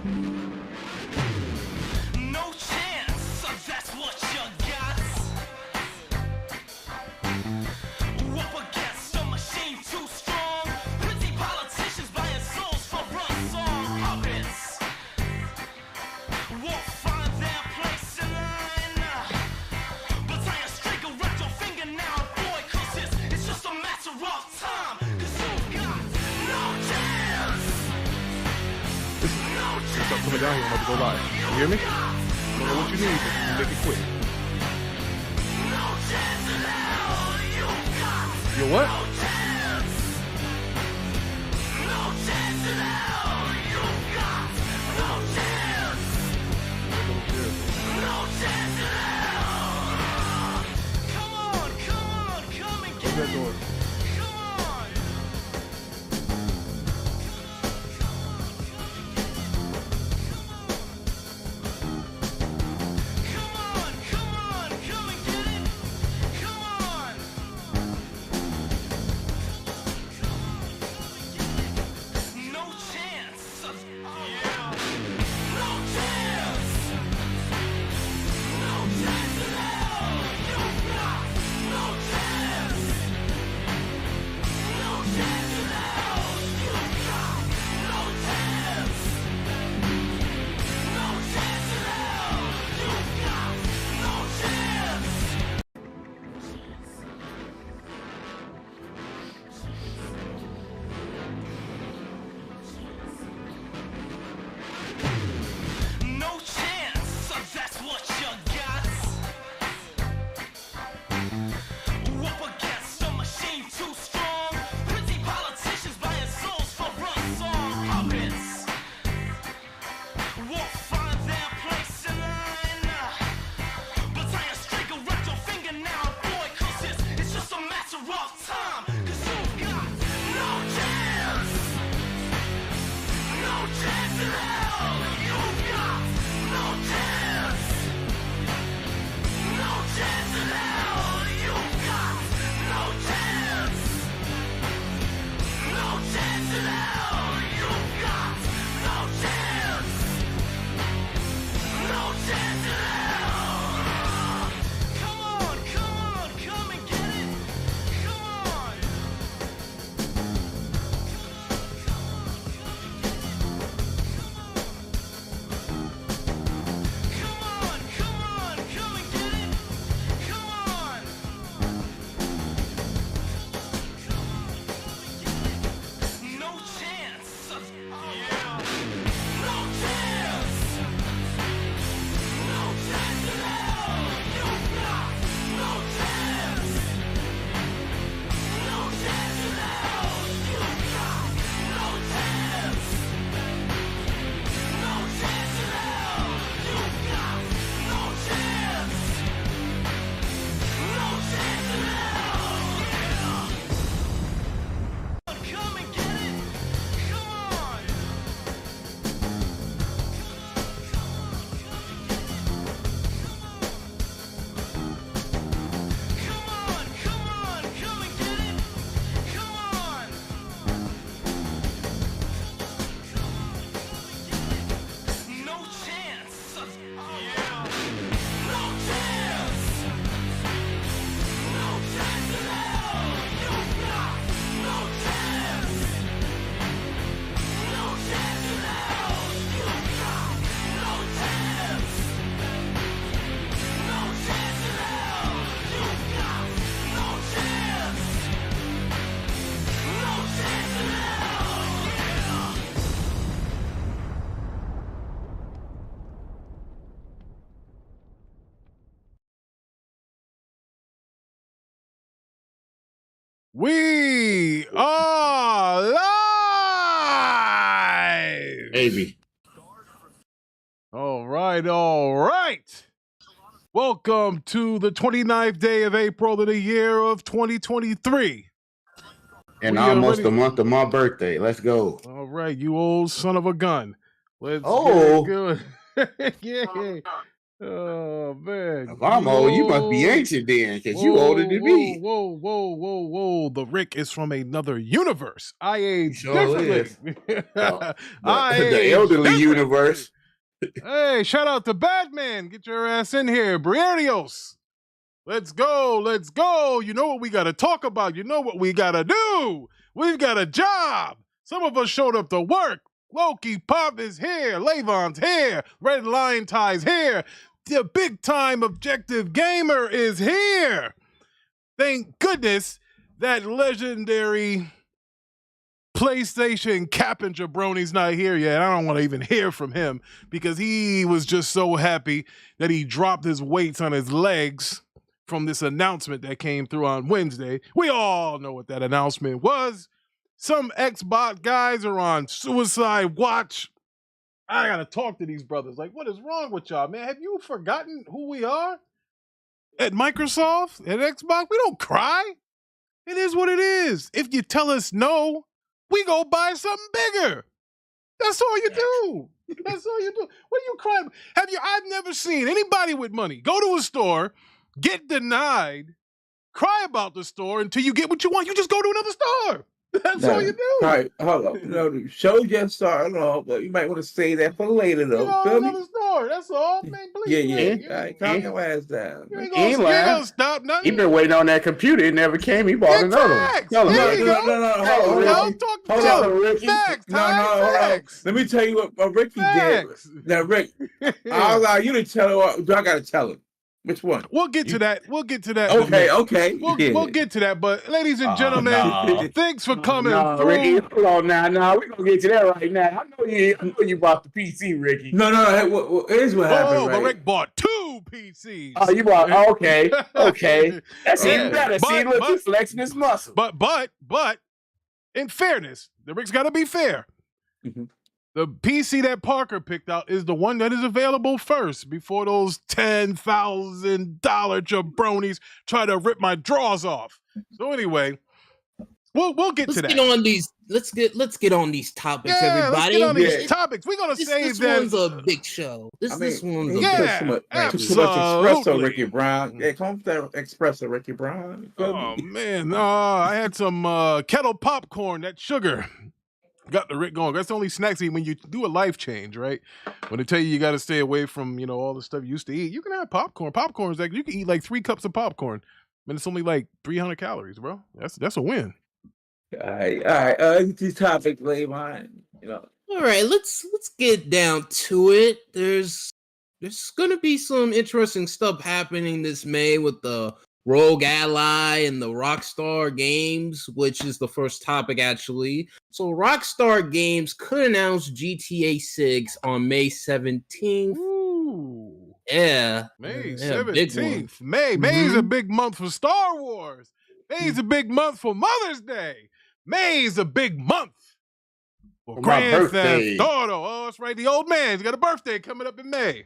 No chance, that's what you got. Up against a machine too strong. Pretty politicians buying souls for run song puppets. Won't find their place in line. But tie a string around your finger now, boy, cause it's just a matter of time. Cause you got no chance. No chance. Stop coming down here, I'm about to go live. You hear me? I don't know what you need, but you make it quick. No chance in hell, you got You what? no chance. No chance in hell, you got no chance. No chance in hell. Come on, come and Close get that it. door. Come on. Come and get it. Come on. No chance. Yeah. No chance. No chance in hell. You got no chance. No chance in hell. You got no chance. No chance in hell. You got no chance. No chance, that's what you got. Up against a machine too strong. Pretty politicians buying souls for run song puppets. Won't find their place in line. But tie a string around your finger now, boy, cause it's just a matter of time. Cause you got no chance. No chance in hell. You got no chance. No chance in hell. You got no chance. No chance in hell. You got no chance. No chance in hell. Come and get it. Come on. Come and get it. Come on. No chance. Yeah. No chance. No chance in hell. You got no chance. No chance in hell. You got no chance. No chance in hell. You got no chance. No chance in hell. Yeah. Come and get it. Come on. Come and get it. Come on. No chance. Yeah. No chance. No chance in hell. You got no chance. No chance in hell. You got no chance. No chance in hell. You got no chance. No chance in hell. Yeah. We are live. Maybe. All right. Welcome to the 29th day of April of the year of 2023. And We are almost ready- the month of my birthday. Let's go. All right, you old son of a gun. Let's Oh. get good. Yeah. Oh man. If I'm old, you must be ancient then, because you older than me. Whoa. The Rick is from another universe. I age Sure differently. I The age elderly differently. universe. Hey, shout out to Batman. Get your ass in here. Briardios. Let's go. You know what we got to talk about. You know what we got to do. We've got a job. Some of us showed up to work. Loki Pop is here. Levon's here. Red Lion Tie's here. The big time objective gamer is here. Thank goodness that legendary PlayStation Cap'n Jabroni's not here yet. I don't want to even hear from him because he was just so happy that he dropped his weights on his legs from this announcement that came through on Wednesday. We all know what that announcement was. Some Xbox guys are on suicide watch. I gotta talk to these brothers. Like, what is wrong with y'all, man? Have you forgotten who we are? At Microsoft, at Xbox, we don't cry. It is what it is. If you tell us no, we go buy something bigger. That's all you do. That's all you do. What are you crying? I've never seen anybody with money go to a store, get denied, cry about the store until you get what you want. You just go to another store. That's all you do. All right, hold on. The show just started off, but you might want to say that for later, though. You go to Feel me? another store. That's all, man. Please, Yeah. All right, calm your ass down. You ain't He gonna stop He nothing. been waiting on that computer. It never came. He bought another one. Facts. Tell him, There Ricky. you go. No, Hold Ricky. on. Hold Tell on, him. Ricky. Facts. No, hold on. Facts. Let me tell you what Ricky Facts. did. Now, Rick, I'll allow you to tell her, or do I got to tell him? Which one? We'll get to that. We'll get to that. Okay. We'll get to that. But ladies and gentlemen, thanks for coming through. Ricky, hold on now. We're gonna get to that right now. I know you bought the PC, Ricky. No. Here's what happened, right? But Rick bought 2 PCs. Oh, you bought okay. That's even better. See, look, he's flexing his muscle. But in fairness, the Rick's gotta be fair. Mhm. The PC that Parker picked out is the one that is available first before those $10,000 jabronis try to rip my drawers off. So anyway, we'll get to that. Let's get on these topics, Yeah, everybody. let's get on these topics. We're gonna save this that. one's a big show. This one's a yeah, too much absolutely. espresso, Ricky Brown. Yeah, come that espresso, Ricky Brown. Oh man, I had some kettle popcorn. That sugar got the Rick going. That's the only snacks when you do a life change, right? When they tell you got to stay away from all the stuff you used to eat, you can have popcorn. Popcorn is like you can eat like 3 cups of popcorn, and it's only like 300 calories, bro. That's a win. All right. These topics, Levon. All right, let's get down to it. There's gonna be some interesting stuff happening this May with the Rogue Ally and the Rockstar Games, which is the first topic actually. So Rockstar Games could announce GTA 6 on May 17th. Ooh. Yeah. May Yeah, big 17th. May's a big month for Star Wars. May's a big month for Mother's Day. May's a big month for my Grand birthday. Theft Auto. Oh, that's right. The old man's got a birthday coming up in May.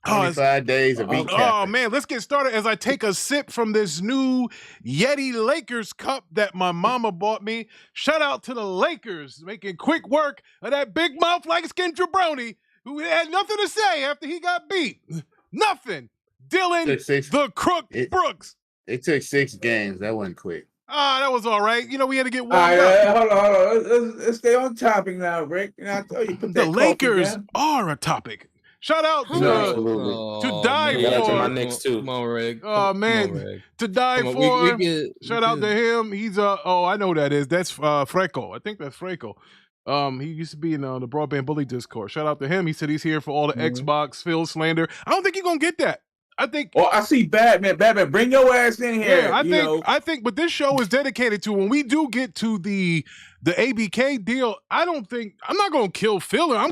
25 days of beat Oh man, let's get started as I take a sip from this new Yeti Lakers cup that my mama bought me. Shout out to the Lakers making quick work of that big mouth light skin jabroni who had nothing to say after he got beat. Nothing. Dylan the Crook Brooks. It took 6 games. That wasn't quick. That was all right. We had to get All warmed right, up. hold on. Let's stay on topic now, Rick. I told you put The that Lakers down. are a topic. Shout out to die man. for. to my next two. Come on, Rick. Oh man, Come on, Rick. to die Come on, for. we Shout out to him. He's I know who that is. That's Freco. I think that's Freco. He used to be in the Broadband Bully Discord. Shout out to him. He said he's here for all the Xbox Phil slander. I don't think you're gonna get that. I think. Oh, I see Batman. Batman, bring your ass in here. Yeah, I think. But this show is dedicated to when we do get to the ABK deal. I'm not gonna kill Phil. I'm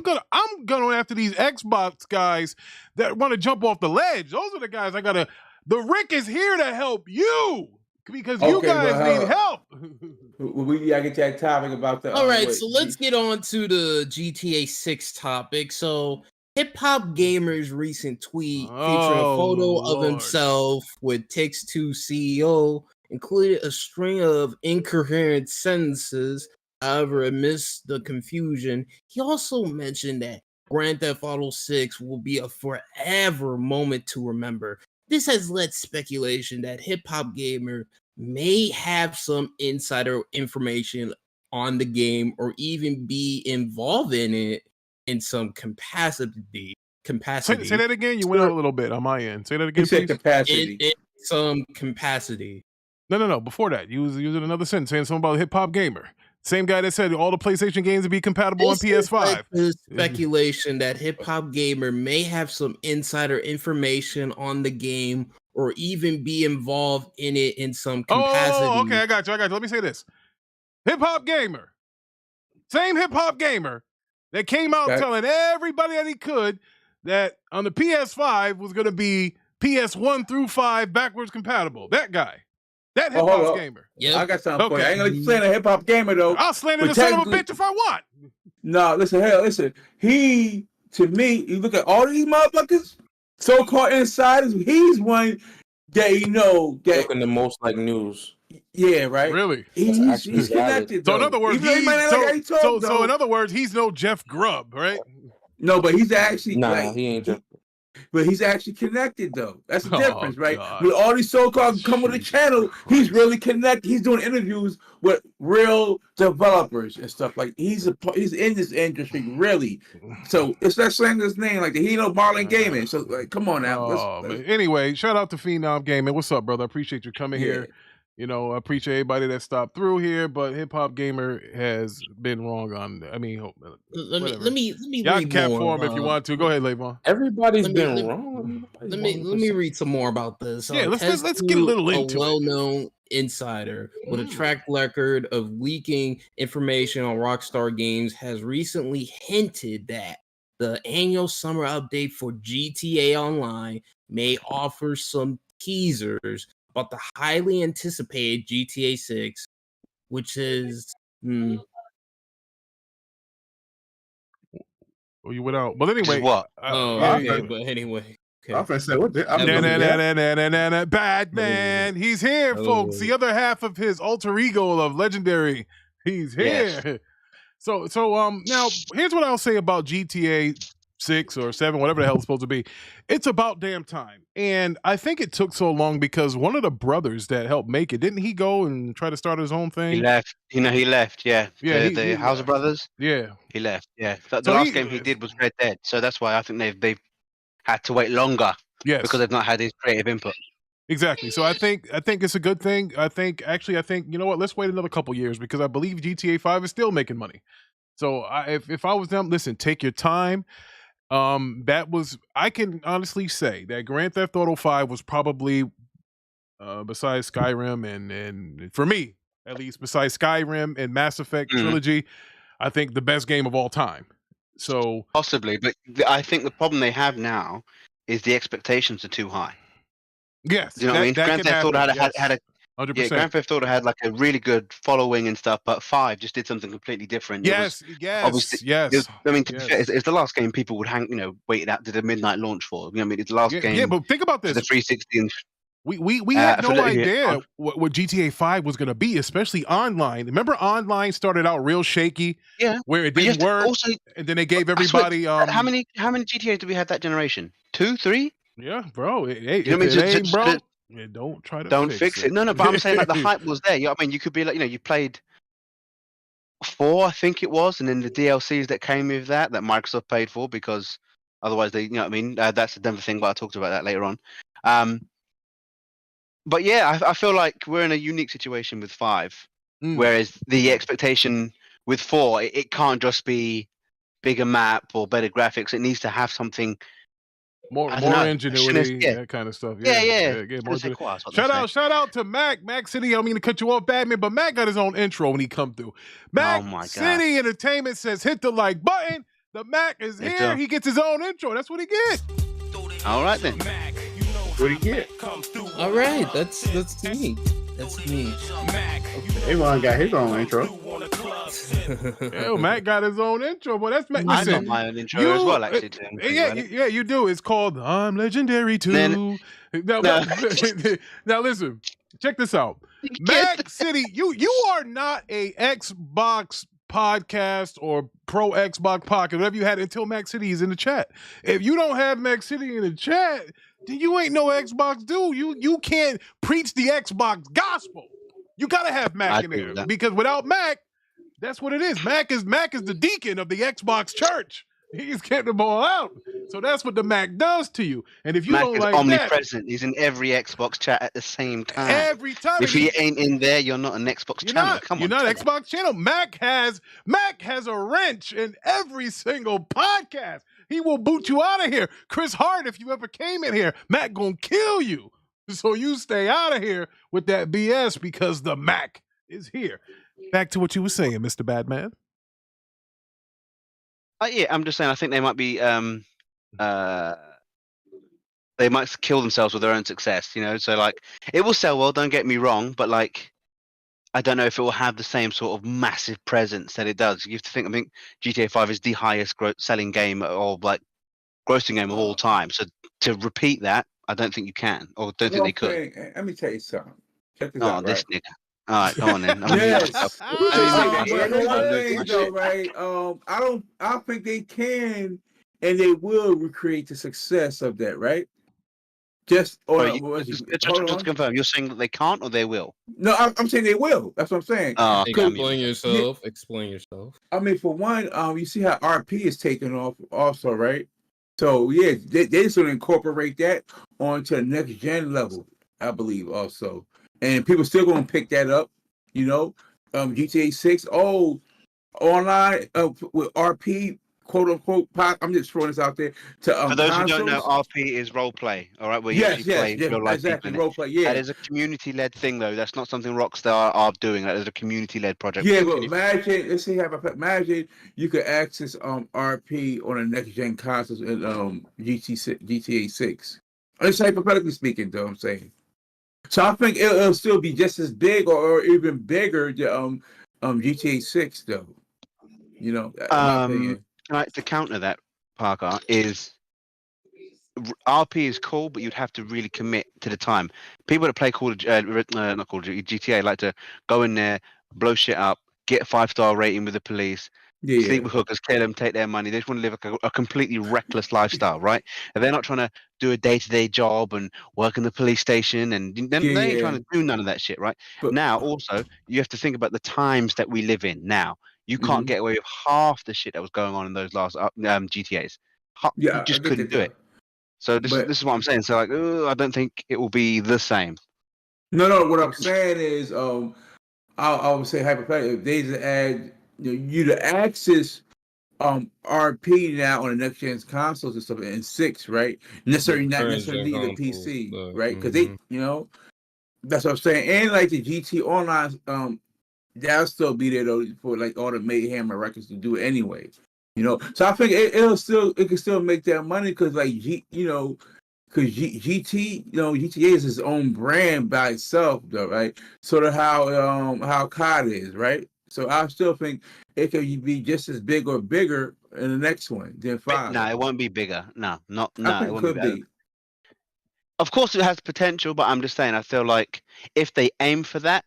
going after these Xbox guys that want to jump off the ledge. Those are the guys I gotta. The Rick is here to help you because you guys need help. We gotta get that topic about the. All right, so let's get on to the GTA 6 topic. So, Hip Hop Gamer's recent tweet featuring a photo of himself with Takes-Two CEO included a string of incoherent sentences. However, amidst the confusion, he also mentioned that Grand Theft Auto 6 will be a forever moment to remember. This has led speculation that Hip Hop Gamer may have some insider information on the game or even be involved in it in some capacity. Say that again. You went out a little bit on my end. Say that He again, said please. capacity. In some capacity. No. Before that, you was using another sentence saying something about Hip Hop Gamer. Same guy that said all the PlayStation games would be compatible on PS5. There's speculation that Hip Hop Gamer may have some insider information on the game or even be involved in it in some capacity. Oh, okay, I got you. Let me say this. Hip Hop Gamer, same Hip Hop Gamer that came out telling everybody that he could that on the PS5 was going to be PS1 through 5 backwards compatible. That guy. That Hip Hop Gamer. Yeah, I got something for you. I ain't gonna slander a Hip Hop Gamer though. I'll slander the son of a bitch if I want. No, listen. He, to me, you look at all these motherfuckers, so-called insiders. He's one that looking the most like news. Yeah, right. Really? He's connected. So in other words, so in other words, he's no Jeff Grubb, right? No, but he's actually he ain't Jeff. But he's actually connected, though. That's the difference, right? God. With all these so-called come with the channel, he's really connected. He's doing interviews with real developers and stuff. Like he's in this industry, really. So it's not saying his name like he know Marlon Gaming. So like, come on now. Let's... Anyway, shout out to Phenom Gaming. What's up, brother? I appreciate you coming here. You know, I appreciate everybody that stopped through here, but Hip Hop Gamer has been wrong on. I mean, let me y'all can cap for him if you want to. Go ahead, Levon. Everybody's been wrong. Let me read some more about this. Yeah, let's get a little into a well-known insider with a track record of leaking information on Rockstar Games has recently hinted that the annual summer update for GTA Online may offer some teasers about the highly anticipated GTA 6, which is Oh, you went out. But anyway, what? But anyway. Okay. I'm gonna say what? Batman. He's here, folks. The other half of his alter ego of Legendary. He's here. Yes. So now here's what I'll say about GTA 6 or 7, whatever the hell it's supposed to be. It's about damn time. And I think it took so long because one of the brothers that helped make it, didn't he go and try to start his own thing? He left. He left, yeah. The Hauser brothers? Yeah. He left, yeah. The last game he did was Red Dead. So that's why I think they've had to wait longer. Yes. Because they've not had his creative input. Exactly. So I think it's a good thing. I think you know what? Let's wait another couple years because I believe GTA 5 is still making money. So if I was them, listen, take your time. I can honestly say that Grand Theft Auto 5 was probably besides Skyrim and for me at least, besides Skyrim and Mass Effect trilogy, I think the best game of all time. So possibly, but I think the problem they have now is the expectations are too high. Yes, you know what I mean. Grand Theft Auto had a 100%. Yeah, Grand Theft Auto had like a really good following and stuff, but 5 just did something completely different. Yes. I mean, to be fair, it's the last game people would wait out to the midnight launch for. You know what I mean? It's the last game. Yeah, but think about this. The 360 and we had no idea what GTA 5 was going to be, especially online. Remember, online started out real shaky, where it didn't work, and then they gave everybody. How many GTAs did we have that generation? 2, 3? Yeah, bro. Hey, you know what I mean? Bro. Yeah, don't try to don't fix it. No, but I'm saying like the hype was there. You know what I mean? You could be like, you played 4, I think it was, and then the DLCs that came with that Microsoft paid for because otherwise they, you know what I mean? That's a Denver thing, but I'll talk about that later on. But yeah, I feel like we're in a unique situation with 5, whereas the expectation with 4, it can't just be bigger map or better graphics. It needs to have something. More ingenuity, that kind of stuff. Yeah. Shout out to Mac City. I don't mean to cut you off, Batman, but Mac got his own intro when he come through. Mac City Entertainment says, hit the like button. The Mac is here. He gets his own intro. That's what he gets. All right then. What do you get? All right, that's me. That's me. Everyone got his own intro. Mac got his own intro, but that's Mac. I got my own intro as well, actually. Yeah, you do. It's called I'm Legendary too. Now listen, check this out. Mac City, you are not a Xbox Podcast or Pro Xbox Pocket, whatever you had until Max City is in the chat. If you don't have Max City in the chat, then you ain't no Xbox dude. You can't preach the Xbox gospel. You gotta have Mac in there because without Mac, that's what it is. Mac is the deacon of the Xbox church. He's getting them all out. So that's what the Mac does to you. And if you Mac don't is like omnipresent. He's in every Xbox chat at the same time. every time. If he ain't in there, you're not an Xbox channel. You're not Xbox channel. Mac has a wrench in every single podcast. He will boot you out of here. Chris Hart, if you ever came in here, Mac gonna kill you. So you stay out of here with that BS because the Mac is here. Back to what you were saying, Mr. Badman. Yeah, I'm just saying. I think they might be. They might kill themselves with their own success. You know, so like it will sell well. Don't get me wrong, but like I don't know if it will have the same sort of massive presence that it does. You have to think. I think GTA 5 is the highest selling game or like grossing game of all time. So to repeat that, I don't think you can, or don't think they could. Let me tell you something. Check this Oh, out, this right? nigga. All right, go on then. Yes. I I think they can and they will recreate the success of that, right? Just to confirm, you're saying that they can't or they will? No, I'm saying they will. That's what I'm saying. Explain yourself. Yeah. Explain yourself. I mean, for one, you see how RP is taking off also, right? So yeah, they're going to incorporate that onto the next gen level, I believe also. And people still going to pick that up, you know. GTA 6, online with RP, quote unquote. I'm just throwing this out there to for those consoles. who don't know, RP is role play. All right, where you actually play real life exactly role play. Yeah, that is a community led thing, though. That's not something Rockstar are doing. That is a community led project. Yeah, but imagine, let's see, imagine you could access RP on a next gen consoles in GTA 6. It's hypothetically speaking, though. I'm saying. So I think it'll still be just as big or even bigger than GTA 6, though. You know, in my opinion. Right, to counter that, Parker, is RP is cool, but you'd have to really commit to the time. People that play GTA like to go in there, blow shit up, get a 5-star rating with the police, sleep with hookers, kill them, take their money. They just want to live a completely reckless lifestyle, right? And they're not trying to do a day-to-day job and work in the police station, and they ain't trying to do none of that shit, right? But now, also, you have to think about the times that we live in now. You can't get away with half the shit that was going on in those last GTAs. You just couldn't do it. So this is what I'm saying. So like, I don't think it will be the same. No. What I'm saying is, I would say hypothetically, if they just add you to access RP now on the next gen consoles and stuff in 6, right? Not necessarily need a PC, right? Because they, that's what I'm saying. And like the GT Online, that'll still be there though for like all the Mayhem and records to do it anyway. So I think it can still make that money because like GTA, GTA is its own brand by itself though, right? Sort of how COD is, right? So I still think it could be just as big or bigger in the next one than 5. No, it won't be bigger. No, I think it won't be. Of course, it has potential, but I'm just saying, I feel like if they aim for that,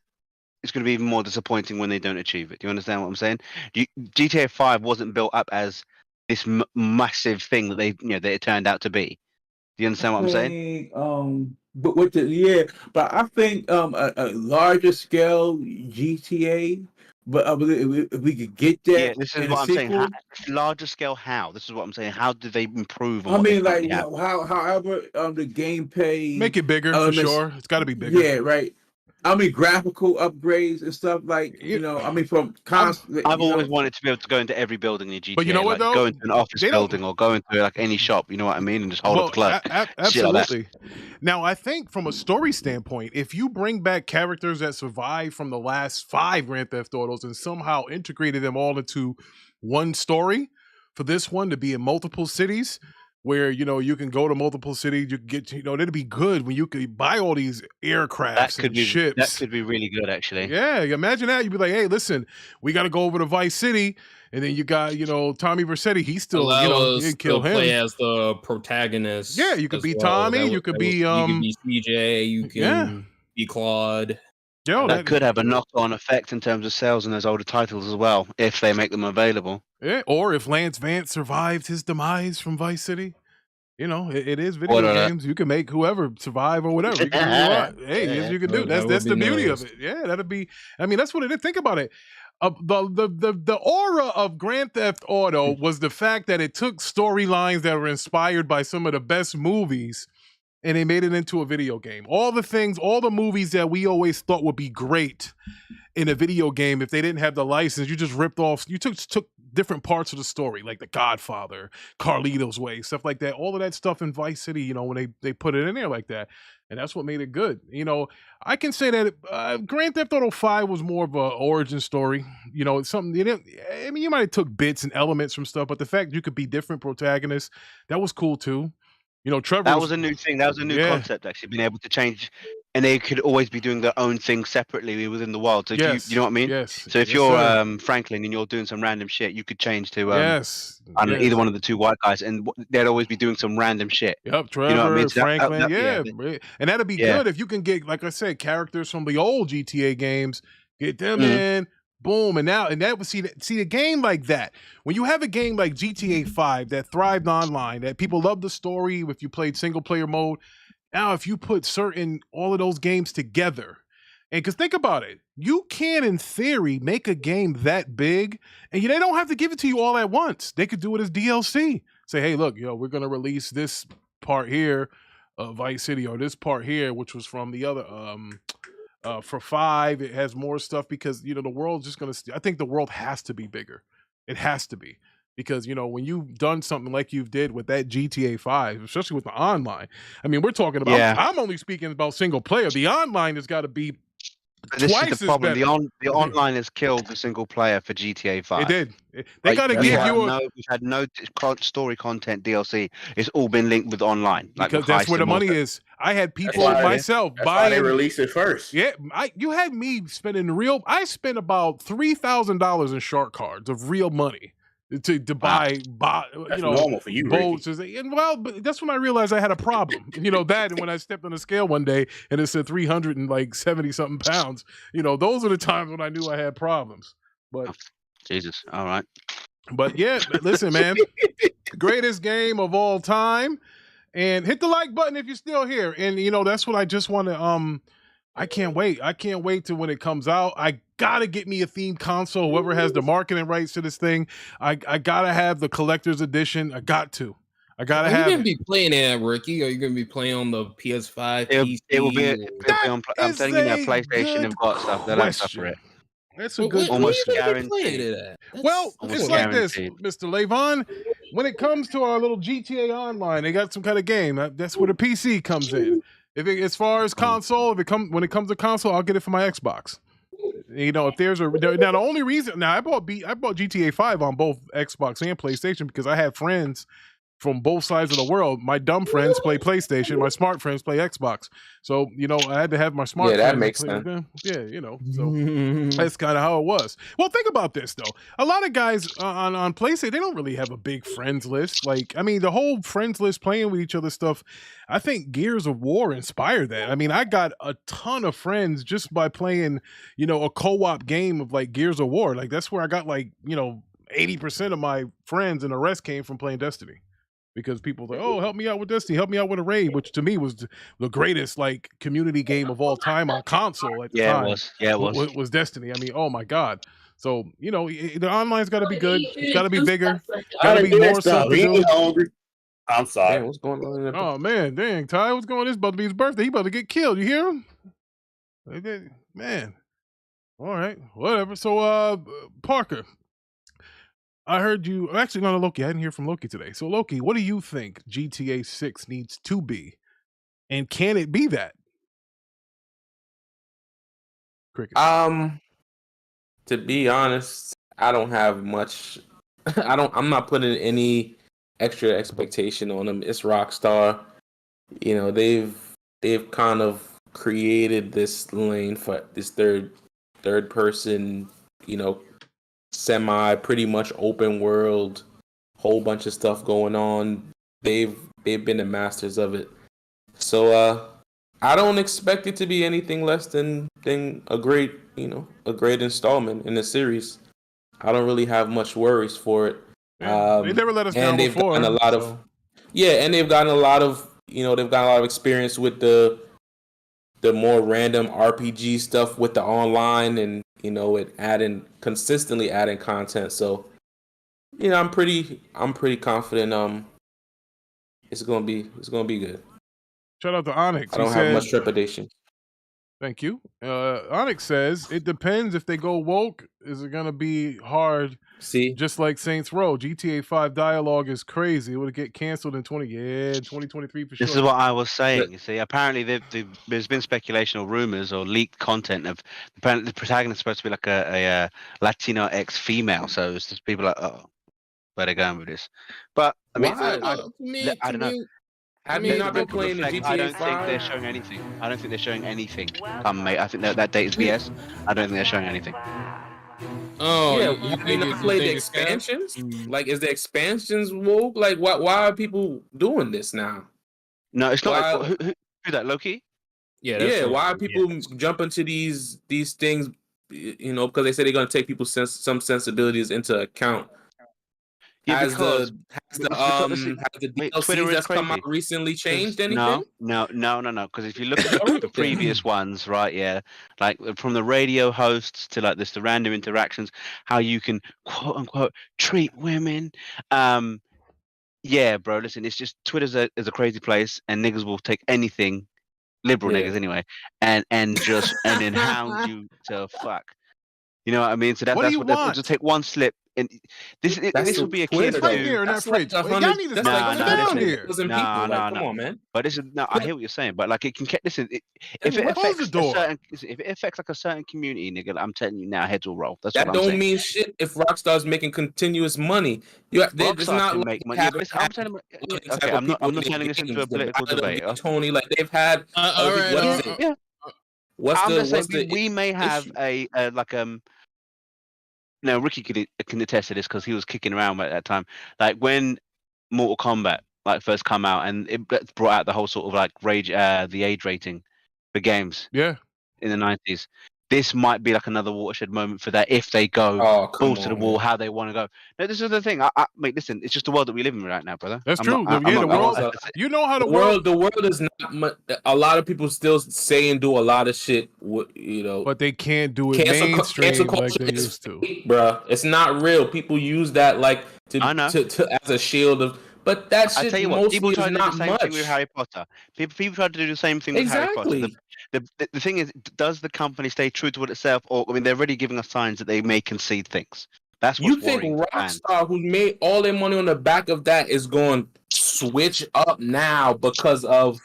it's going to be even more disappointing when they don't achieve it. Do you understand what I'm saying? GTA 5 wasn't built up as this massive thing that that it turned out to be. Do you understand what I'm saying? But I think a larger scale GTA. But I believe if we could get that, yeah, this is what I'm saying. Larger scale, how? This is what I'm saying. How do they improve? I mean, like however the gameplay make it bigger for sure. It's got to be bigger. Yeah, right. I mean, graphical upgrades and stuff like I mean, from I've always wanted to be able to go into every building in GTA. But you know what, though? Go into an office building or go into like any shop. You know what I mean? And just hold up the clerk. Absolutely. Now, I think from a story standpoint, if you bring back characters that survived from the last 5 Grand Theft Autos and somehow integrated them all into one story, for this one to be in multiple cities, where you can go to multiple cities, you can get that'd be good when you could buy all these aircrafts and ships. That could be really good, actually. Yeah, imagine that. You'd be like, hey, listen, we got to go over to Vice City, and then you got Tommy Vercetti. He's still you can kill him. Play as the protagonist. Yeah, you could be Tommy. You could be CJ. You can be Claude. Yo, That could have a knock-on effect in terms of sales in those older titles as well, if they make them available. yeah, or if Lance Vance survived his demise from Vice City. You know, it is video Spoiler alert. games. You can make whoever survive or whatever. You can do what you want. Hey, yes, you can do. That would That's be the beauty of nice. it. Yeah, that'd be. I mean, that's what it is. Think about it. The aura of Grand Theft Auto was the fact that it took storylines that were inspired by some of the best movies, and they made it into a video game. All the movies that we always thought would be great in a video game, if they didn't have the license, you just ripped off. You took different parts of the story, like The Godfather, Carlito's Way, stuff like that. All of that stuff in Vice City, you know, when they put it in there like that, and that's what made it good. You know, I can say that Grand Theft Auto 5 was more of a origin story. You know, it's something. I mean, you might have took bits and elements from stuff, but the fact you could be different protagonists, that was cool too. You know, Trevor. That was a new thing. That was a new concept, actually, being able to change, and they could always be doing their own thing separately within the world. So if you know what I mean? Yes. So if you're Franklin and you're doing some random shit, you could change to I don't know, either one of the two white guys, and they'd always be doing some random shit. Yep, Trevor, you know what I mean? So Franklin, and that'd be good if you can get, like I said, characters from the old GTA games, get them in. Boom, and that would see a game like that. When you have a game like GTA 5 that thrived online, that people love the story, if you played single player mode, now if you put all of those games together, and because think about it, you can in theory make a game that big, and they don't have to give it to you all at once. They could do it as DLC. Say, hey, look, we're gonna release this part here of Vice City, or this part here, which was from the other for 5, it has more stuff because the world's just gonna. I think the world has to be bigger. It has to be because when you've done something like you did with that GTA 5, especially with the online. I mean, we're talking about. Yeah. I'm only speaking about single player. The online has got to be. This Twice is the problem. better. The online has killed the single player for GTA 5. It did. They got to give you We've had no story content DLC. It's all been linked with online. Because that's where the money is. I had people myself buying. Why they released it first. Yeah, you had me spending I spent about $3,000 in shark cards of real money to buy That's normal for you, boats. And but that's when I realized I had a problem. That, and when I stepped on the scale one day and it said 370 something pounds. Those are the times when I knew I had problems. But Jesus, all right. But yeah, listen, man, greatest game of all time. And hit the like button if you're still here. And that's what I just want to I can't wait. I can't wait to when it comes out. I gotta get me a themed console. Whoever has the marketing rights to this thing, I gotta have the collector's edition. I gotta Are have. you gonna be playing it, Ricky? Or are you gonna be playing on the PS5? It will be on. I'm telling you now, PlayStation have got stuff. They'll have stuff for it. That's a good. Almost guaranteed. Well, it's like this, Mr. Levon. When it comes to our little GTA Online, they got some kind of game. That's where the PC comes in. As far as console, when it comes to console, I'll get it for my Xbox. If there's now the only reason I bought GTA 5 on both Xbox and PlayStation because I had friends from both sides of the world. My dumb friends play PlayStation. My smart friends play Xbox. So, I had to have my smart friends. Yeah, that makes sense. Yeah, so that's kind of how it was. Well, think about this, though. A lot of guys on PlayStation, they don't really have a big friends list. Like, I mean, the whole friends list playing with each other stuff, I think Gears of War inspired that. I mean, I got a ton of friends just by playing, a co-op game of, like, Gears of War. Like, that's where I got, like, 80% of my friends, and the rest came from playing Destiny. Because people say, "Oh, help me out with Destiny, help me out with a raid," which to me was the greatest community game of all time on console at the time. It was. Was Destiny. I mean, oh my god. So the online's got to be good. It's got to be bigger. Got to be more stuff to do. Hungry. I'm sorry. What's going on? Oh man, dang, Ty, what's going on? This about to be his birthday. He about to get killed. You hear him? Man. All right, whatever. So, Parker. I heard you. Actually, no, Loki. I didn't hear from Loki today. So, Loki, what do you think GTA 6 needs to be? And can it be that? Cricket. To be honest, I don't have much. I'm not putting any extra expectation on them. It's Rockstar. They've kind of created this lane for this third person, semi pretty much open world, whole bunch of stuff going on. They've been the masters of it. So I don't expect it to be anything less than a great, a great installment in the series. I don't really have much worries for it. Yeah, they never let us down And they've before. gotten a lot of, and they've gotten a lot of, they've gotten a lot of experience with the more random RPG stuff with the online, and it consistently adding content. So, I'm pretty confident. It's gonna be good. Shout out to Onyx. I don't have much trepidation. Thank you. Onyx says it depends if they go woke. Is it gonna be hard? See, just like Saints Row, GTA 5 dialogue is crazy. It would get canceled in 2023 for sure. This is what I was saying. You see, apparently there's been speculation or rumors or leaked content of apparently the protagonist is supposed to be like a Latino ex female. So it's just people like, oh, where they going with this? But I mean, I don't know. Have you not been playing the GTA 5? I don't think they're showing anything. I don't think they're showing anything. Mate, I think that date is BS. I don't think they're showing anything. Oh, yeah. Have you not played the expansions? Like, is the expansions woke? Like, why are people doing this now? No, it's not. Who that? Loki? Yeah. Why are people jumping to these things? Because they say they're going to take people's some sensibilities into account. Yeah, has the DLCs that's come out recently changed anything? No. Because if you look at the previous ones, right? Yeah, like from the radio hosts to like the random interactions, how you can quote unquote treat women. Yeah, bro. Listen, it's just Twitter's a crazy place, and niggas will take anything, liberal niggas anyway, and then hound you to fuck. You know what I mean? So that's what they'll just take one slip. And this will be a kid right here in that fridge. Y'all need to stay down here. Come on, man. But this is I hear what you're saying, but like it can listen. If it affects like a certain community, nigga, I'm telling you now, heads will roll. That's that what I'm saying. Don't mean shit if Rockstar's making continuous money. It's not like make money. I'm telling you, okay, I'm not turning this into a political debate. Tony, like they've had. We may have a now Ricky can attest to this because he was kicking around at that time. Like when Mortal Kombat first come out, and it brought out the whole sort of like the age rating for games. Yeah. In the 90s. This might be like another watershed moment for that if they go balls to the wall, how they want to go. No, this is the thing. Mate, listen, it's just the world that we live in right now, brother. That's true. The world. You know how the world. The world is not. A lot of people still say and do a lot of shit. But they can't do it mainstream like they used to, bruh. It's not real. People use that to as a shield of. But that shit, I tell you what, people try to do the same thing with Harry Potter. People try to do the same thing with Harry Potter. The thing is, does the company stay true to itself, or they're already giving us signs that they may concede things. That's what's worrying. You think Rockstar, who's made all their money on the back of that, is going to switch up now because of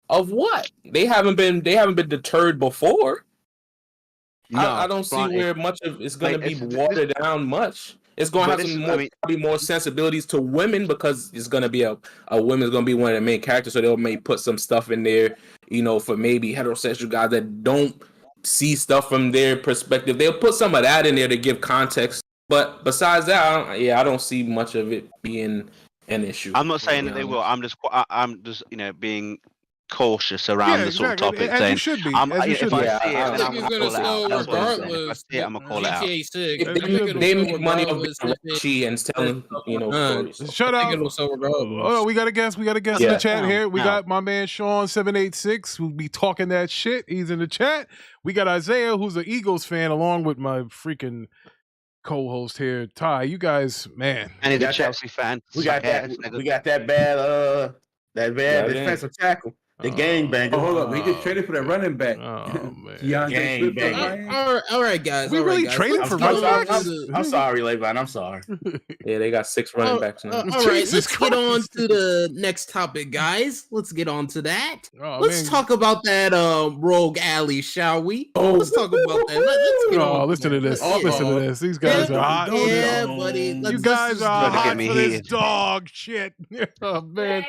what? They haven't been deterred before. No, I don't see where much of it's going to be watered down much. It's going to have probably more sensibilities to women because it's going to be a woman's going to be one of the main characters, so they'll may put some stuff in there, for maybe heterosexual guys that don't see stuff from their perspective. They'll put some of that in there to give context. But besides that, I don't see much of it being an issue. I'm not saying that they will. I'm just being cautious around the sort of topic. As you should be. I think it's gonna slow regardless. I'm gonna call it out. GTA 6. They make money off Richie and telling stories. Shut up. Oh, we got a guest. In the chat here. We got my man Sean 786 who'll be talking that shit. He's in the chat. We got Isaiah, who's an Eagles fan, along with my freaking co-host here, Ty. You guys, man. And he's a Chelsea fan. We got that bad defensive tackle. The gangbanger. Oh, hold up. We just traded for that running back. Oh, man. All right, guys. We really traded for running backs? I'm sorry, Levon. I'm sorry. Yeah, they got 6 running backs now. All right, let's get on to the next topic, guys. Let's get on to that. Let's talk about that Rogue Alley, shall we? Let's talk about that. Let's get on. Listen to this. Listen to this. These guys are hot. Yeah, buddy. You guys are hot for this dog shit. Oh, man.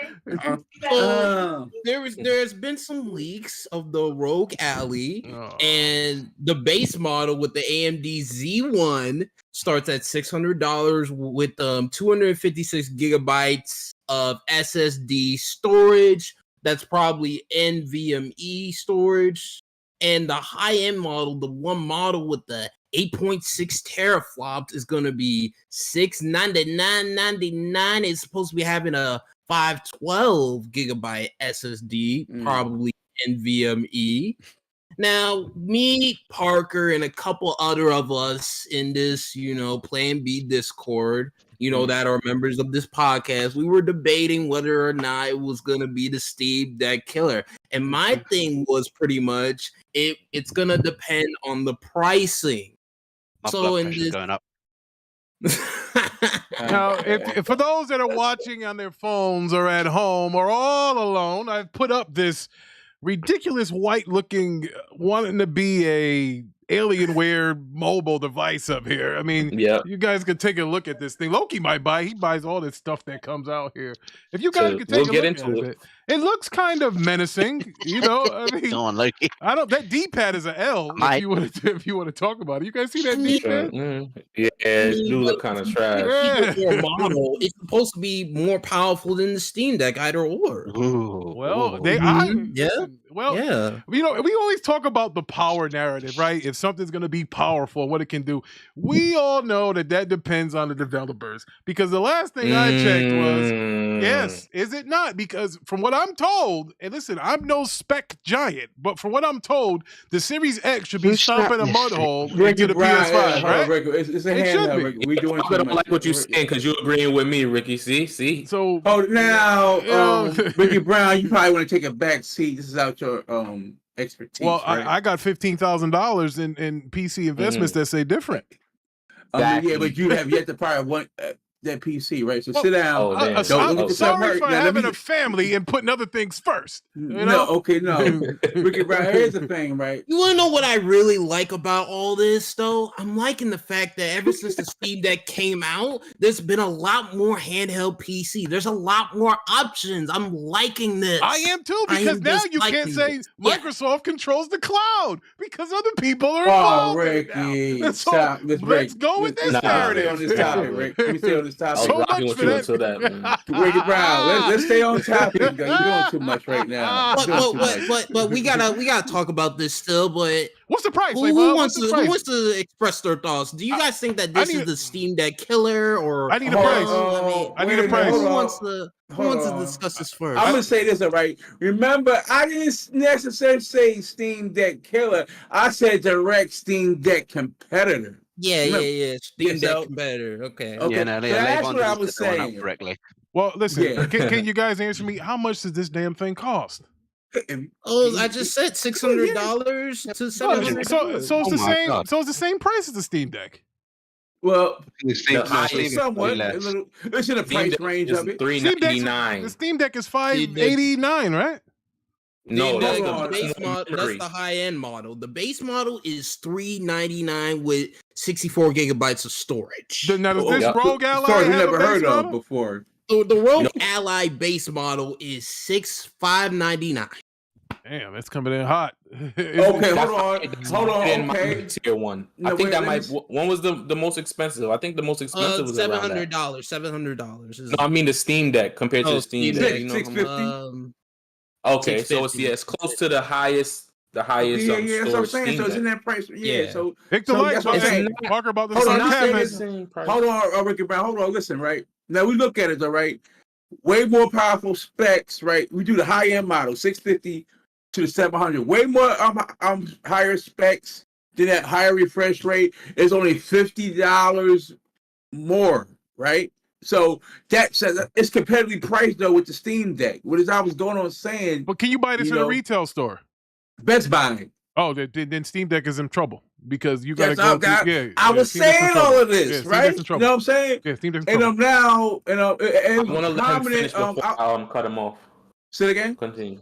There's been some leaks of the Rogue Alley, and the base model with the AMD Z1 starts at $600 with 256 gigabytes of SSD storage. that's probably NVMe storage. And the high-end model, the one model with the 8.6 teraflops, is going to be $699.99. It's supposed to be having a 512 gigabyte SSD, probably NVMe. Now, me, Parker, and a couple other of us in this, Plan B Discord, that are members of this podcast, we were debating whether or not it was going to be the Steam Deck killer. And my thing was pretty much, it's going to depend on the pricing. My blood pressure's going up. Now, if for those that are watching on their phones or at home or all alone, I've put up this ridiculous white-looking, wanting to be a Alienware mobile device up here. I mean, you guys could take a look at this thing. Loki might buy. He buys all this stuff that comes out here. If you guys could take a look at it, it looks kind of menacing. I mean, go on, Loki. I don't. That D-pad is an L. If you want to talk about it, you guys see that D-pad? Yeah, it do look kind of trash. Model, it's supposed to be more powerful than the Steam Deck, either or. Well, we always talk about the power narrative, right? If something's going to be powerful, what it can do. We all know that depends on the developers, because the last thing I checked was, yes, is it not? Because from what I'm told, and listen, I'm no spec giant, but from what I'm told, the Series X should be stomping a mud hole into the PS5, right? It's a handheld. We doing I don't like what you're saying because you're agreeing with me, Ricky. See. So now, Ricky Brown, you probably want to take a back seat. This is out your expertise. Well, right? I got $15,000 in PC investments that say different. Yeah, but you have yet to probably want that PC, right? So sit down. I'm sorry for having a family and putting other things first. No. Ricky Brown, here's the thing, right? You want to know what I really like about all this, though? I'm liking the fact that ever since the Steam Deck came out, there's been a lot more handheld PC. There's a lot more options. I'm liking this. I am too, because now you can't say Microsoft controls the cloud because other people are involved. Ricky, let's go with this narrative. On this topic, Rick. Let me stay on this topic. So much for that. Ricky Brown, let's stay on topic. You're doing too much right now. But we gotta talk about this still. But what's the price? Who wants to express their thoughts? Do you guys think that this is the Steam Deck killer, or I need a price? I need a price. Who wants to discuss this first? I'm gonna say this, all right. Remember, I didn't necessarily say Steam Deck killer. I said direct Steam Deck competitor. Yeah. Steam Deck competitor. Okay. Yeah, no, that's what I was saying. Correctly. Well, listen. Can you guys answer me? How much does this damn thing cost? I just said $600 to $700. So it's the same. God. So it's the same price as the Steam Deck. Well, somewhat. Listen, the price range of it. $399. The Steam Deck is $589, right? No, that's the high-end model. The base model is $399 with 64 gigabytes of storage. Now, does this Rogue Ally we have never a base heard model? of before? So the Rogue Ally base model is $599. Damn, it's coming in hot. Okay, hold on. Okay, tier one. I think that might. One was the most expensive. I think the most expensive was $700. $700. No, I mean the Steam Deck compared to the Steam Deck. $650. Okay, so it's close to the highest. The highest. Yeah, that's what I'm saying. So it's in that price. Yeah. So pick the light. Parker about the sarcasm. Hold on, Ricky Brown. Hold on. Listen, right now we look at it. All right, way more powerful specs. Right, we do the high end model, 650 to the 700. Way more higher specs than that higher refresh rate. It's only $50 more. Right. So it's competitively priced though with the Steam Deck. What is I was going on saying? But can you buy this in a retail store? Best Buy. Oh, then Steam Deck is in trouble because you got to go. I was saying all of this, right? You know what I'm saying? Yeah, Steam Deck's in and trouble. now, and I want to let him finish before I cut him off. Say it again. Continue.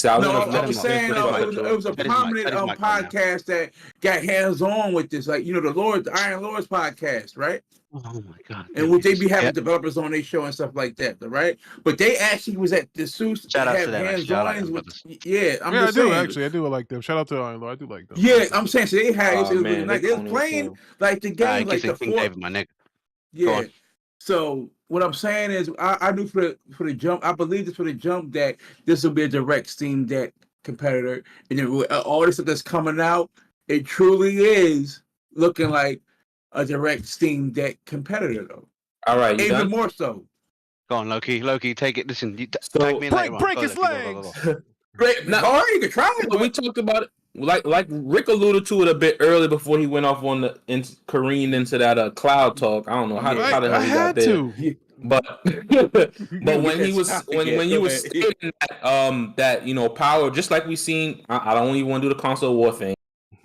I was saying it was a prominent podcast that got hands on with this, like the Iron Lords podcast, right? Oh my God! And would they be having developers on their show and stuff like that, right? But they actually was at the Seuss. Shout out to them. I do like them. Shout out to Iron Lord. I do like them. Yeah, I'm saying so they had. It was playing like the game, like the David, my nigga. Yeah. So what I'm saying is, I knew for the jump, I believe this for the jump that this will be a direct Steam Deck competitor, and then all this stuff that's coming out, it truly is looking like a direct Steam Deck competitor, though. All right, you even done? more so. Go on, Loki. Loki, take it. Listen, you So- tag me in later on. Break Go, his Loki, legs. go. Great, Now- you can try it. But we talked about it, like Rick alluded to it a bit early before he went off on careened into that cloud talk. I don't know how the hell I he got had there. to. But when he was stating that power, just like we seen, I don't even want to do the console war thing,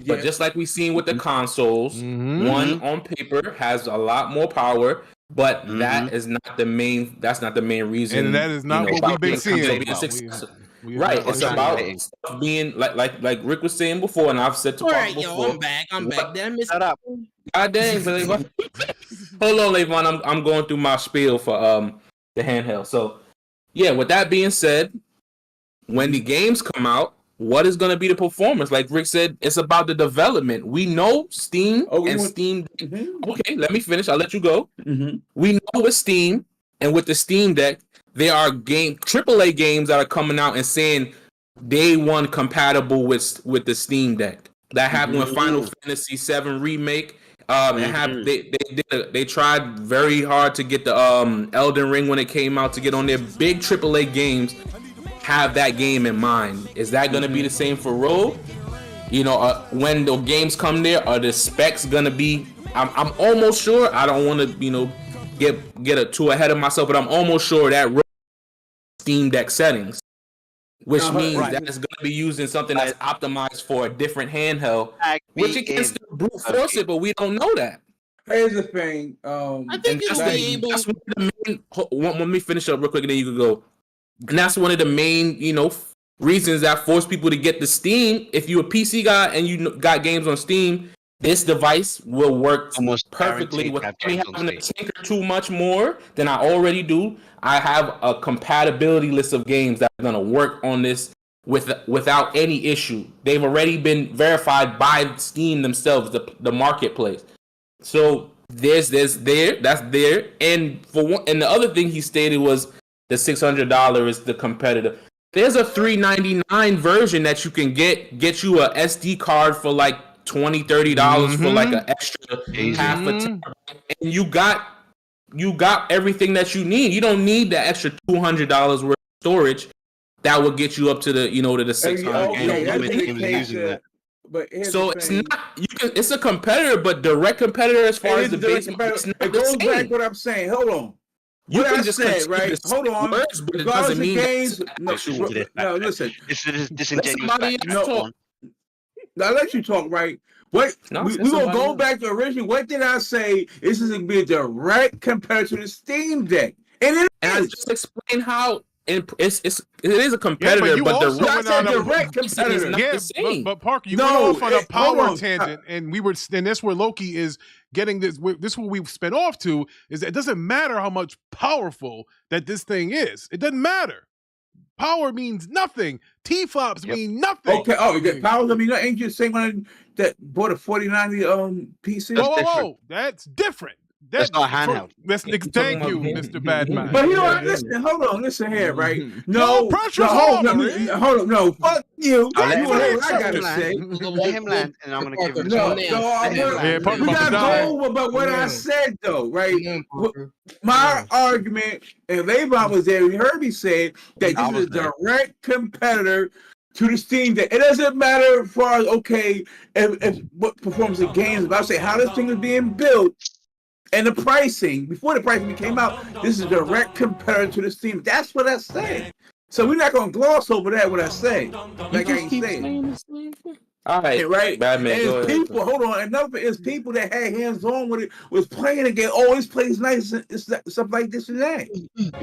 but just like we seen with the consoles, one on paper has a lot more power, but that is not the main. That's not the main reason, And that is not what we've been seeing. Right, it's about stuff being like Rick was saying before, and I've said to All right, before. I'm back. Damn, Shut up. God dang, but hold on, Levon. I'm going through my spiel for the handheld. So yeah, with that being said, when the games come out, what is going to be the performance? Like Rick said, it's about the development. We know Steam and Steam. Okay, let me finish. I'll let you go. We know with Steam and with the Steam Deck, there are AAA games that are coming out and saying day one compatible with the Steam Deck. That happened with Final Fantasy VII Remake. They tried very hard to get the Elden Ring when it came out to get on their big AAA games. Have that game in mind. Is that going to be the same for Rogue? When the games come there, are the specs going to be? I'm almost sure. I don't want to get too ahead of myself, but I'm almost sure that Rogue Steam Deck settings, which means that it's going to be using something that's optimized for a different handheld, which it can still brute force it, but we don't know that. Here's the thing. I think it's able. That's one of the main. Let me finish up real quick, and then you can go. And that's one of the main, reasons that force people to get the Steam. If you're a PC guy and you got games on Steam, this device will work almost perfectly without me having to tinker too much more than I already do. I have a compatibility list of games that are going to work on this without any issue. They've already been verified by Steam themselves, the marketplace. So that's there. And and the other thing he stated was the $600 is the competitor. There's a $399 version that you can get you a SD card for like $20-$30 for like an extra half a terabyte. And you got everything that you need. You don't need the extra $200 worth of storage that will get you up to the to the 600. But so it's not it's a competitor, but direct competitor as far as the base. It goes back to what I'm saying. Hold on. You what can I just said, right? Hold on. Words, but it doesn't mean games, no, listen. It's disingenuous. Now let you talk, right? What we gonna go back to originally. What did I say? This is gonna be a direct competitor to the Steam Deck, and I just explained how it is a competitor, but the direct competitor. Yeah, but Parker, you went off on a power tangent, and that's where Loki is getting this. This is what we've spent off to is that it doesn't matter how much powerful that this thing is. It doesn't matter. Power means nothing. T-flops mean nothing. Okay. Oh, power. I mean, ain't you saying one that bought a 4090 PC? Whoa, that's different. That's not handheld. Thank you, Mr. Badman. But listen, hold on, listen here, right? No, hold on, no, fuck you. I'll let I gotta say. Let him land, and I'm gonna give him we gotta go about what I said though, right? My argument, and Levon was there. You heard me say that this is a direct competitor to the Steam Deck. It doesn't matter as far as if what performance of games, but I say how this thing is being built. And the pricing, before the pricing came out, this is a direct competitor to the Steam. That's what I say. So we're not going to gloss over that, what I say. Like I ain't saying. All right. Right? Bad man, and people, hold on. Another is people that had hands-on with it, was playing again. Oh, this plays nice. It's stuff like this and that.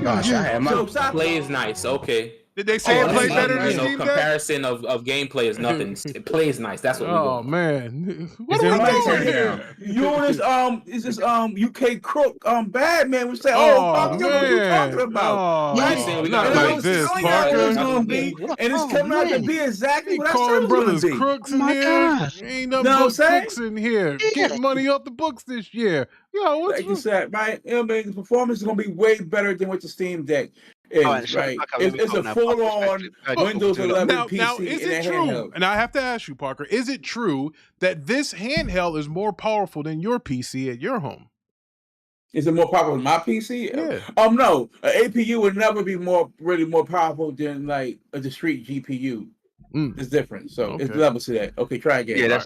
Gosh, I had my plays nice. Okay. Did they say it played better than Steam Deck? Comparison of gameplay is nothing. It plays nice. That's what we want. Oh man, what are we doing here? You and this UK crook Batman was saying, fuck you, what are you talking about? Not like this, Parker. And it's coming out to be exactly what I said it was brothers gonna be. crooks in here. Ain't no crooks in here. Get money off the books this year. Yo, what's like you said, right? You know, man, the performance is gonna be way better than what the Steam Deck is, right? It's a full-on Windows 11 PC. Now, is it true? Handheld. And I have to ask you, Parker, is it true that this handheld is more powerful than your PC at your home? Is it more powerful than my PC? Yeah. No. An APU would never be really more powerful than like a discrete GPU. It's different. So it's levels to that. Okay, try again. Yeah, that's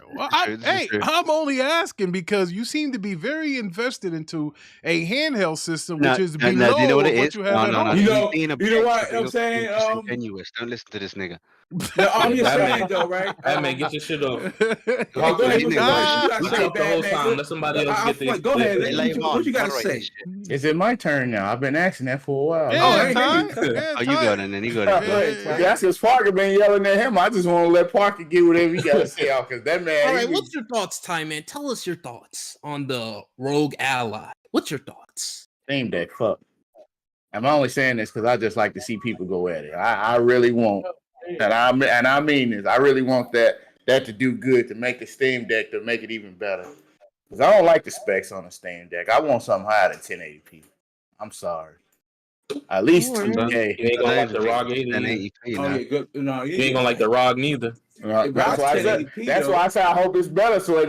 I'm only asking because you seem to be very invested into a handheld system, which is below you know what you have at home. You know what I'm saying? Disingenuous. Don't listen to this nigga. No, I'm just saying though, right? Man, get your shit off. Go ahead. We talk the whole time. Let somebody else get Go ahead. What you gotta say? Is it my turn now? I've been asking that for a while. You got it, and you got it. That's because Parker been yelling at him. I just want to let Parker get whatever he got to say out because that man. All right, what's your thoughts, Ty Man? Tell us your thoughts on the Rogue Ally. What's your thoughts? Steam Deck, fuck. I'm only saying this because I just like to see people go at it. I really want, and I mean this. I really want that to do good to make the Steam Deck to make it even better. Because I don't like the specs on the Steam Deck. I want something higher than 1080p. I'm sorry. At least 2K. You ain't gonna like the ROG either. You ain't gonna like the ROG neither. That's why I said I hope it's better so it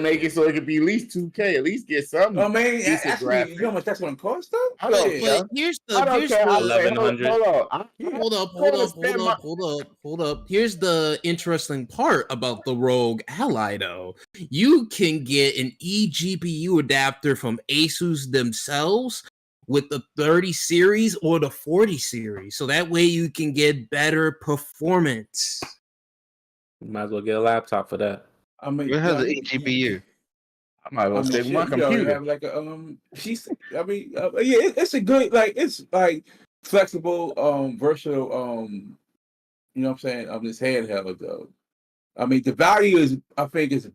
can be at least 2K. At least get something. Oh man, actually, you know how much that's gonna cost though? I don't care. Here's the 1100. Hold up. Here's the interesting part about the Rogue Ally though. You can get an eGPU adapter from Asus themselves with the 30 series or the 40 series. So that way you can get better performance. You might as well get a laptop for that. I mean, you have the eGPU. I might as well stick my computer. Have like a it's a good it's like flexible, versatile, you know what I'm saying, of this handheld though. I mean, the value is, I think, is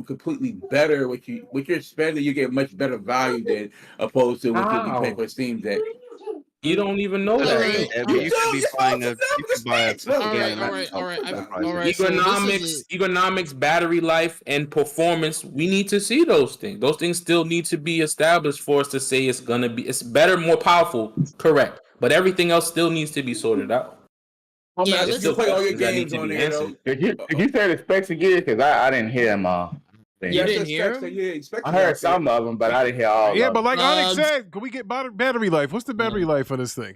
completely better. What you're spending, you get much better value than opposed to what you pay for Steam Deck. You don't even know that. You could be buying all right. Economics, battery life, and performance. We need to see those things. Those things still need to be established for us to say it's better, more powerful. Correct. But everything else still needs to be sorted out. Yeah, let's play all your games on there. Did you say the specs again? Because I didn't hear them all. You didn't hear? I heard some of them, but I didn't hear all. Yeah, but like Onyx said, can we get battery life? What's the battery life on this thing?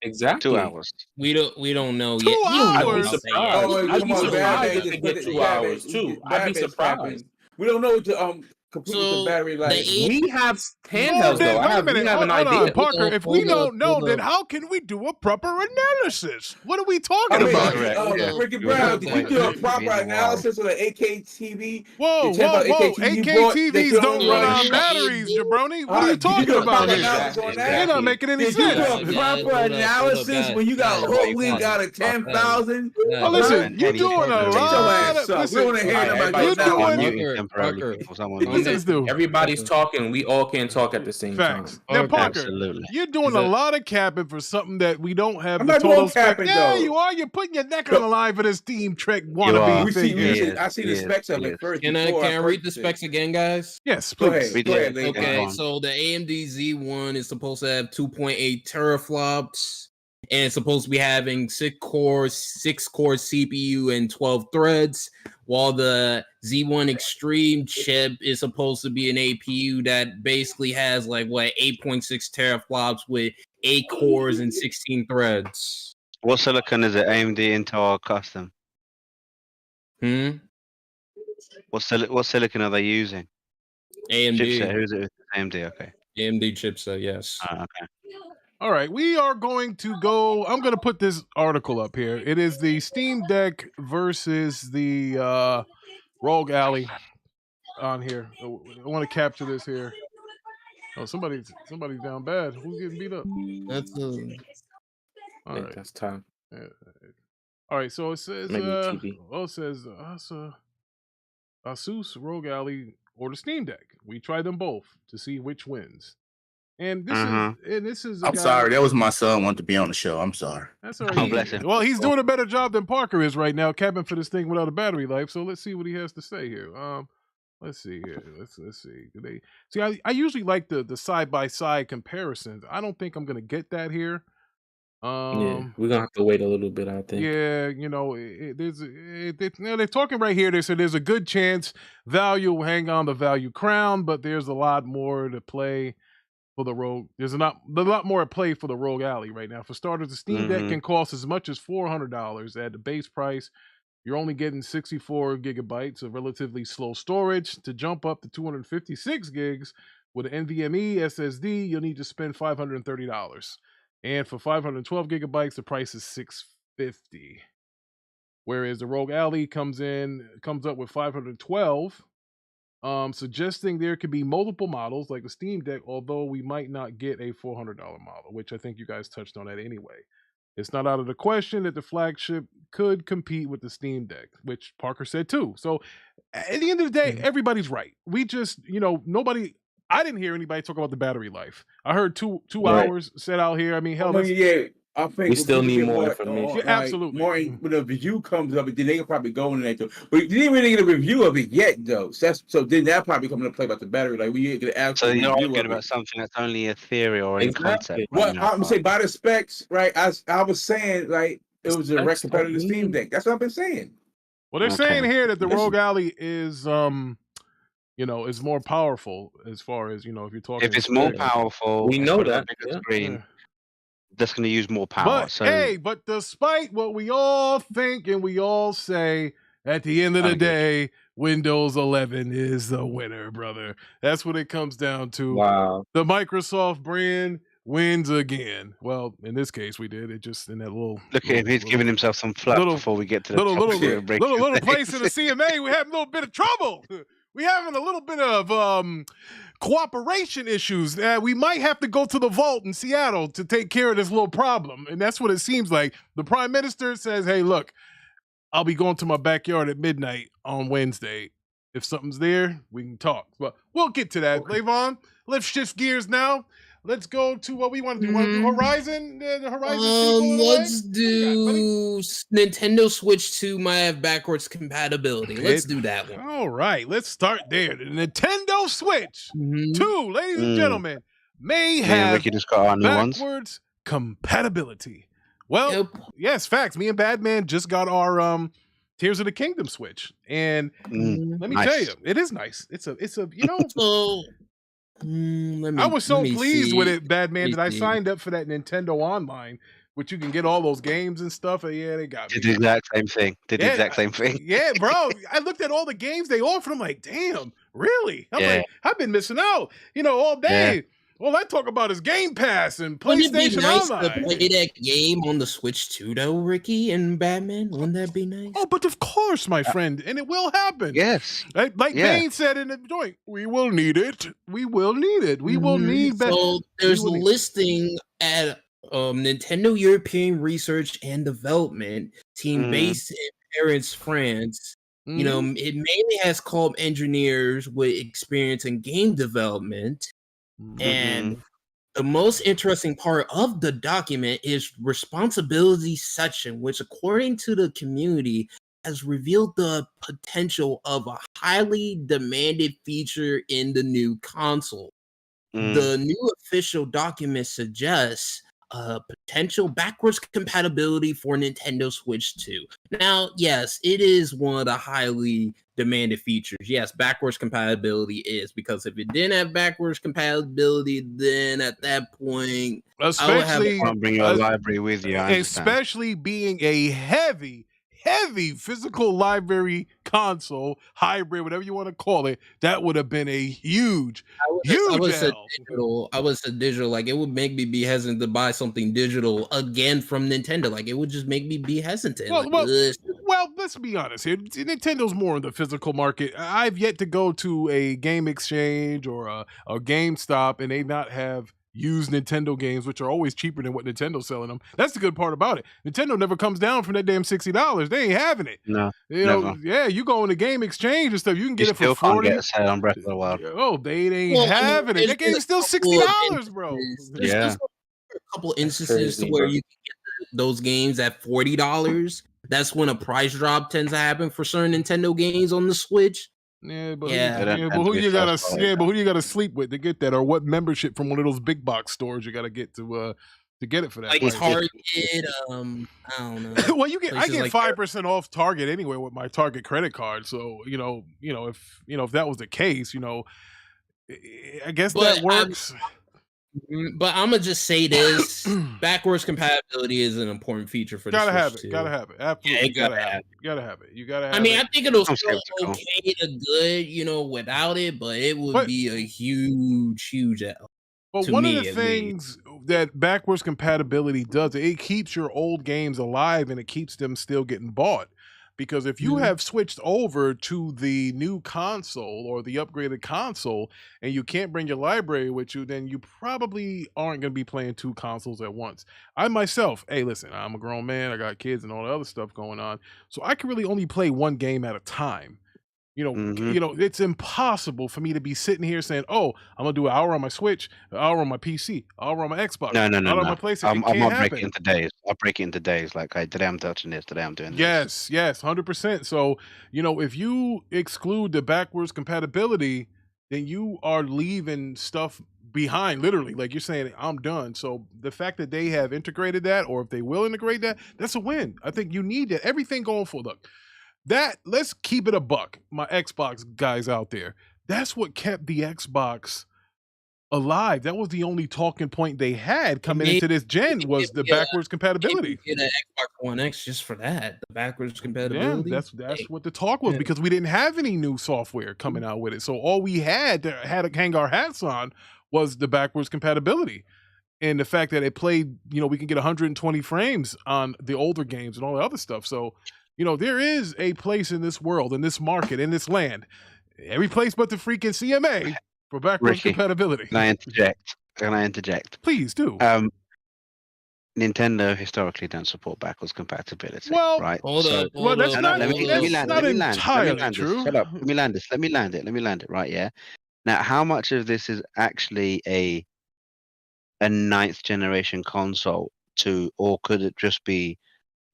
Exactly. 2 hours. We don't know 2 yet. hours. I'd be surprised if it get 2 hours too. I'd be surprised. We don't know what the complete the battery life. We have handhelds though. We have an idea. Parker, if we don't know, then how can we do a proper analysis? What are we talking about? Ricky Brown, did you do a proper analysis of the AKTV? Whoa. AKTVs don't run on batteries, Jabroni. What are you talking about here? You're not making any sense. Did you do a proper analysis when you got a whole league out of 10,000? Well, listen, you're doing a lot of... We want to hear about Everybody's talking. We all can't talk at the same time. Now, Parker, you're doing a lot of capping for something that we don't have the total spec. Yeah, you are. You're putting your neck on the line for this Steam Trek wannabe thing. I see the specs of it first. Can I read the specs again, guys? Yes, please. Okay, so the AMD Z1 is supposed to have 2.8 teraflops. And it's supposed to be having 6 core CPU and 12 threads, while the Z1 Extreme chip is supposed to be an APU that basically has 8.6 teraflops with 8 cores and 16 threads. What silicon is it? AMD, Intel, or custom? What silicon are they using? AMD. Chipset. Who's it? AMD. Okay. AMD chipset. Yes. Okay. All right, we are going to go. I'm going to put this article up here. It is the Steam Deck versus the Rogue Ally on here. I want to capture this here. Oh, somebody's down bad. Who's getting beat up? That's that's time. All right, so it says, Maybe TV. well, it says Asus ROG Ally or the Steam Deck. We tried them both to see which wins. And this is. I'm sorry, that was my son wanted to be on the show. I'm sorry. That's all right. Bless him. Well, he's doing a better job than Parker is right now, capping for this thing without a battery life. So let's see what he has to say here. Let's see here. Let's see. Do they see? I usually like the side by side comparisons. I don't think I'm gonna get that here. Yeah, we're gonna have to wait a little bit, I think. Yeah, they're talking right here. They said there's a good chance value will hang on the value crown, but there's a lot more to play for the ROG. There's a lot more at play for the ROG Ally right now. For starters, the Steam Deck can cost as much as $400 at the base price. You're only getting 64 gigabytes of relatively slow storage. To jump up to 256 gigs with an NVMe SSD, you'll need to spend $530. And for 512 gigabytes, the price is $650. Whereas the ROG Ally comes up with 512, suggesting there could be multiple models like the Steam Deck, although we might not get a $400 model, which I think you guys touched on that anyway. It's not out of the question that the flagship could compete with the Steam Deck, which Parker said too. So at the end of the day, everybody's right. We just, I didn't hear anybody talk about the battery life. I heard two hours set out here. I mean, hell, I think we still need more information. Yeah, absolutely. More when a review comes up, then they can probably go into that too. But you didn't really get a review of it yet, though. So then that probably come into play about the battery. Like we get an So you're review arguing about something that's only a theory or a concept. Well, I'm saying by the specs, right? I was saying like it was a direct competitor to the Steam Deck. That's what I've been saying. Well, they're saying here that the ROG Ally is is more powerful as far as if you're talking. If it's more powerful, we know that. Screen, that's going to use more power. But despite what we all think and we all say, at the end of the day, Windows 11 is the winner, brother. That's what it comes down to. Wow. The Microsoft brand wins again. Well, in this case, we did. It just in that little. Look at him. He's giving himself some fluff before we get to the little place in the CMA. We have a little bit of trouble. We having a little bit of cooperation issues. We might have to go to the vault in Seattle to take care of this little problem. And that's what it seems like. The Prime Minister says, hey, look, I'll be going to my backyard at midnight on Wednesday. If something's there, we can talk. But we'll get to that. Levon, let's shift gears now. Let's go to what we want to do. Want to do Horizon? The Horizon let's do Nintendo Switch 2 might have backwards compatibility. Let's do that one. All right, let's start there. The Nintendo Switch 2, ladies and gentlemen, may have Ricky just got our new backwards compatibility. Well, yes, facts. Me and Badman just got our Tears of the Kingdom Switch, and let me tell you, it is nice. It's a I was so pleased with it, Badman, that I signed up for that Nintendo Online, which you can get all those games and stuff. And yeah, they got me. Did the exact same thing. The exact same thing. Yeah, bro. I looked at all the games they offered. I'm like, damn, really? I'm like, I've been missing out, all day. Yeah. All I talk about is Game Pass and PlayStation Online. To play that game on the Switch too, though, Ricky and Batman. Wouldn't that be nice? Oh, but of course, my friend, and it will happen. Yes, like Bane said in the joint, we will need it. We will need it. We will need that. So there's a listing at Nintendo European Research and Development Team based in Paris, France. It mainly has called engineers with experience in game development. And the most interesting part of the document is responsibility section, which according to the community has revealed the potential of a highly demanded feature in the new console. The new official document suggests potential backwards compatibility for Nintendo Switch 2. Now, yes, it is one of the highly demanded features. Yes, backwards compatibility is, because if it didn't have backwards compatibility, then at that point, especially I would bring your library with you. Especially being a heavy physical library console, hybrid, whatever you want to call it, that would have been a huge I would say digital. Like, it would make me be hesitant to buy something digital again from Nintendo. Like, it would just make me be hesitant. Well, let's be honest here. Nintendo's more in the physical market. I've yet to go to a Game Exchange or a GameStop and they not have used Nintendo games, which are always cheaper than what Nintendo's selling them. That's the good part about it. Nintendo never comes down from that damn $60. They ain't having it. No, you know, yeah, you go in the game exchange and stuff, you can get it for still 40. Can't get a sale on Breath of the Wild. Oh, they ain't having it. That game is still $60, bro. There's a couple instances to where you can get those games at $40. That's when a price drop tends to happen for certain Nintendo games on the Switch. But who you gotta sleep with to get that, or what membership from one of those big box stores you gotta get to get it for that? Like Target, I don't know. Well, I get 5% off Target anyway with my Target credit card. So if that was the case, I guess that works. But I'm gonna just say this: backwards compatibility is an important feature for the Switch. Gotta have it. Absolutely, you gotta have it. You gotta have it. I mean, I think it'll still okay to good, without it, but it would be a huge L. But one of the things that backwards compatibility does, it keeps your old games alive and it keeps them still getting bought. Because if you have switched over to the new console or the upgraded console and you can't bring your library with you, then you probably aren't going to be playing two consoles at once. I myself, hey, listen, I'm a grown man. I got kids and all the other stuff going on. So I can really only play one game at a time. It's impossible for me to be sitting here saying, "Oh, I'm gonna do an hour on my Switch, an hour on my PC, an hour on my Xbox, no, an hour on my PlayStation." I'm not breaking into days. I'll break it into days. Like, today I'm touching this. Today I'm doing this. Yes, 100%. So if you exclude the backwards compatibility, then you are leaving stuff behind. Literally, like you're saying, I'm done. So the fact that they have integrated that, or if they will integrate that, that's a win. I think you need that. Everything going for let's keep it a buck, my Xbox guys out there. That's what kept the Xbox alive. That was the only talking point they had coming into this gen, was the backwards compatibility. Get an Xbox One X just for that, the backwards compatibility. Yeah, that's what the talk was, because we didn't have any new software coming out with it. So all we had to hang our hats on was the backwards compatibility. And the fact that it played, we can get 120 frames on the older games and all the other stuff. So there is a place in this world, in this market, in this land, every place but the freaking CMA for backwards compatibility. Can I interject? Please do. Nintendo historically don't support backwards compatibility. Well, right? That's not entirely true. Shut up. Let me land it. Right, yeah. Now, how much of this is actually a 9th generation console or could it just be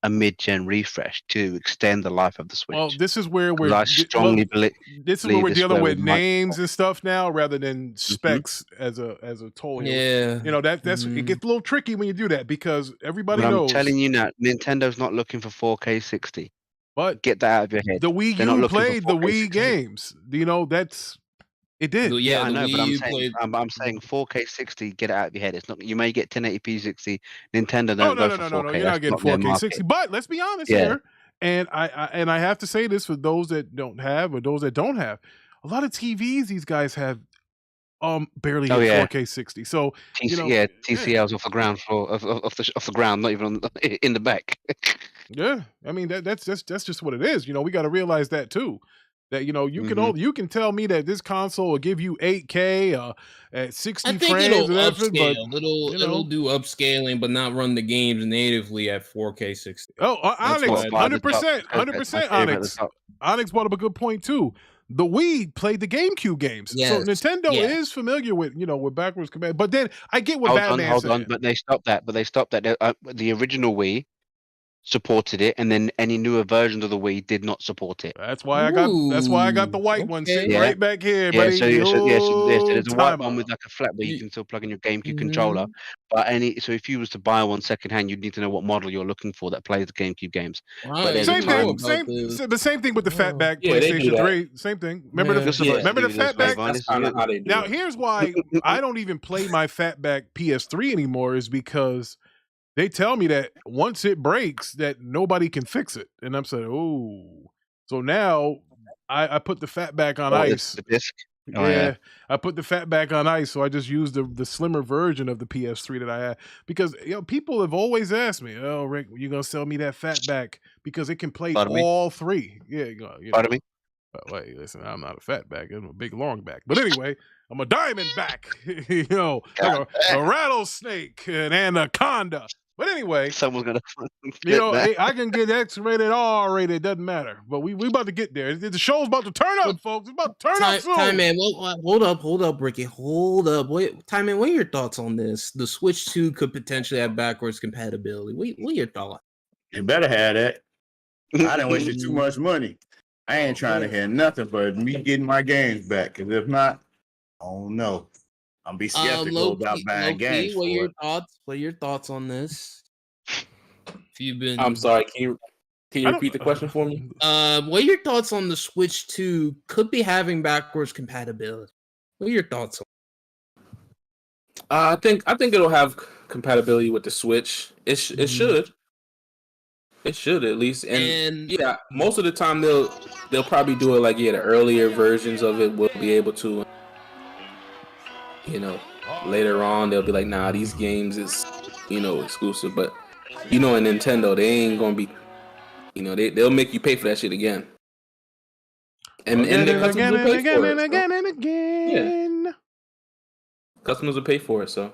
a mid-gen refresh to extend the life of the Switch? Well, this is where we're dealing with names and stuff now, rather than specs as a total. Yeah, it gets a little tricky when you do that, because everybody knows. I'm telling you now, Nintendo's not looking for 4K 60. But get that out of your head. The Wii U played the Wii games. It did. Yeah, I know, but I'm saying 4K 60. Get it out of your head. It's not. You may get 1080p 60. Nintendo don't go for 4K. You're not getting 4K 60. But let's be honest here, and I have to say this for those that don't have, or those that don't have, a lot of TVs these guys have barely hit 4K 60. So TCLs off the ground floor of the ground, not even in the back. Yeah, I mean that's just what it is. We got to realize that too. That you can tell me that this console will give you 8K at 60 I think frames. It'll upscale. It'll do upscaling, but not run the games natively at 4K 60. Oh, Onyx, 100%, Onyx. Onyx brought up a good point too. The Wii played the GameCube games, so Nintendo is familiar with with backwards compatibility. But then I get what Batman said. Hold on, but they stopped that. The original Wii supported it, and then any newer versions of the Wii did not support it. That's why I got the white one sitting right back here. Buddy. So there's a white one with like a flap where you can still plug in your GameCube controller. But if you was to buy one secondhand, you'd need to know what model you're looking for that plays the GameCube games. Same thing with the fatback PlayStation 3. Same thing. Remember the fatback? Now here's why I don't even play my fatback PS3 anymore, is because they tell me that once it breaks, that nobody can fix it. And I'm saying, oh. So now I put the fatback on ice. The disc. I put the fatback on ice, so I just used the slimmer version of the PS3 that I had. Because people have always asked me, "Oh, Rick, you gonna sell me that fatback because it can play all three?" Yeah, Pardon me? Wait, listen, I'm not a fatback. I'm a big long back. But anyway, I'm a diamondback, you know, like a rattlesnake, an anaconda. But anyway, someone's gonna, you know, I can get X-rated, R-rated, doesn't matter. But we about to get there. The show's about to turn up, folks. It's about to turn up soon. Time man, hold up, Ricky, hold up. Wait, Time man, what are your thoughts on this? The Switch 2 could potentially have backwards compatibility. What are your thoughts? You better have that. I done wasted too much money. I ain't trying to hear nothing but me getting my games back. Because if not, I don't know. I'm be skeptical about buying games. What are your thoughts? What are your thoughts on this? If you've been, I'm sorry. Can you repeat the question for me? What are your thoughts on the Switch 2 could be having backwards compatibility? What are your thoughts on? I think it'll have compatibility with the Switch. It should. It should at least. And yeah, most of the time they'll probably do it like the earlier versions of it will be able to. You know, later on they'll be like, nah, these games is exclusive. But in Nintendo they ain't gonna be. They'll make you pay for that shit again. And the customers will pay for it. Again. Customers will pay for it. So.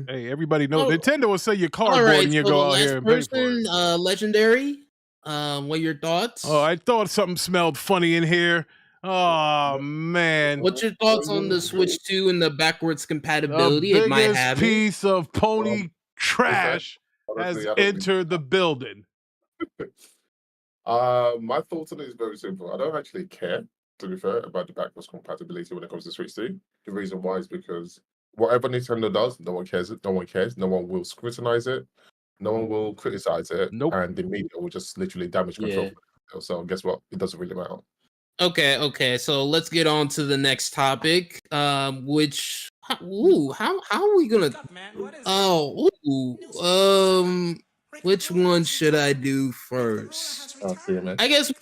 Hey, everybody knows Nintendo will sell you cardboard and you go out here and pay for it. Legendary. What are your thoughts? Oh, I thought something smelled funny in here. Oh man. What's your thoughts on the Switch 2 and the backwards compatibility? The it might have piece of pony trash has entered the building. My thoughts on it is very simple. I don't actually care, to be fair, about the backwards compatibility when it comes to Switch 2. The reason why is because whatever Nintendo does, no one cares. No one cares. No one will scrutinize it. No one will criticize it. Nope. And the media will just literally damage control. So guess what? It doesn't really matter. Okay. So let's get on to the next topic. How are we gonna? Which one should I do first? I guess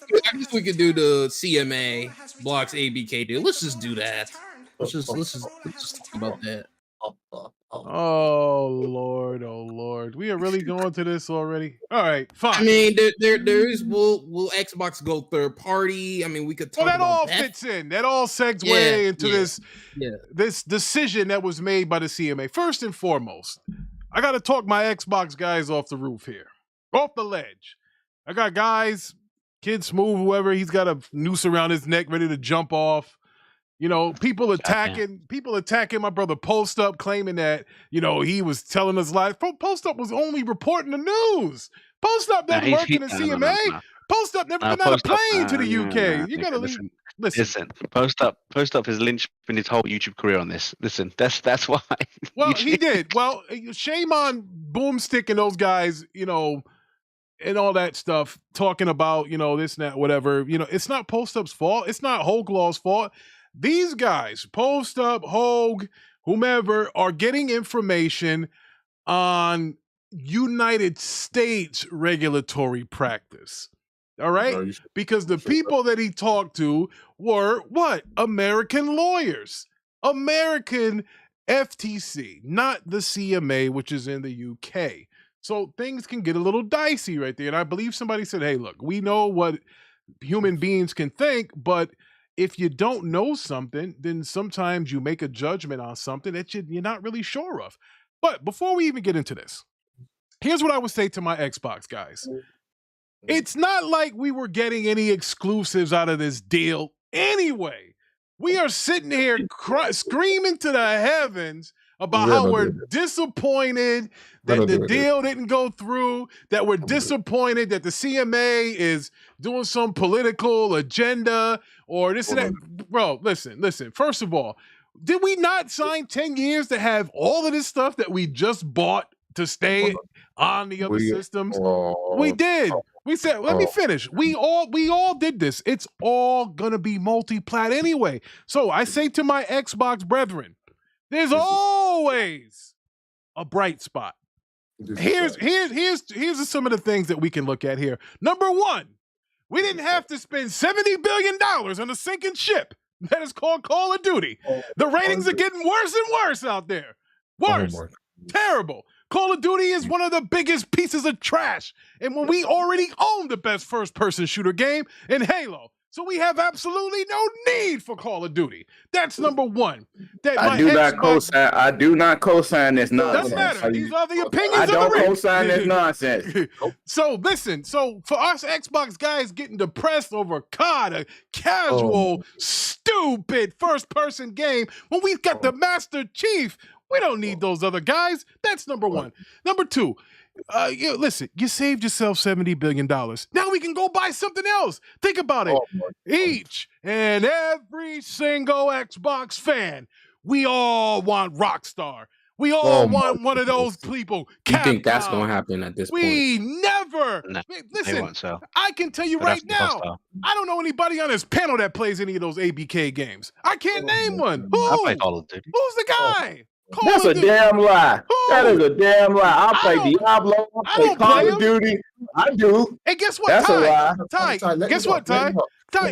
we could do the CMA Blocks ABK deal. Let's just do that. Let's just talk about that. Oh Lord, we are really going to this already. All right, fine. I mean, there is. Will Xbox go third party? I mean, we could talk about that. Well, that all fits in. That all segue into this decision that was made by the CMA. First and foremost, I got to talk my Xbox guys off the roof here, off the ledge. I got guys, Kid Smooth, whoever, he's got a noose around his neck, ready to jump off. People attacking my brother Post Up, claiming that, he was telling us lies. Post Up was only reporting the news. Post Up doesn't work in the CMA. No. Post Up never been on a plane to the UK. You gotta listen. Post Up has linchpin his whole YouTube career on this. Listen, that's why. Well, he did. Well, shame on Boomstick and those guys, and all that stuff, talking about, this and that, whatever. It's not Post Up's fault. It's not Hogue Law's fault. These guys, Post Up, Hogue, whomever, are getting information on United States regulatory practice. All right? Because the people that he talked to were what? American lawyers. American FTC, not the CMA, which is in the UK. So things can get a little dicey right there. And I believe somebody said, hey, look, we know what human beings can think, but if you don't know something, then sometimes you make a judgment on something that you're not really sure of. But before we even get into this, here's what I would say to my Xbox guys. It's not like we were getting any exclusives out of this deal anyway. We are sitting here screaming to the heavens about how we're disappointed that the deal didn't go through, that we're disappointed that the CMA is doing some political agenda or this and that. Bro, listen. First of all, did we not sign 10 years to have all of this stuff that we just bought to stay on the other systems? We did. We said, let me finish. We all did this. It's all gonna be multi-plat anyway. So I say to my Xbox brethren, there's always a bright spot. Here's some of the things that we can look at here. Number one, we didn't have to spend $70 billion on a sinking ship that is called Call of Duty. The ratings are getting worse and worse out there. Worse. Terrible. Call of Duty is one of the biggest pieces of trash. And when we already own the best first-person shooter game in Halo, So we have absolutely no need for Call of Duty. That's number one. I do not co-sign this nonsense. Doesn't matter. These are the opinions I of the don't co-sign this nonsense. So listen, so for us Xbox guys getting depressed over COD, a casual, stupid first-person game, when we've got the Master Chief, we don't need those other guys. That's number one. Number two, listen, you saved yourself $70 billion. Now we can go buy something else. Think about it. Each and every single Xbox fan, we all want Rockstar. We all want one of those people. You think that's going to happen at this point? We never. No, listen, I can tell you right now, I don't know anybody on this panel that plays any of those ABK games. I can't name one. I play Call of Duty. Who's the guy? That's a damn lie. That is a damn lie. I play Diablo. I play Call of Duty. I do. And guess what, That's a lie. Ty? Guess what, Ty? Ty,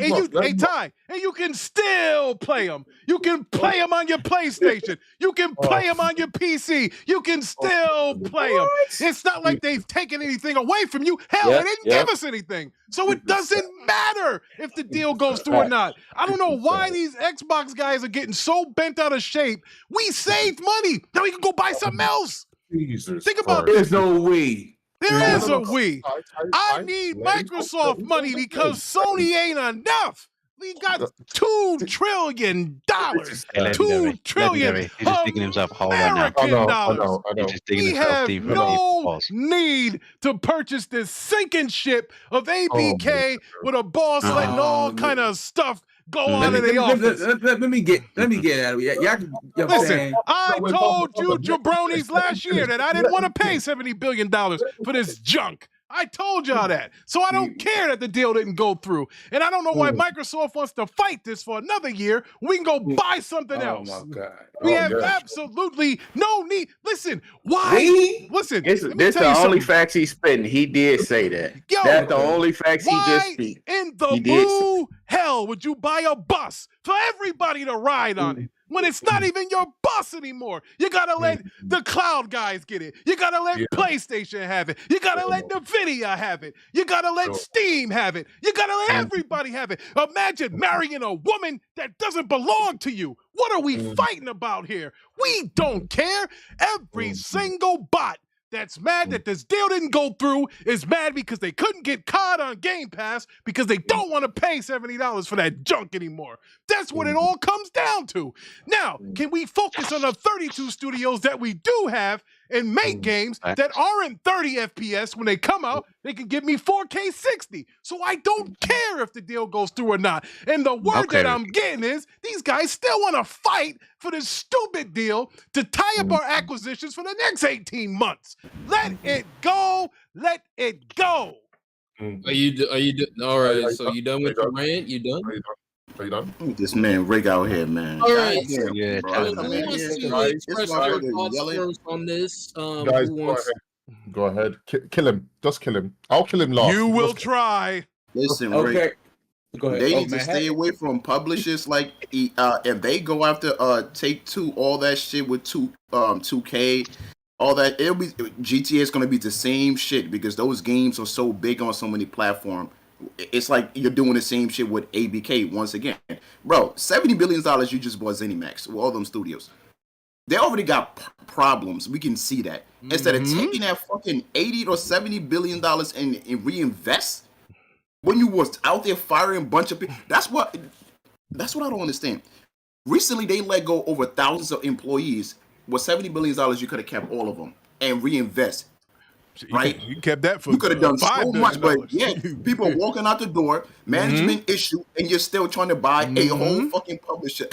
and you can still play them. You can play them on your PlayStation. You can play them on your PC. You can still play them. It's not like they've taken anything away from you. Hell, they didn't give us anything. So it doesn't matter if the deal goes through or not. I don't know why these Xbox guys are getting so bent out of shape. We saved money. Now we can go buy something else. Think about this. There's no way. There is a we. I need Microsoft money because Sony ain't enough. We got $2 trillion. $2 trillion. He's just digging himself a hole right now. American dollars. We have no need to purchase this sinking ship of ABK with a boss letting all kind of stuff go on in the office. Let me get out of here. Listen, I told you jabronis last year that I didn't want to pay $70 billion for this junk. I told y'all that. So I don't care that the deal didn't go through. And I don't know why Microsoft wants to fight this for another year. We can go buy something else. Oh, my God. We have absolutely no need. Listen, why? Listen, this is the only facts he's spitting. He did say that. Yo, that's the only facts he just speaks. In the blue hell would you buy a bus for everybody to ride on it? When it's not even your bus anymore. You gotta let the cloud guys get it. You gotta let PlayStation have it. You gotta let NVIDIA have it. You gotta let Steam have it. You gotta let everybody have it. Imagine marrying a woman that doesn't belong to you. What are we fighting about here? We don't care. Every single bot that's mad that this deal didn't go through is mad because they couldn't get COD on Game Pass because they don't want to pay $70 for that junk anymore. That's what it all comes down to. Now, can we focus on the 32 studios that we do have and make games that aren't 30 FPS when they come out? They can give me 4K 60. So I don't care if the deal goes through or not. And the word that I'm getting is these guys still want to fight for this stupid deal to tie up our acquisitions for the next 18 months. Let it go. Let it go. Are you all right? So you done with your rant? You done? Are you done? This man Rick out here, man. All right. Yeah, Who wants to express their thoughts first on this? Guys, go ahead. Kill him. Just kill him. I'll kill him last. You will try. Listen, Okay. Rick. Go ahead. They need to stay away from publishers like if they go after Take-Two, all that shit with 2K, all that. It'll be GTA is gonna be the same shit because those games are so big on so many platforms. It's like you're doing the same shit with ABK once again, bro. $70 billion you just bought ZeniMax with all them studios. They already got problems. We can see that. Instead of taking that fucking $80 or $70 billion and reinvest. When you was out there firing a bunch of people, that's what I don't understand. Recently, they let go over thousands of employees. With $70 billion, you could have kept all of them and reinvest. Right? You kept that for you could have done so much, but yeah, people walking out the door, management issue, and you're still trying to buy a whole fucking publisher.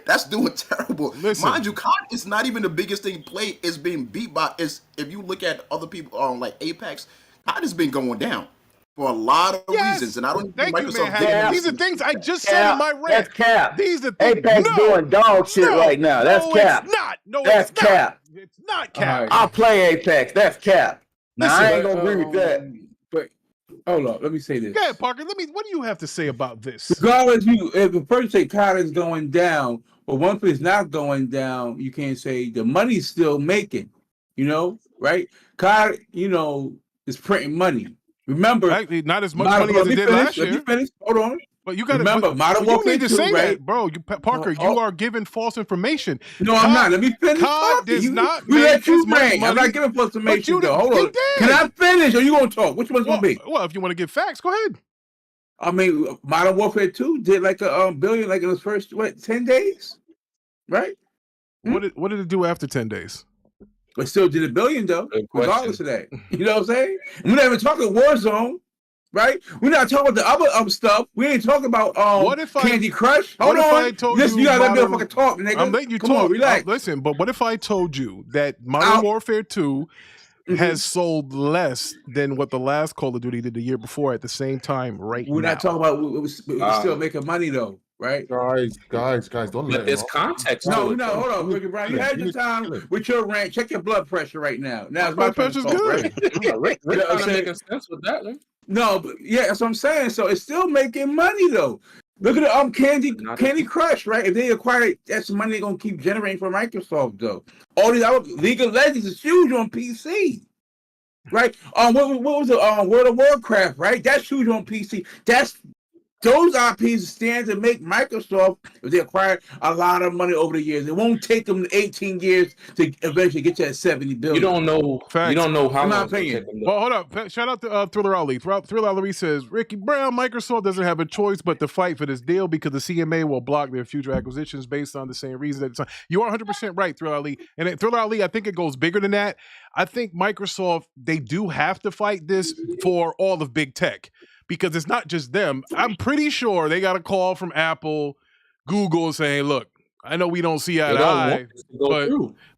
That's doing terrible. Listen. Mind you, COD is not even the biggest thing played. It's being beat by. If you look at other people on like Apex, COD has been going down for a lot of reasons, and I don't think Microsoft did. These are things I just said in my rant. That's cap. These are things. Apex doing dog shit right now. That's cap. It's not. No, that's it's cap. Not. It's not cap. I'll play Apex. That's cap. Now, I ain't gonna agree with that. But hold on, let me say this. Yeah, Parker. What do you have to say about this? Regardless, if the person say COD is going down, but one thing is not going down, you can't say the money's still making. You know, right? COD, is printing money. Remember, not as much money as it did last year. Let me finish. Hold on. But you got to remember Modern you Warfare need to 2, say right? that, bro. Parker, you are giving false information. No, I'm not. Let me finish COD talking. does not You make let you as much rant. money. I'm not giving false information, though. Hold You on. Can I finish, or you gonna talk? Which one's gonna be? Well, if you want to give facts, go ahead. Mm-hmm. I mean, Modern Warfare 2 did like a billion, like in the first 10 days, right? What did it do after 10 days? But still did $1 billion though, regardless of that. You know what I'm saying? And we're not even talking Warzone, right? We're not talking about the other stuff. We ain't talking about Candy Crush. Hold on. I told you gotta let me fucking talk, nigga. I'm letting you Come talk. on, relax. Listen, but what if I told you that Modern Warfare 2 has sold less than what the last Call of Duty did the year before at the same time now? We're not talking about we're still making money though, right? Guys, don't let there's context. No, hold on, Ricky Brown. You had your time with your rant. Check your blood pressure right now. Now it's my blood pressure's good. Rick kind of making sense with that one. No, but yeah, that's what I'm saying. So it's still making money though. Look at the Candy Crush, right? If they acquire it, that's money they're gonna keep generating for Microsoft though. All these other League of Legends is huge on PC. Right? What was it? World of Warcraft, right? That's huge on PC. Those IPs stand to make Microsoft, if they acquire a lot of money over the years. It won't take them 18 years to eventually get to that 70 billion. You don't know. Facts. You don't know how. In my long opinion. Well, hold up. Shout out to Thriller Ali. Thriller Ali says, Ricky Brown, Microsoft doesn't have a choice but to fight for this deal because the CMA will block their future acquisitions based on the same reason. You are 100% right, Thriller Ali. And Thriller Ali, I think it goes bigger than that. I think Microsoft, they do have to fight this for all of big tech. Because it's not just them. I'm pretty sure they got a call from Apple, Google saying, look, I know we don't see eye to eye,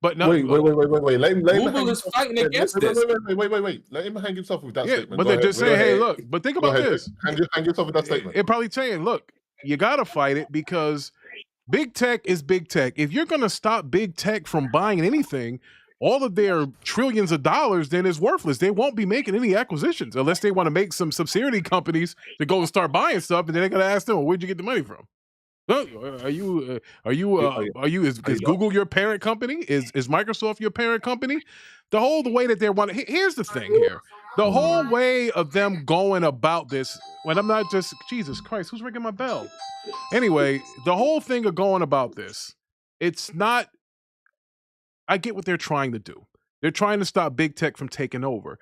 but no. Wait. Google is fighting against this. Wait. Let him hang himself with that statement. But they're just saying, hey, look, but think about this. Hang yourself with that statement. They're probably saying, look, you got to fight it because big tech is big tech. If you're going to stop big tech from buying anything, all of their trillions of dollars then is worthless. They won't be making any acquisitions unless they want to make some subsidiary companies to go and start buying stuff, and then they're gonna ask them, well, where'd you get the money from? Is Google your parent company? Is Microsoft your parent company? The way that they're wanting. Here's the thing here. The whole way of them going about this, when I'm not just, Jesus Christ, who's ringing my bell? Anyway, the whole thing of going about this, it's not, I get what they're trying to do. They're trying to stop big tech from taking over.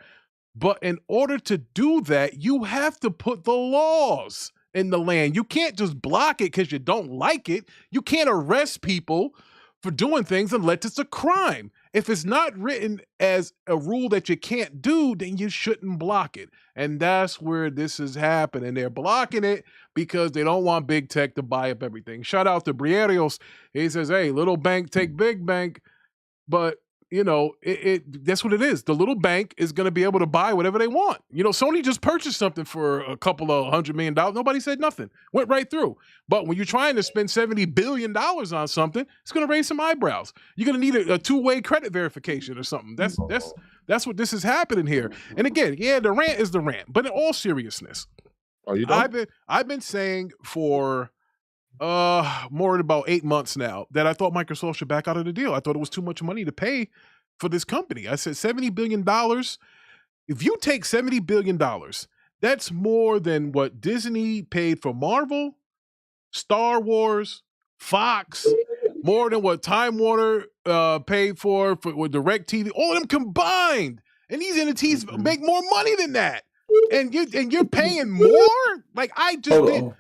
But in order to do that, you have to put the laws in the land. You can't just block it because you don't like it. You can't arrest people for doing things unless it's a crime. If it's not written as a rule that you can't do, then you shouldn't block it. And that's where this is happening. They're blocking it because they don't want big tech to buy up everything. Shout out to Brierios. He says, hey, little bank take big bank. But, that's what it is. The little bank is going to be able to buy whatever they want. Sony just purchased something for a couple of $100 million. Nobody said nothing. Went right through. But when you're trying to spend $70 billion on something, it's going to raise some eyebrows. You're going to need a two-way credit verification or something. That's what this is happening here. And again, the rant is the rant. But in all seriousness, I've been saying for more than about 8 months now that I thought Microsoft should back out of the deal. I thought it was too much money to pay for this company. I said $70 billion. If you take $70 billion, that's more than what Disney paid for Marvel, Star Wars, Fox, more than what Time Warner paid for with DirecTV, all of them combined. And these entities make more money than that. And you're paying more? Like I just didn't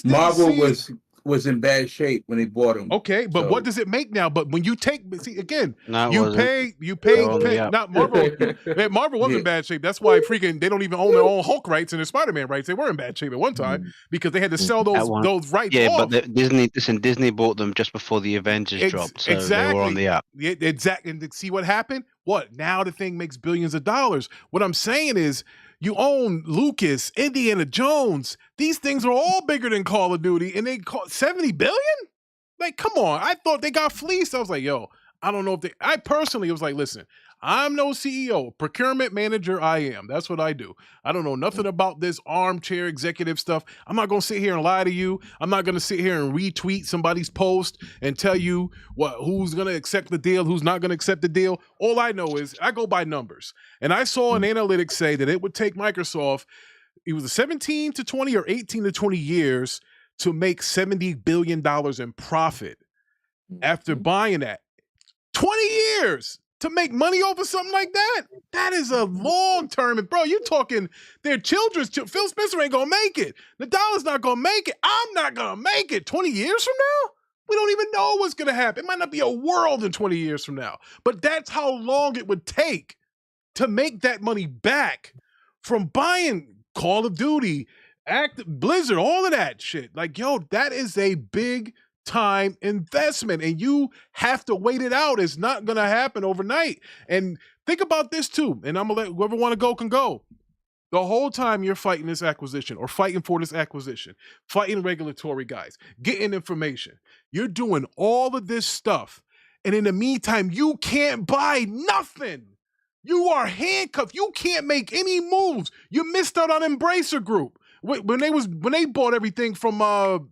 Marvel see was in bad shape when they bought them. Okay, but what does it make now? But when you again, no, you pay not Marvel. Marvel was in bad shape. That's why freaking they don't even own their own Hulk rights and their Spider-Man rights. They were in bad shape at one time because they had to sell those rights off. But Disney bought them just before the Avengers dropped, so they were on the up. Yeah, exactly. And see what happened? What? Now the thing makes billions of dollars. What I'm saying is you own Lucas, Indiana Jones. These things are all bigger than Call of Duty, and they cost $70 billion? Like, come on. I thought they got fleeced. I was like, yo, I don't know if I personally was like, listen, I'm no CEO. Procurement manager, I am. That's what I do. I don't know nothing about this armchair executive stuff. I'm not going to sit here and lie to you. I'm not going to sit here and retweet somebody's post and tell you who's going to accept the deal, who's not going to accept the deal. All I know is I go by numbers. And I saw an analytics say that it would take Microsoft it was 17 to 20 or 18 to 20 years to make $70 billion in profit after buying that. 20 years to make money over something like that? That is a long term. And bro, you're talking their children's Phil Spencer ain't gonna make it. Nadal's not gonna make it. I'm not gonna make it. 20 years from now? We don't even know what's gonna happen. It might not be a world in 20 years from now. But that's how long it would take to make that money back from buying Call of Duty, Blizzard, all of that shit. Like, yo, that is a big time investment, and you have to wait it out. It's not going to happen overnight. And think about this too, and I'm going to let whoever want to go can go. The whole time you're fighting this acquisition or fighting for this acquisition, fighting regulatory guys, getting information, you're doing all of this stuff. And in the meantime, you can't buy nothing. You are handcuffed. You can't make any moves. You missed out on Embracer Group when they bought everything from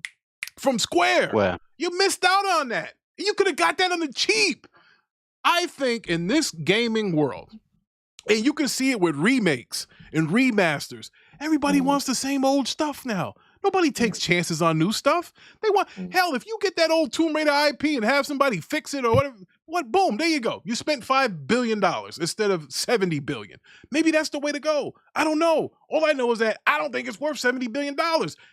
Square. Where? You missed out on that. You could have got that on the cheap. I think in this gaming world, and you can see it with remakes and remasters, everybody wants the same old stuff now. Nobody takes chances on new stuff. They want, hell, if you get that old Tomb Raider IP and have somebody fix it or whatever, boom, there you go. You spent $5 billion instead of $70 billion. Maybe that's the way to go. I don't know. All I know is that I don't think it's worth $70 billion.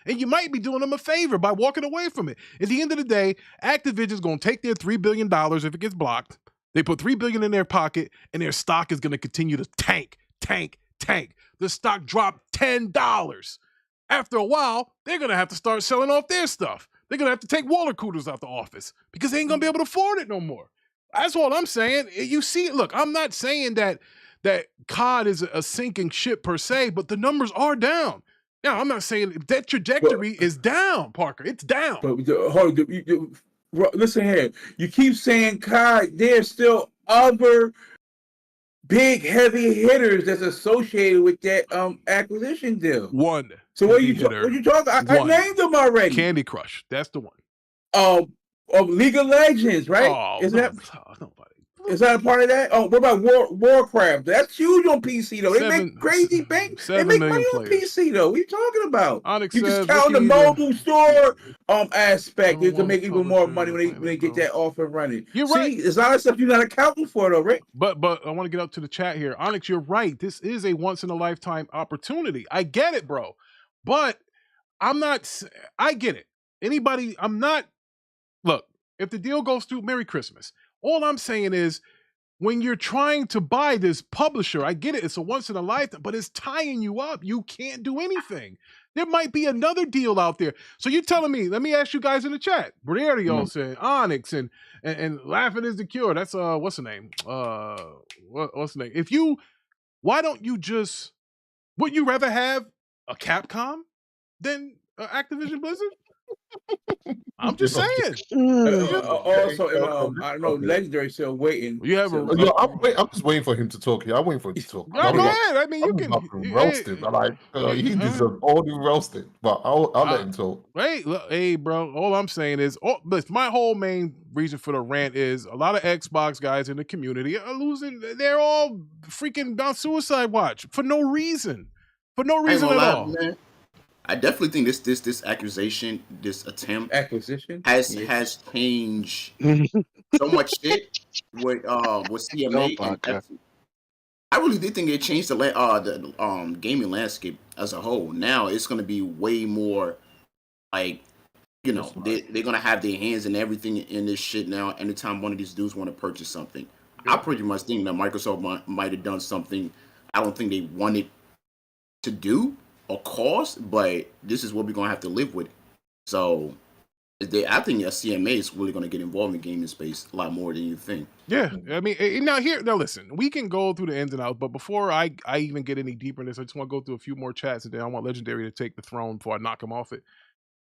And you might be doing them a favor by walking away from it. At the end of the day, Activision's going to take their $3 billion if it gets blocked. They put $3 billion in their pocket, and their stock is going to continue to tank. The stock dropped $10. After a while, they're going to have to start selling off their stuff. They're going to have to take water coolers out the office because they ain't going to be able to afford it no more. That's all I'm saying. You see, look, I'm not saying that COD is a sinking ship per se, but the numbers are down. Now, I'm not saying that trajectory is down, Parker. It's down. But listen here. You keep saying COD. There's still other big heavy hitters that's associated with that acquisition deal. One. So what you talking? I named them already. Candy Crush. That's the one. Of League of Legends, right? Oh, Is that a part of that? Oh, what about Warcraft? That's huge on PC though. They make crazy bank. They make money on PC though. What are you talking about? Onyx you just count the mobile store aspect. You can make even more money when they get that off and running. You're right. There's a lot of stuff you're not accounting for though, right? But I want to get up to the chat here. Onyx, you're right. This is a once in a lifetime opportunity. I get it, bro. But I get it. Look, if the deal goes through, Merry Christmas. All I'm saying is when you're trying to buy this publisher, I get it. It's a once in a lifetime, but it's tying you up. You can't do anything. There might be another deal out there. So you're telling me, let me ask you guys in the chat. Briario said Onyx and Laughing is the Cure. That's what's the name? What's the name? Why don't you would you rather have a Capcom than Activision Blizzard? I'm just saying. Also, I know Legendary still waiting. You have I'm just waiting for him to talk here. I'm waiting for him to talk. Go ahead. I mean, you can roast him. He deserves all the roasting, but I'll let him talk. Hey, bro. All I'm saying is, my whole main reason for the rant is a lot of Xbox guys in the community are losing. They're all freaking on suicide watch for no reason. For no reason at all. Man. I definitely think this acquisition, this acquisition has changed so much shit with CMA. I really did think it changed the gaming landscape as a whole. Now it's going to be way more like, they're going to have their hands in everything in this shit now. Anytime one of these dudes want to purchase something, I pretty much think that Microsoft might have done something I don't think they wanted to do or cost, but this is what we're gonna have to live with. So I think CMA is really gonna get involved in gaming space a lot more than you think. Yeah, I mean, now listen, we can go through the ins and outs, but before I even get any deeper in this, I just want to go through a few more chats, and then I want Legendary to take the throne before I knock him off it.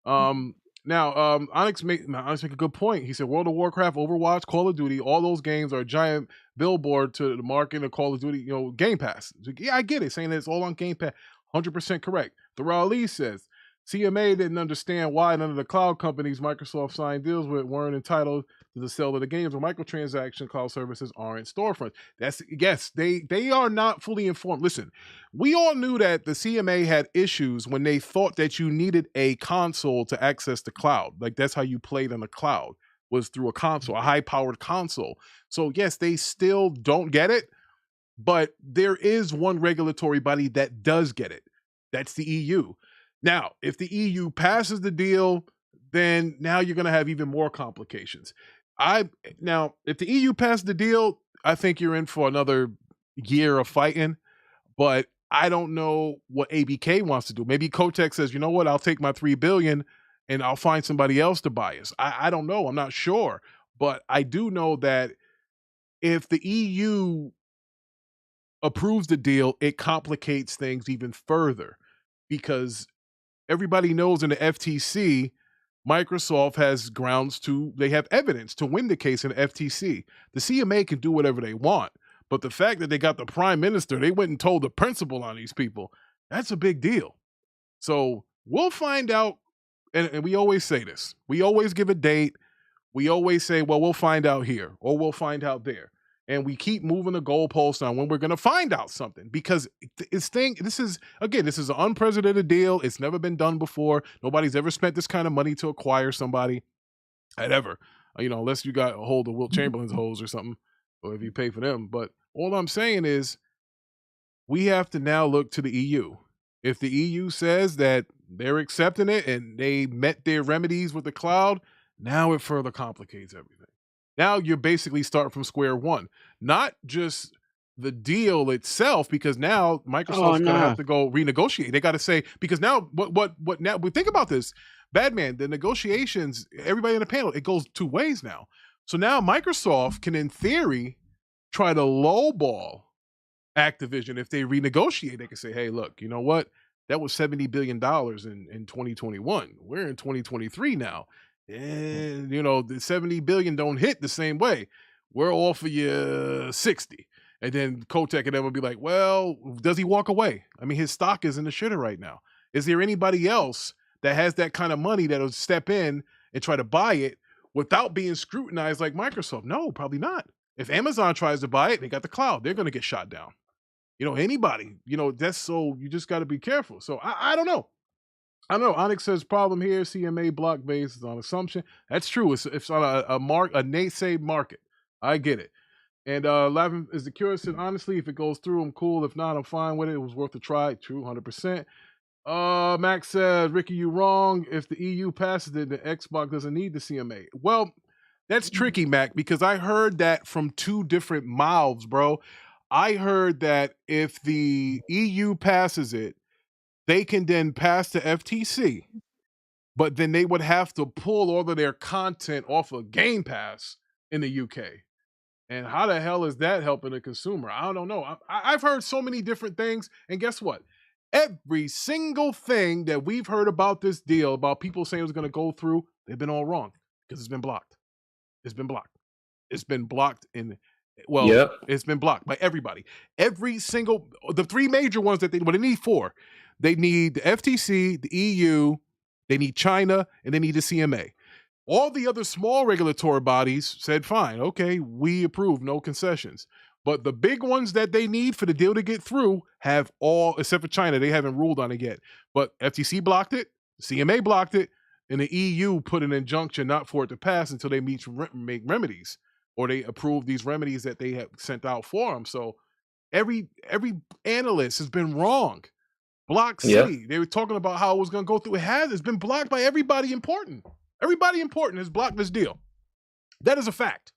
Onyx make a good point. He said World of Warcraft, Overwatch, Call of Duty, all those games are a giant billboard to the market of Call of Duty, Game Pass. Yeah, I get it, saying that it's all on Game Pass. 100% correct. Thoreau Ali says, CMA didn't understand why none of the cloud companies Microsoft signed deals with weren't entitled to the sale of the games, or microtransaction cloud services aren't storefronts. They are not fully informed. Listen, we all knew that the CMA had issues when they thought that you needed a console to access the cloud. Like that's how you played on the cloud, was through a console, a high-powered console. So yes, they still don't get it, but there is one regulatory body that does get it. That's the EU. Now, if the EU passes the deal, then now you're going to have even more complications. Now, if the EU passes the deal, I think you're in for another year of fighting, but I don't know what ABK wants to do. Maybe Kotick says, you know what, I'll take my $3 billion and I'll find somebody else to buy us. I don't know. I'm not sure. But I do know that if the EU approves the deal, it complicates things even further, because everybody knows in the FTC, Microsoft has they have evidence to win the case in the FTC. The CMA can do whatever they want, but the fact that they got the prime minister, they went and told the principal on these people, that's a big deal. So we'll find out, and we always say this. We always give a date. We always say, well, we'll find out here, or we'll find out there. And we keep moving the goalposts on when we're going to find out something, because this is an unprecedented deal. It's never been done before. Nobody's ever spent this kind of money to acquire somebody, ever. Unless you got a hold of Wilt Chamberlain's hoes or something, or if you pay for them. But all I'm saying is, we have to now look to the EU. If the EU says that they're accepting it and they met their remedies with the cloud, now it further complicates everything. Now you're basically starting from square one, not just the deal itself, because now Microsoft's going to have to go renegotiate. They got to say, because now what now we think about this, Badman, the negotiations, everybody in the panel, it goes two ways now. So now Microsoft can, in theory, try to lowball Activision. If they renegotiate, they can say, hey, look, you know what? That was $70 billion in 2021. We're in 2023 now. And, the 70 billion don't hit the same way. We're off of you 60. And then Kotick and them will be like, well, does he walk away? I mean, his stock is in the shitter right now. Is there anybody else that has that kind of money that'll step in and try to buy it without being scrutinized like Microsoft? No, probably not. If Amazon tries to buy it, they got the cloud. They're going to get shot down. Anybody, that's, so you just got to be careful. So I don't know. I don't know. Onyx says problem here. CMA block base is on assumption. That's true. It's on a naysay market. I get it. And Lavin is the curious. And honestly, if it goes through, I'm cool. If not, I'm fine with it. It was worth a try. True, 100%. Max said, Ricky, you wrong. If the EU passes it, the Xbox doesn't need the CMA. Well, that's tricky, Mac, because I heard that from two different mouths, bro. I heard that if the EU passes it, they can then pass the FTC, but then they would have to pull all of their content off of Game Pass in the UK. And how the hell is that helping the consumer? I don't know. I've heard so many different things. And guess what? Every single thing that we've heard about this deal, about people saying it was going to go through, they've been all wrong, because it's been blocked. It's been blocked. It's been blocked It's been blocked by everybody. Every single, the three major ones that they need four. They need the FTC, the EU, they need China, and they need the CMA. All the other small regulatory bodies said, fine, okay, we approve, no concessions. But the big ones that they need for the deal to get through have all, except for China, they haven't ruled on it yet. But FTC blocked it, CMA blocked it, and the EU put an injunction not for it to pass until they make remedies, or they approve these remedies that they have sent out for them. So every analyst has been wrong. Block City, they were talking about how it was going to go through. It's been blocked by everybody important. Everybody important has blocked this deal. That is a fact.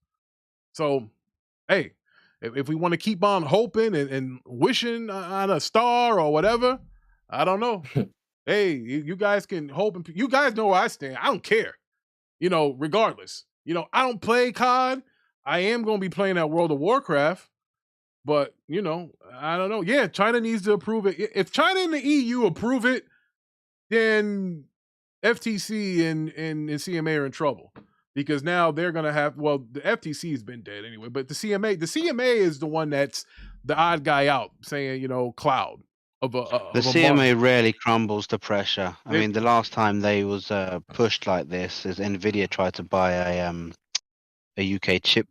So, hey, if we want to keep on hoping and wishing on a star or whatever, I don't know. Hey, you guys can hope. You guys know where I stand. I don't care. Regardless. I don't play COD. I am going to be playing that World of Warcraft. But, I don't know. Yeah, China needs to approve it. If China and the EU approve it, then FTC and CMA are in trouble. Because now they're going to have, well, the FTC has been dead anyway, but the CMA is the one that's the odd guy out saying, cloud. The CMA rarely crumbles to pressure. I mean, the last time they was pushed like this is Nvidia tried to buy a UK chip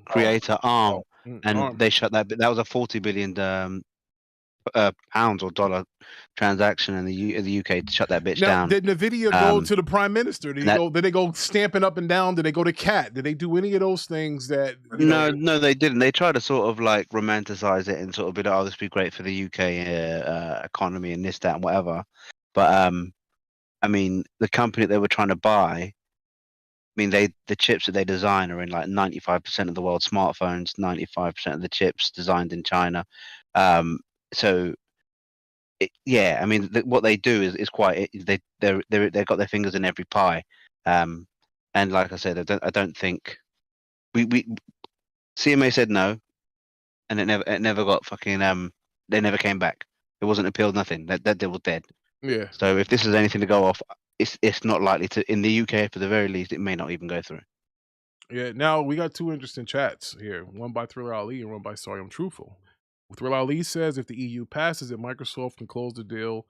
creator, ARM, and they shut that. That was a 40 billion pounds or dollar transaction in the UK to shut that bitch down. Did Nvidia go to the prime minister? Did they go stamping up and down? Did they go to Cat? Did they do any of those things that? No, they didn't. They tried to sort of like romanticize it and sort of be like, "Oh, this would be great for the UK economy and this, that, and whatever." But I mean, the company they were trying to buy. I mean, the chips that they design are in like 95% of the world's smartphones. 95% of the chips designed in China. So, I mean, what they do is quite. They've got their fingers in every pie. And like I said, I don't think we CMA said no, and it never got fucking. They never came back. It wasn't appealed. Nothing. That deal was dead. Yeah. So if this is anything to go off, it's not likely to. In the UK, for the very least, it may not even go through. Yeah. Now we got two interesting chats here. One by Thriller Ali and one by Sorry I'm Truthful. Thriller Ali says if the EU passes it, Microsoft can close the deal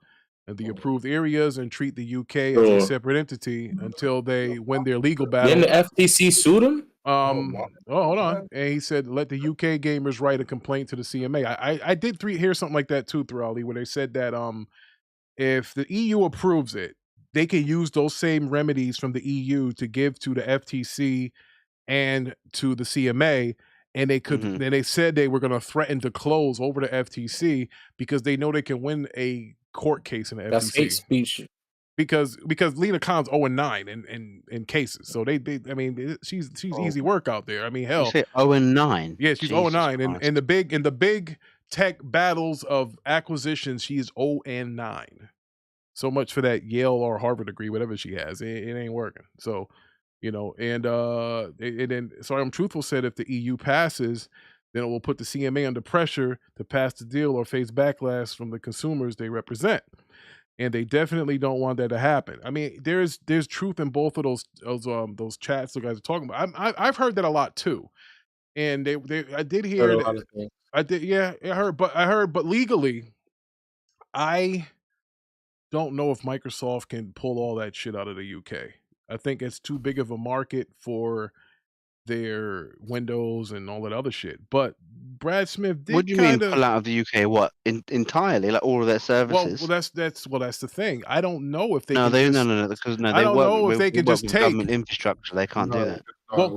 in the approved areas and treat the UK as a separate entity until they win their legal battle. Then the FTC sued him. Hold on. And he said, let the UK gamers write a complaint to the CMA. I did hear something like that too, Thriller Ali, where they said that if the EU approves it, they can use those same remedies from the EU to give to the FTC and to the CMA. And they could. Then they said they were going to threaten to close over the FTC because they know they can win a court case in the FTC. That's hate speech. Because Lena Khan's 0-9 in cases, so they I mean she's easy work out there. I mean hell, you say 0-9. Yeah, she's 0-9 and in the big tech battles of acquisitions, she is 0-9. So much for that Yale or Harvard degree, whatever she has, it ain't working. So. And then Sorry I'm Truthful said if the EU passes, then it will put the CMA under pressure to pass the deal or face backlash from the consumers they represent. And they definitely don't want that to happen. I mean, there's truth in both of those chats the guys are talking about. I've heard that a lot too. And I did hear that, I heard, but legally, I don't know if Microsoft can pull all that shit out of the UK. I think it's too big of a market for their Windows and all that other shit. But Brad Smith did. What do you mean pull out of the UK? What entirely, like all of their services? Well, that's the thing. I don't know if they. No, because I don't know if they can just take government infrastructure. They can't do that. Well,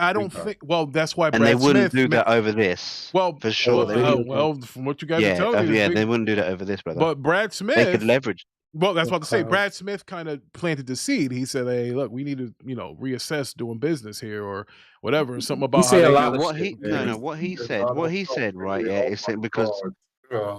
I don't think. Well, that's why. And Brad they wouldn't Smith do that over this. Well, for sure. Well, from what you guys are telling me, they wouldn't do that over this, brother. But Brad Smith, they could leverage. Well, that's what to say. Brad Smith kind of planted the seed. He said, "Hey, look, we need to, reassess doing business here, or whatever." Something about what he said, right? Yeah, is because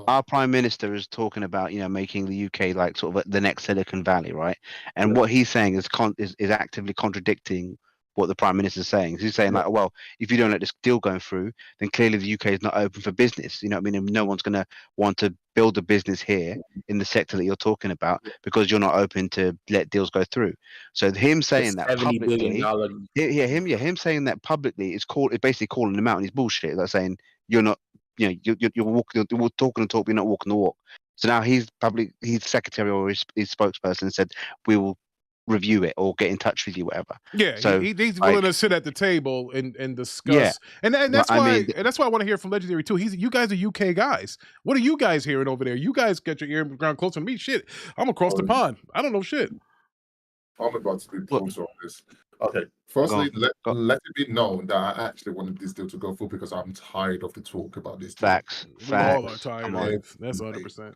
our prime minister is talking about, making the UK like sort of the next Silicon Valley, right? And what he's saying is actively contradicting what the prime minister is saying. He's saying like, well, if you don't let this deal go through, then clearly the UK is not open for business. You know what I mean? And no one's going to want to build a business here in the sector that you're talking about because you're not open to let deals go through. So him saying that publicly, him saying that publicly is basically calling him out, and he's bullshit. Like saying you're not, you're talking the talk, you're not walking the walk. So now his secretary or his spokesperson said we will review it or get in touch with you, whatever. Yeah, so he's willing to sit at the table and discuss. Yeah. And that's why I want to hear from Legendary too. You guys are UK guys. What are you guys hearing over there? You guys get your ear ground closer to me. Shit, I'm across the pond. I don't know shit. I'm about to be closer on this. Okay, firstly, let it be known that I actually wanted this deal to go through because I'm tired of the talk about this. Facts. We all are tired. That's 100%.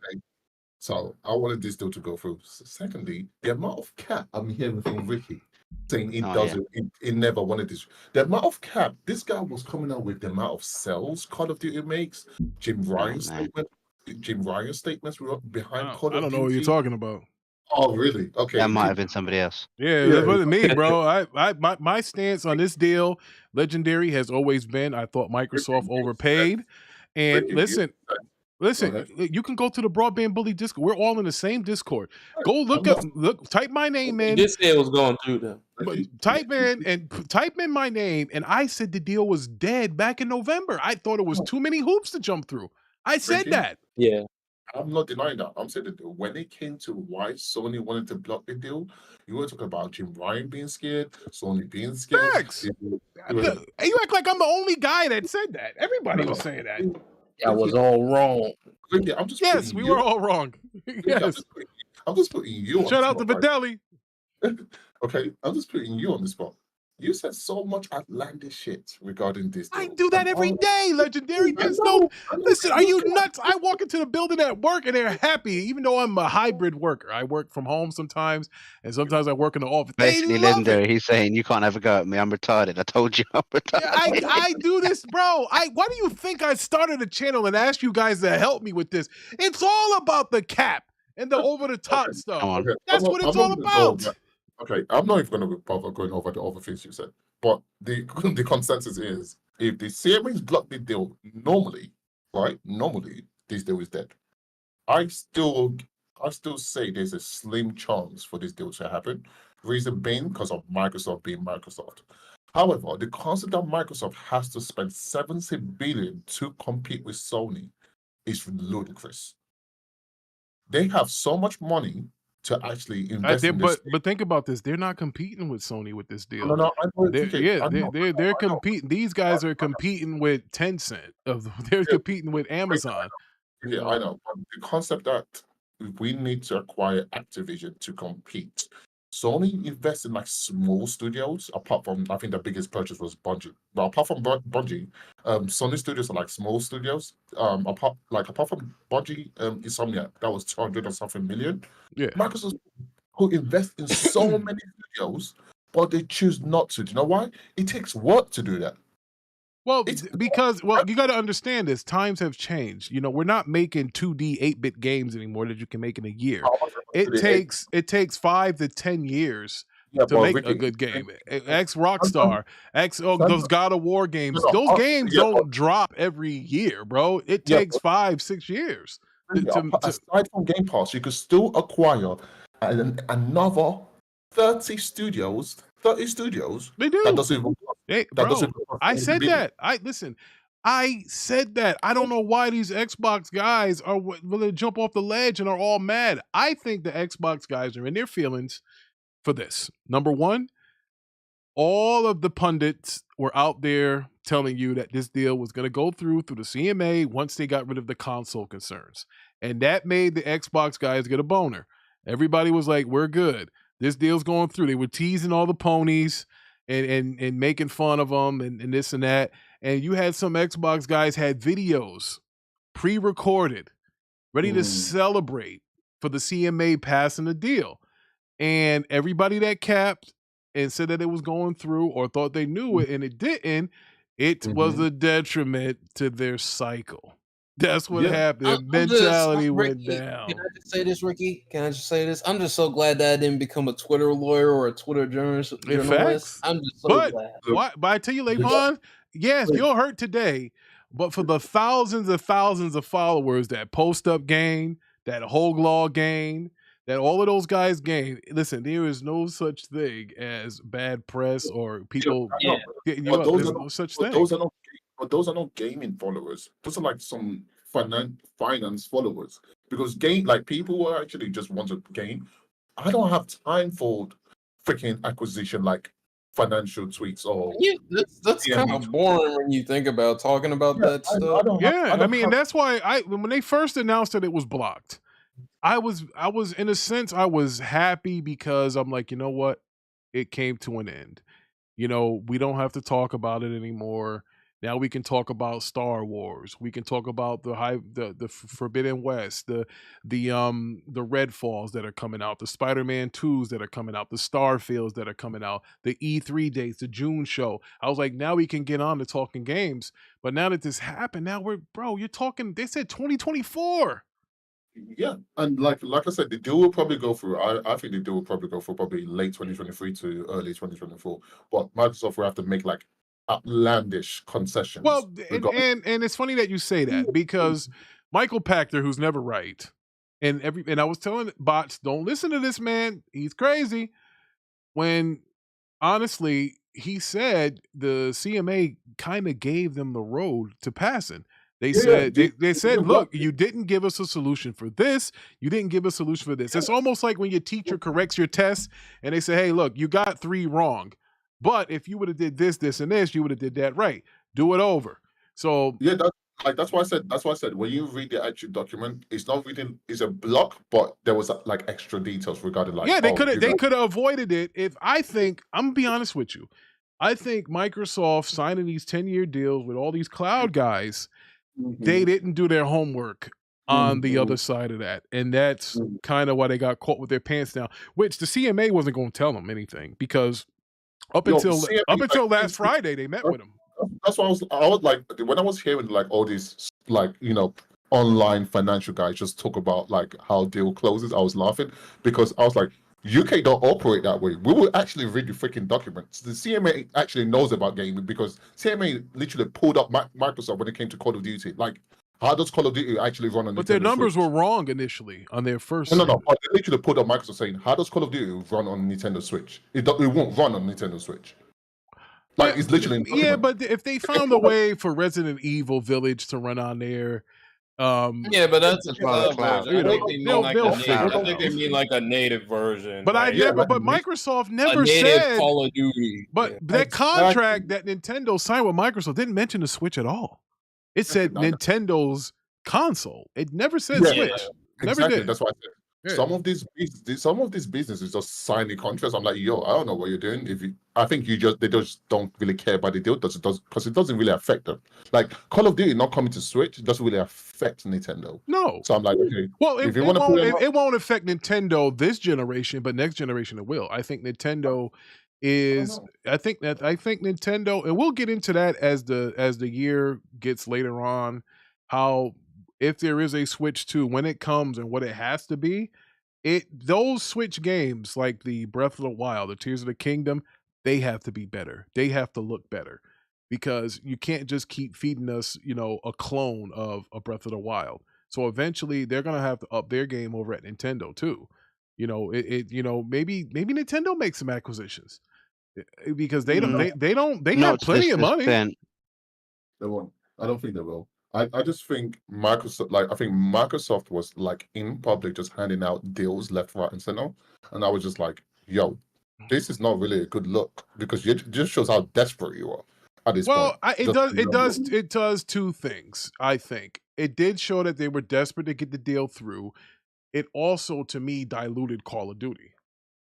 So I wanted this deal to go through. Secondly, the amount of cap I'm hearing from Ricky saying it never wanted this. The amount of cap this guy was coming out with, the amount of sales Call of Duty makes. Jim Ryan's statements were behind Call of Duty. I don't know what you're talking about. Oh, really? Okay. That might have been somebody else. Yeah, that wasn't me, bro. My stance on this deal, Legendary, has always been I thought Microsoft overpaid. And listen, you can go to the Broadband Bully Discord. We're all in the same Discord. Go type my name in. This deal was going through them. Type in my name, and I said the deal was dead back in November. I thought it was too many hoops to jump through. I said that. Yeah. I'm not denying that. I'm saying that when it came to why Sony wanted to block the deal, you were talking about Jim Ryan being scared, Sony being scared. Facts. You act like I'm the only guy that said that. Everybody was saying that. I was all wrong. I'm just yes, we were all wrong. Yes. I'm just putting you Shout on out to the spot, Videlli. Okay, I'm just putting you on the spot. You said so much outlandish shit regarding this deal. I do that every day, Legendary. Listen, are you nuts? I walk into the building at work and they're happy, even though I'm a hybrid worker. I work from home sometimes, and sometimes I work in the office. Basically, Legendary, he's saying, you can't have a go at me. I'm retarded. I told you I'm retarded. Yeah, I do this, bro. Why do you think I started a channel and asked you guys to help me with this? It's all about the cap and the over-the-top stuff. Okay. That's what it's all about. Okay, I'm not even going to bother going over the other things you said, but the consensus is if the CMA's block the deal normally, right? Normally, this deal is dead. I still say there's a slim chance for this deal to happen. Reason being because of Microsoft being Microsoft. However, the concept that Microsoft has to spend 70 billion to compete with Sony is ludicrous. They have so much money to actually invest in this. But think about this. They're not competing with Sony with this deal. No, they're competing. These guys are competing with Tencent. They're competing with Amazon. Yeah, I know. But the concept that we need to acquire Activision to compete. Sony invests in like small studios, apart from I think the biggest purchase was Bungie. But apart from Bungie, Sony studios are like small studios. Apart from Bungie, Insomniac, that was 200 or something million. Yeah. Microsoft who invest in so many studios, but they choose not to. Do you know why? It takes work to do that. Well, because you got to understand this. Times have changed. You know, we're not making 2D 8-bit games anymore that you can make in a year. It takes 5 to 10 years to make a good game. Rockstar, those God of War games. Those games don't drop every year, bro. It takes 5-6 years. Aside from Game Pass, you could still acquire another 30 studios. 30 studios. They do. That doesn't even. I said that. I said that. I don't know why these Xbox guys are willing to jump off the ledge and are all mad. I think the Xbox guys are in their feelings for this. Number one, all of the pundits were out there telling you that this deal was going to go through the CMA once they got rid of the console concerns. And that made the Xbox guys get a boner. Everybody was like, we're good. This deal's going through. They were teasing all the ponies and making fun of them and this and that. And you had some Xbox guys had videos pre-recorded, ready to celebrate for the CMA passing the deal. And everybody that capped and said that it was going through or thought they knew it and it didn't, it was a detriment to their cycle. That's what happened. Their mentality went down. Can I just say this, Ricky? Can I just say this? I'm just so glad that I didn't become a Twitter lawyer or a Twitter journalist. I'm just so glad. But I tell you, Levon, yes, you'll hurt today, but for the thousands of followers that Post Up gain, that Hogue Law gain, that all of those guys gain, listen, there is no such thing as bad press or people getting you up. There's no such thing. Those are not gaming followers. Those are like some finance followers. Because people who actually just want to game, I don't have time for freaking acquisition like financial tweets or that's kind of boring when you think about talking about that stuff. I mean, that's why when they first announced that it was blocked, I was in a sense I was happy because I'm like, you know what, it came to an end. You know, we don't have to talk about it anymore. Now we can talk about Star Wars. We can talk about the Forbidden West, the Redfalls that are coming out, the Spider-Man 2s that are coming out, the Starfields that are coming out, the E3 dates, the June show. I was like, now we can get on to talking games. But now that this happened, now you're talking. They said 2024. Yeah, and like I said, the deal will probably go through. I think the deal will probably go through probably late 2023 to early 2024. But Microsoft will have to make like outlandish concessions. Well, and it's funny that you say that because Michael Pachter, who's never right, and I was telling bots, don't listen to this man. He's crazy. When honestly, he said the CMA kind of gave them the road to passing. They said, they said, look, you didn't give us a solution for this. You didn't give us a solution for this. It's almost like when your teacher corrects your test and they say, hey, look, you got 3 wrong. But if you would have did this, this, and this, you would have did that right. Do it over. So yeah, that's why I said. That's why I said when you read the actual document, it's not reading. It's a block, but there was like extra details regarding like. Yeah, they could have avoided it. If I'm gonna be honest with you, I think Microsoft signing these 10-year deals with all these cloud guys, they didn't do their homework on the other side of that, and that's kind of why they got caught with their pants down. Which the CMA wasn't going to tell them anything because up until last Friday they met with them. That's why I was like, when I was hearing like all these like online financial guys just talk about like how deal closes, I was laughing because I was like, UK don't operate that way. We will actually read the freaking documents. The CMA actually knows about gaming because CMA literally pulled up Microsoft when it came to Call of Duty. Like, how does Call of Duty actually run on? But their numbers were wrong initially on their first. No. But they literally pulled up Microsoft saying, "How does Call of Duty run on Nintendo Switch? It won't run on Nintendo Switch." Like it's literally. Yeah, but if they found a way for Resident Evil Village to run on there. Yeah, but that's a cloud version. I think they mean like a native version. But Microsoft never said Call of Duty. But that contract that Nintendo signed with Microsoft didn't mention the Switch at all. It said Nintendo's console. It never said Switch. Never did. That's why I said. Yeah. Some of these businesses just sign the contracts. I'm like, yo, I don't know what you're doing. I think they just don't really care about the deal because it doesn't really affect them. Like Call of Duty not coming to Switch doesn't really affect Nintendo. No. So I'm like, okay. Well, if you want to it won't affect Nintendo this generation, but next generation it will. I think Nintendo is. I think Nintendo, and we'll get into that as the year gets later on. How. If there is a Switch 2, when it comes and what it has to be, those Switch games like the Breath of the Wild, the Tears of the Kingdom, they have to be better. They have to look better because you can't just keep feeding us, a clone of a Breath of the Wild. So eventually they're gonna have to up their game over at Nintendo too. Maybe Nintendo makes some acquisitions because they have plenty of money. They won't. I don't think they will. I just think Microsoft was like in public just handing out deals left, right, and center, and I was just like, "Yo, this is not really a good look because it just shows how desperate you are at this point." It does 2 things. I think it did show that they were desperate to get the deal through. It also, to me, diluted Call of Duty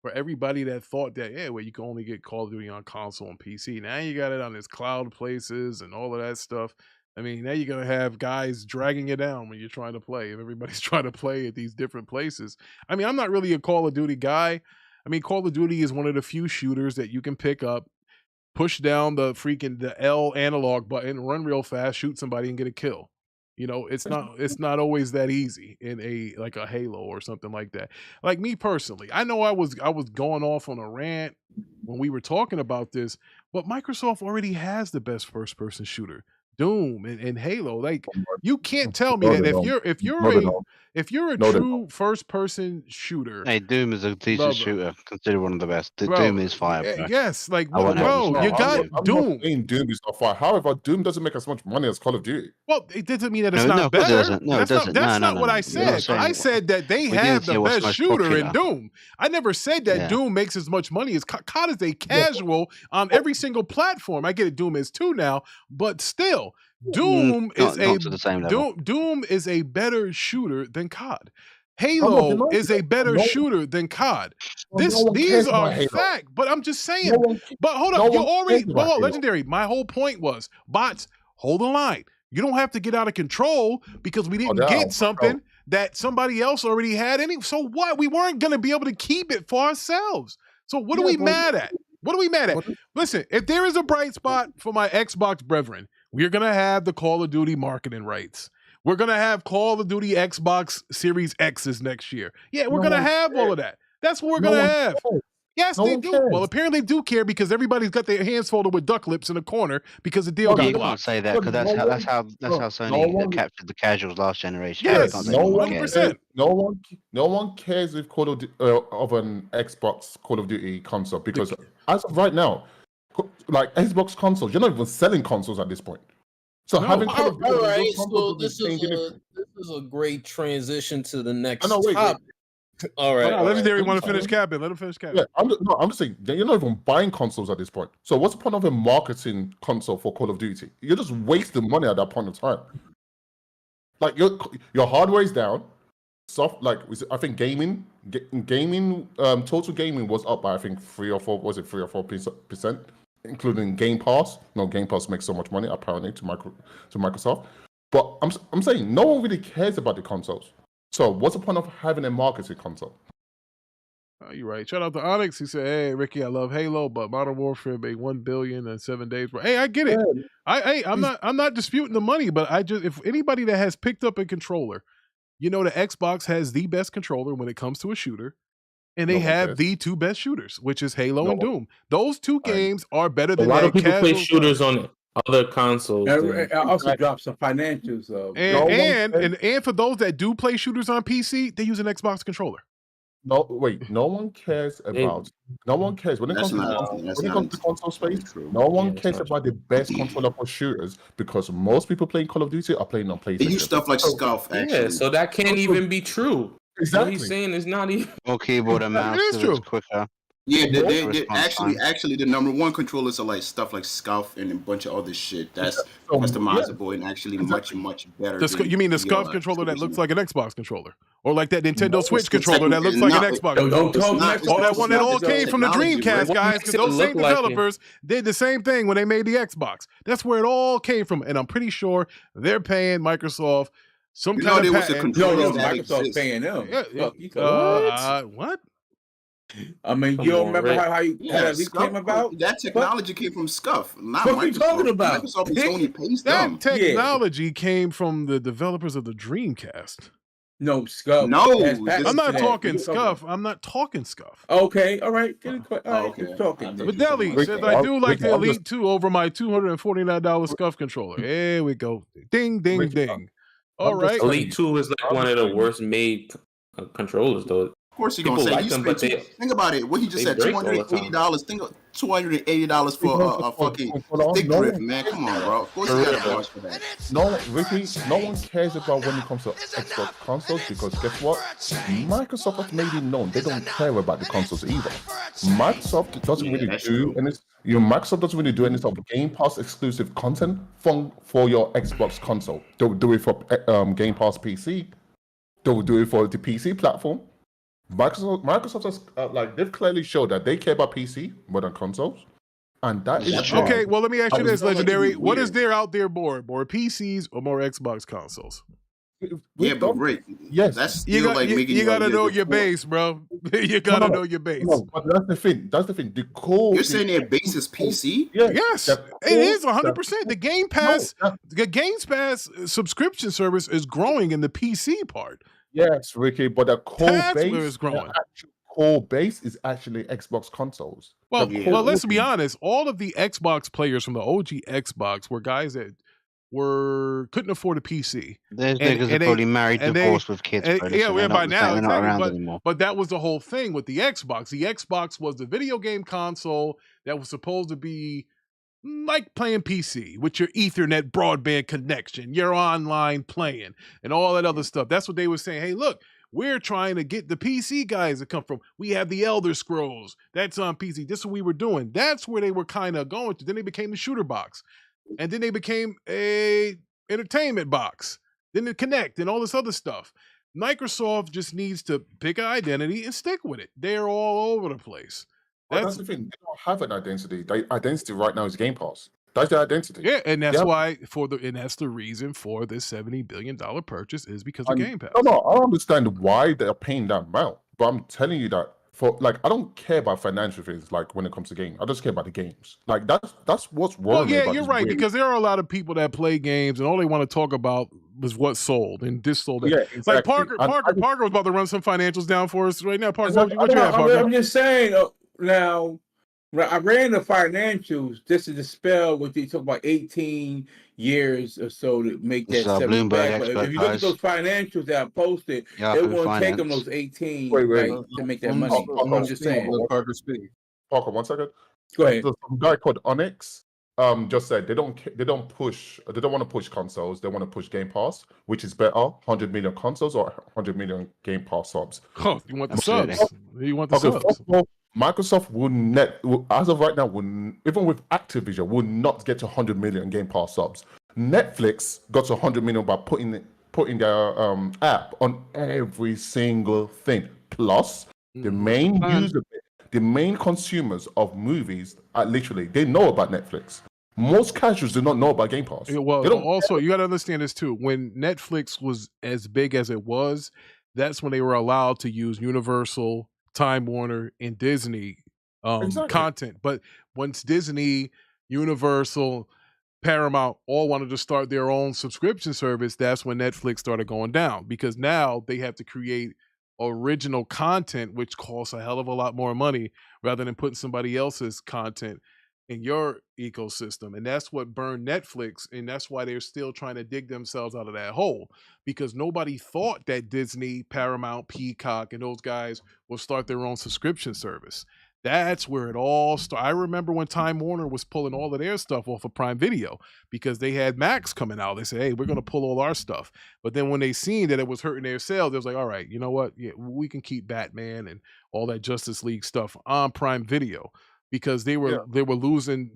for everybody that thought that you can only get Call of Duty on console and PC. Now you got it on this cloud places and all of that stuff. I mean, now you're going to have guys dragging you down when you're trying to play. If everybody's trying to play at these different places. I mean, I'm not really a Call of Duty guy. I mean, Call of Duty is one of the few shooters that you can pick up, push down the L analog button, run real fast, shoot somebody and get a kill. It's not always that easy in a Halo or something like that. Like me personally, I know I was going off on a rant when we were talking about this, but Microsoft already has the best first-person shooter. Doom and Halo, like you can't tell me that if you're a true first person shooter. Hey, Doom is a decent shooter, considered one of the best. Doom is fire. Bro. Yes, like you got Doom. Not saying Doom is not fire. However, Doom doesn't make as much money as Call of Duty. Well, it doesn't mean that it's not better. No, it doesn't. That's not what I said. I said that they have the best shooter in Doom. I never said that Doom makes as much money as COD is a casual on every single platform. I get it, Doom is 2 now, but still. Doom is a better shooter than COD. Halo is a better shooter than COD. These are fact, but I'm just saying. But hold up, Legendary. My whole point was, bots, hold the line. You don't have to get out of control because we didn't get something that somebody else already had. So what? We weren't going to be able to keep it for ourselves. So what are we mad at? What are we mad at? Listen, if there is a bright spot for my Xbox brethren, we're going to have the Call of Duty marketing rights. We're going to have Call of Duty Xbox Series X's next year. Yeah, we're going to have all of that. That's what we're going to have. Yes, they do. Well, apparently they do care because everybody's got their hands folded with duck lips in a corner because the deal got blocked. You can't say that because that's how Sony captured the casuals last generation. Yes, 100%. No one cares if Call of Duty, of an Xbox Call of Duty console because as of right now, like Xbox consoles, you're not even selling consoles at this point. So having Call of Duty all on right, those so consoles this doesn't change anything. is a great transition to the next No, wait. topic. All right, Legendary want to finish capping. Let him finish capping. Yeah, I'm just saying you're not even buying consoles at this point. So what's the point of a marketing console for Call of Duty? You're just wasting money at that point in time. Like your hardware is down. I think gaming, total gaming was up by I think 3 or 4%, including Game Pass. No, Game Pass makes so much money apparently to Microsoft. But I'm saying no one really cares about the consoles. So what's the point of having a marketing console? You're right. Shout out to Onyx. He said, "Hey Ricky, I love Halo, but Modern Warfare made $1 billion in 7 days." Hey, I get it. I'm not disputing the money, but if anybody that has picked up a controller, the Xbox has the best controller when it comes to a shooter, and they have the two best shooters, which is Halo and Doom. Those two games are better than a lot that of people play casual shooters on other consoles. I also dropped some financials. And for those that do play shooters on PC, they use an Xbox controller. No one cares about. No one cares when it comes to the console space. No one cares about the best controller for shooters because most people playing Call of Duty are playing on PlayStation. They use stuff like Scuff. Yeah, so that can't even be true. Exactly. What he's saying is not even. Or keyboard and mouse. It is true. Quicker. Yeah, they actually the number one controllers are like stuff like Scuff and a bunch of other shit that's customizable and actually much better. You mean the Scuff controller that looks like an Xbox controller, or like that Nintendo Switch controller that looks like an Xbox controller? That one that all came from the Dreamcast, guys, because those same developers did the same thing when they made the Xbox. That's where it all came from, and I'm pretty sure they're paying Microsoft some kind of patent. Microsoft paying them. What? I mean, you don't remember how it came about? That technology came from Scuff, not what Microsoft. What are you talking about? Microsoft and Sony pays them. That technology came from the developers of the Dreamcast. No, Scuff. No, I'm not talking Scuff. I'm not talking Scuff. Okay, all right. Keep talking. But Deli says, I do like the Elite 2 over my $249 Scuff controller. There we go. Ding, ding, ding. All right. Elite 2 is like one of the worst made controllers, though. Of course, you're gonna say think about it. What he just said, $280. Think of $280 for a fucking stick drift, man. Come on, bro. Of course, you gotta charge for that. No, Ricky, no one cares about when it comes to Xbox consoles because guess what? Microsoft has made it known they don't care about the consoles either. Microsoft doesn't really do any. Microsoft doesn't really do any sort of Game Pass exclusive content for your Xbox console. They'll do it for Game Pass PC. They'll do it for the PC platform. Microsoft has they've clearly showed that they care about PC more than consoles, and that is okay. Well, let me ask you this, Legendary: what is there out there more PCs or more Xbox consoles? Yeah, but Rick, that's you gotta know your base, bro. You gotta know your base. No, but that's the thing. The core. You're saying their base is PC? Yes, it is 100%. The Game Pass, subscription service is growing in the PC part. Yes, Ricky, but the core base is growing. Core base is actually Xbox consoles. Well, let's be honest. All of the Xbox players from the OG Xbox were guys that couldn't afford a PC. There's niggas that probably married, divorced with kids. We're by now. They're not around anymore. But that was the whole thing with the Xbox. The Xbox was the video game console that was supposed to be like playing PC with your Ethernet broadband connection, your online playing, and all that other stuff. That's what they were saying. Hey, look, we're trying to get the PC guys to come from. We have the Elder Scrolls. That's on PC. This is what we were doing. That's where they were kind of going to. Then they became the shooter box. And then they became a entertainment box. Then the Kinect and all this other stuff. Microsoft just needs to pick an identity and stick with it. They're all over the place. That's the thing. They don't have an identity. Their identity right now is Game Pass. That's their identity. Yeah, and that's why that's the reason for this $70 billion purchase is because of Game Pass. No, I don't understand why they're paying that amount. But I'm telling you that I don't care about financial things like when it comes to games. I just care about the games. Like that's what's wrong. Well, yeah, you're right, because there are a lot of people that play games and all they want to talk about was what sold and this sold. That. Yeah, exactly. Like Parker was about to run some financials down for us right now. Parker, what you have, Parker? I'm just saying. Now, I ran the financials just to dispel what they talk about 18 years or so to make that 70 back. But if you look at those financials that I posted, it won't take them those 18 to make that money. I'm just saying. Parker, 1 second. Go ahead. There's some guy called Onyx. just said they don't want to push consoles. They want to push Game Pass, which is better. 100 million consoles or 100 million Game Pass subs. Oh, you want the Absolutely. subs? You want the Okay, subs? first of all, Microsoft as of right now, even with Activision, will not get to 100 million Game Pass subs. Netflix got to 100 million by putting their app on every single thing. Plus, the main consumers of movies are literally, they know about Netflix. Most casuals do not know about Game Pass. Yeah, well, also you got to understand this too. When Netflix was as big as it was, that's when they were allowed to use Universal, Time Warner, and Disney content. But once Disney, Universal, Paramount all wanted to start their own subscription service, that's when Netflix started going down, because now they have to create original content, which costs a hell of a lot more money rather than putting somebody else's content in your ecosystem. And that's what burned Netflix, and that's why they're still trying to dig themselves out of that hole, because nobody thought that Disney, Paramount, Peacock, and those guys will start their own subscription service. That's where it all started. I remember when Time Warner was pulling all of their stuff off of Prime Video because they had Max coming out. They said, hey, we're going to pull all our stuff. But then when they seen that it was hurting their sales, they was like, all right, you know what? Yeah, we can keep Batman and all that Justice League stuff on Prime Video, because they were losing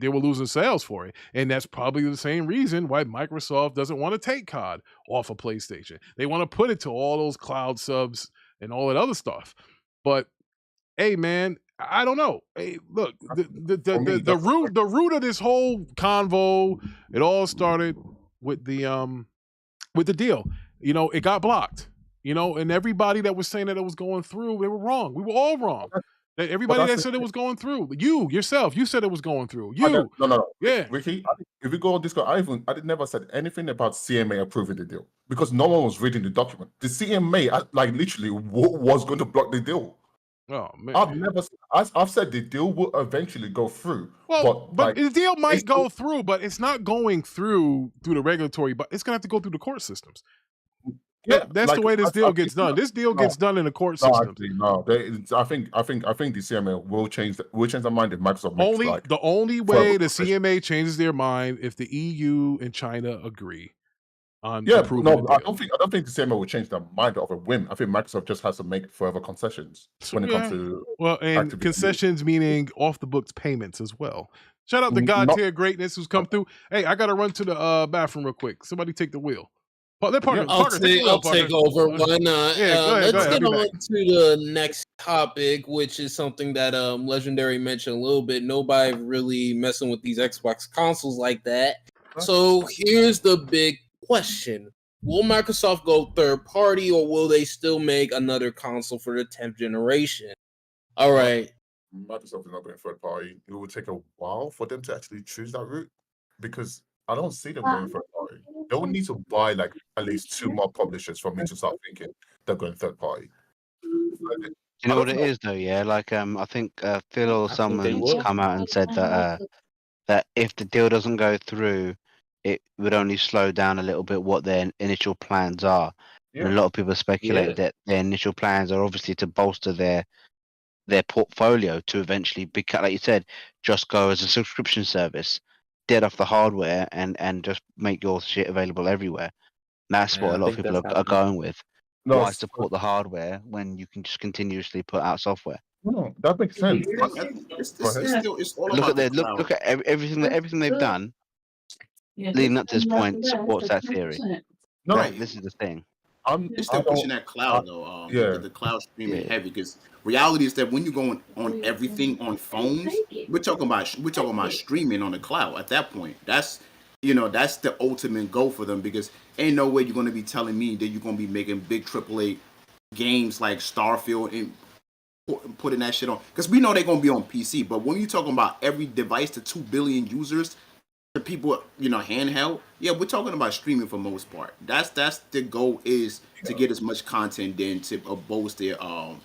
sales for it. And that's probably the same reason why Microsoft doesn't want to take COD off of PlayStation. They want to put it to all those cloud subs and all that other stuff. But hey, man, I don't know. Hey, look, the root of this whole convo, it all started with the deal. You know, it got blocked. You know, and everybody that was saying that it was going through, they were wrong. We were all wrong. Everybody that said it was going through, you yourself, you said it was going through. No. Yeah. Ricky, if we go on Discord, I never said anything about CMA approving the deal because no one was reading the document. The CMA, literally was going to block the deal. Oh man, I've said the deal will eventually go through. Well, but the deal might go through, but it's not going through the regulatory. But it's gonna have to go through the court systems. Yeah, that's the way this deal gets done. This deal gets done in the court system. I think the CMA will change their mind if Microsoft makes the only way the CMA changes their mind if the EU and China agree on approving the deal. I don't think the CMA will change their mind of a whim. I think Microsoft just has to make further concessions when it comes to and concessions meaning off the books payments as well. Shout out to God Tier Greatness who's come through. Hey, I gotta run to the bathroom real quick. Somebody take the wheel. I'll take over one. Let's get on to the next topic, which is something that Legendary mentioned a little bit. Nobody really messing with these Xbox consoles like that. So here's the big question. Will Microsoft go third party, or will they still make another console for the 10th generation? All right. Microsoft is not going third party. It will take a while for them to actually choose that route because I don't see them going third party. They will need to buy like at least 2 more publishers for me to start thinking they're going third party. You know what it is though, yeah? Like I think Phil or someone's come out and said that that if the deal doesn't go through, it would only slow down a little bit what their initial plans are. Yeah. And a lot of people speculate that their initial plans are obviously to bolster their portfolio to eventually become, like you said, just go as a subscription service, dead off the hardware, and just make your shit available everywhere. That's what a lot of people are going with. Why support the hardware when you can just continuously put out software? No, that makes sense. Look at everything they've done leading up to this point supports that theory. This is the thing. It's still pushing that cloud though. The cloud streaming heavy because reality is that when you're going on everything on phones, we're talking about streaming on the cloud. At that point, that's the ultimate goal for them because ain't no way you're going to be telling me that you're going to be making big AAA games like Starfield and putting that shit on because we know they're going to be on PC. But when you're talking about every device to 2 billion users, the people handheld, we're talking about streaming for most part. That's the goal is to get as much content then to bolster the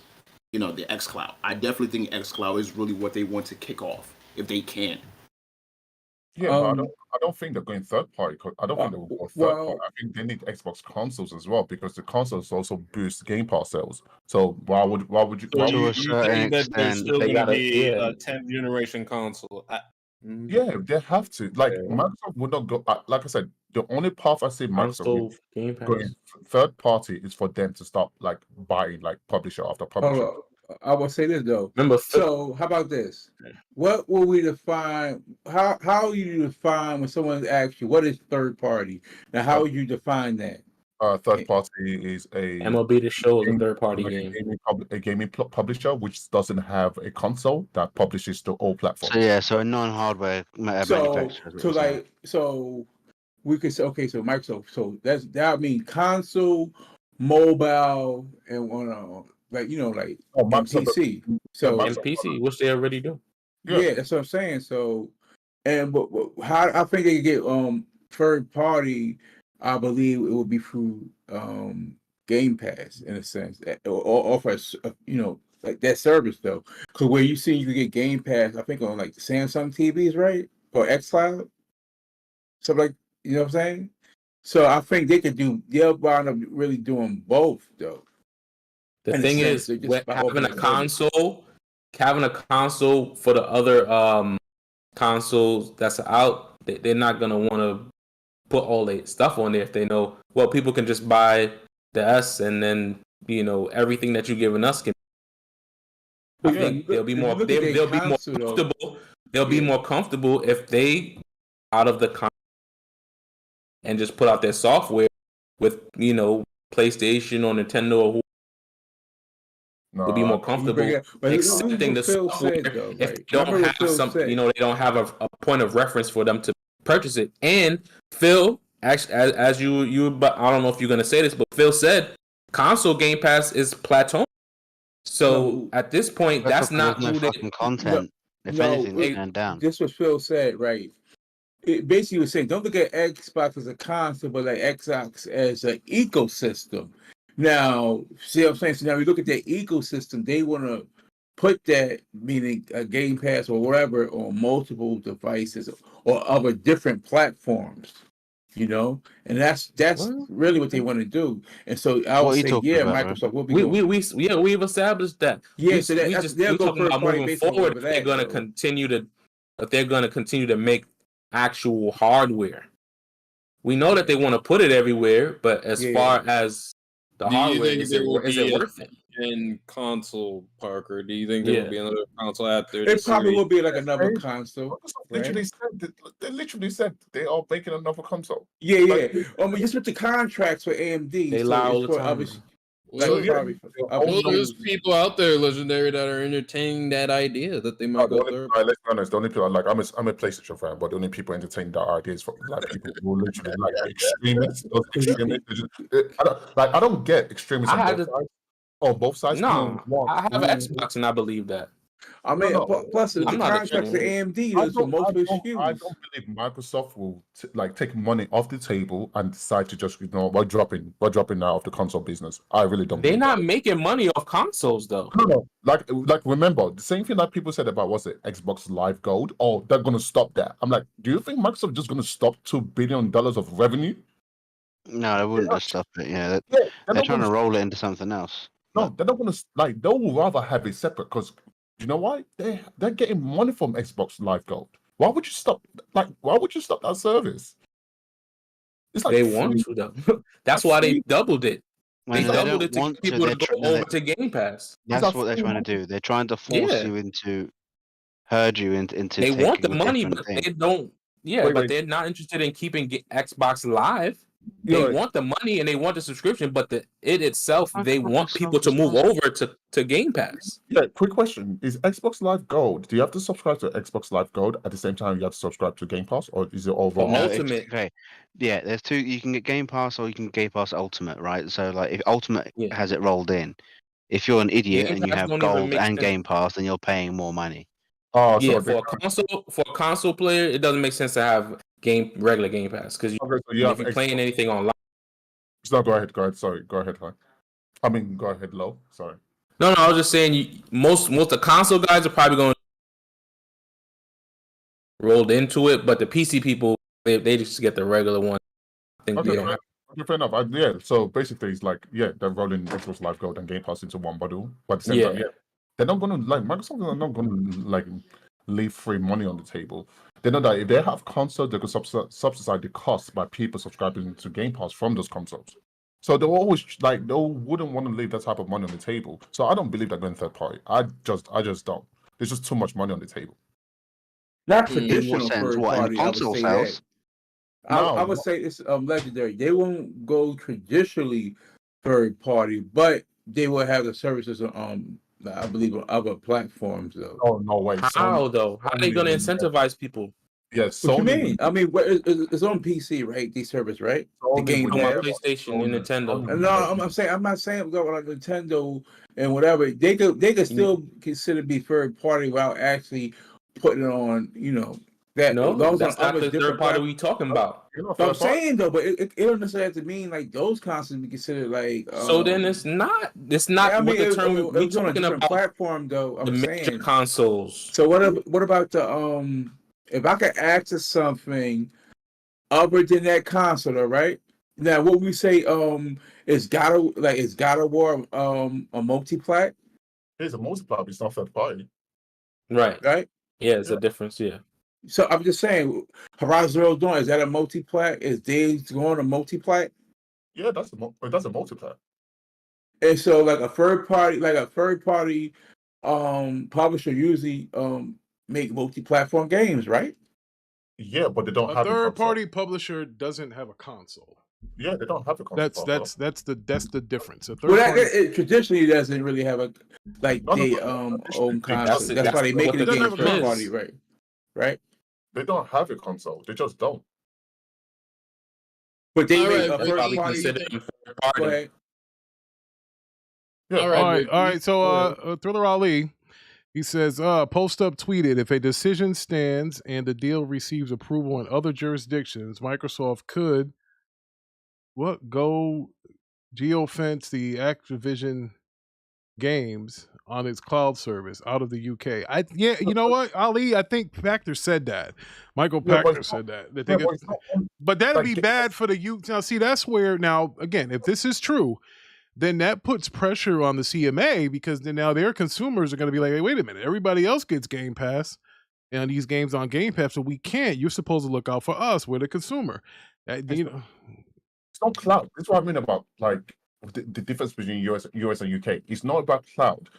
xCloud. I definitely think xCloud is really what they want to kick off if they can. But I don't think they're going third party. I don't think they will go third party. I think they need Xbox consoles as well because the consoles also boost Game Pass sales. So why would you? You think that there's still going to be a 10th generation console? Yeah, they have to. Like Microsoft would not go. Like I said, the only path I see Microsoft going third party is for them to stop like buying like publisher after publisher. Hold on. I will say this though. Remember, so how about this? What will we define? How you define when someone asks you what is third party? Now, how would you define that? Third party is a MLB The Show is a third party like game. a gaming publisher which doesn't have a console that publishes to all platforms. So yeah, so a non-hardware manufacturer. So we could say okay. So Microsoft. So that means console, mobile, and like PC. So and PC, which they already do. Yeah, that's what I'm saying. So, but how I think they get third party. I believe it would be through Game Pass in a sense, or offer like that service though. Because where you see you can get Game Pass, I think on like Samsung TVs, right, or XCloud, something like you know what I'm saying. So I think they could do. They'll wind up really doing both though. The thing is, having a console for the other consoles that's out, they're not gonna want to put all the stuff on there if they know, well, people can just buy the S and then everything that you're giving us can. I think they'll be more comfortable. They'll be more comfortable if they out of the console and just put out their software with PlayStation or Nintendo or will be more comfortable accepting the software if they don't have something, they don't have a point of reference for them to purchase it. And Phil, actually, as you, but I don't know if you're gonna say this, but Phil said console Game Pass is plateauing. So at this point, that's not no fucking content. If anything, it's going down. This was Phil said, right? It basically was saying, don't look at Xbox as a console, but like Xbox as an ecosystem. Now, see what I'm saying? So now we look at their ecosystem. They want to put that, meaning a Game Pass or whatever, on multiple devices or other different platforms, and that's really what they want to do. And so I would say, Microsoft will be. We've established that. Yeah, so they're talking about moving forward. They're going to continue to make actual hardware. We know that they want to put it everywhere, but as far as the hardware, is it worth it? In console, Parker, do you think there will be another console out there? It probably will be like another console. They literally said they are making another console. Yeah. Just with the contracts with AMD, they allow all the time. There's people out there, Legendary, that are entertaining that idea that they might go third. Let's be honest. The only people I'm a PlayStation fan, but the only people entertaining that idea is for like people who literally like extremists. I don't get extremists on both sides. No, I have an Xbox and I believe that. I mean, plus the contracts with AMD is for multiple SKUs. I don't believe Microsoft will take money off the table and decide to just we're dropping now off the console business. I really don't. They're not making money off consoles though. No. Like remember the same thing that people said about Xbox Live Gold? Oh, they're gonna stop that. I'm like, do you think Microsoft is just gonna stop $2 billion of revenue? No, they wouldn't just stop it. Yeah, they're trying to roll it into something else. No, they're not gonna they will rather have it separate because. You know why? They're getting money from Xbox Live Gold. Why would you stop? Why would you stop that service? It's like they want to though. That's why they doubled it. They doubled it to people to go over to Game Pass. That's what they're trying to do. They're trying to force you into, herd you into. They want the money, but they don't. Yeah, but they're not interested in keeping Xbox Live. They want the money and they want the subscription, but it itself, they want people to move over to Game Pass. Yeah, quick question. Is Xbox Live Gold, do you have to subscribe to Xbox Live Gold at the same time you have to subscribe to Game Pass, or is it overall? Ultimate. Okay. Yeah, there's two. You can get Game Pass or you can Game Pass Ultimate, right? So like if Ultimate has it rolled in, if you're an idiot and you have Gold and Game Pass, then you're paying more money. Oh, yeah, for a console player, it doesn't make sense to have regular Game Pass because if you're playing anything online. No, go ahead. Sorry, go ahead. I mean, go ahead, Low. Sorry. No, I was just saying most of the console guys are probably going rolled into it, but the PC people they just get the regular one. I think they don't have. Fair enough. So basically, it's like they're rolling Xbox Live Gold and Game Pass into one bundle, but at the same time, they're not gonna Microsoft are not gonna leave free money on the table. They know that if they have consoles, they could subsidize the cost by people subscribing to Game Pass from those consoles. So they always they wouldn't want to leave that type of money on the table. So I don't believe they're going third party. I just don't. There's just too much money on the table. Not In what traditional sense? third What, in party. I would console say sales? that. I would say it's legendary. They won't go traditionally third party, but they will have the services I believe on other platforms though. Oh no way! How though? How are they going to incentivize people? Yes, What you mean? I mean, it's on PC, right? These servers, right? The Game On my Pass. PlayStation and Nintendo. No, I'm not saying about like Nintendo and whatever. They could still consider be third party without actually putting it on. That No, those that's are not the third party we talking about. But I'm saying though, but it don't necessarily have to mean like those consoles be considered like. So then it's not. It's not I mean, what the term we it's on a talking different about. platform though. The I'm major saying consoles. So what about the if I could access something other than that console, all right? Now what we say is God of War a multi-plat? It's a multi-plat, but it's not third party. Right. Right? Yeah, it's a difference. Yeah. So I'm just saying, Horizon Zero Dawn, is that a multi-plat? Is Days Gone a multi-plat? Yeah, that's a multi-plat. And so like a third party publisher usually make multi-platform games, right? Yeah, but they don't A have third-party publisher doesn't have a console. Yeah, they don't have a console. That's the difference. A Well, third-party traditionally doesn't really have a own console. That's why they make it a game third party, right? Right? They don't have a console. They just don't. But they make a third party. Go ahead. Yeah. All right. So, Thriller Ali, he says, Post Up tweeted, if a decision stands and the deal receives approval in other jurisdictions, Microsoft could go geofence the Activision games on its cloud service out of the UK. You know what, Ali? I think Pachter said that. Michael Pachter said that. But that'd be bad for the UK. Now, see, that's where again, if this is true, then that puts pressure on the CMA because then now their consumers are going to be like, hey, wait a minute, everybody else gets Game Pass and these games on Game Pass, so we can't. You're supposed to look out for us. We're the consumer. It's not cloud. That's what I mean about the difference between US and UK. It's not about cloud.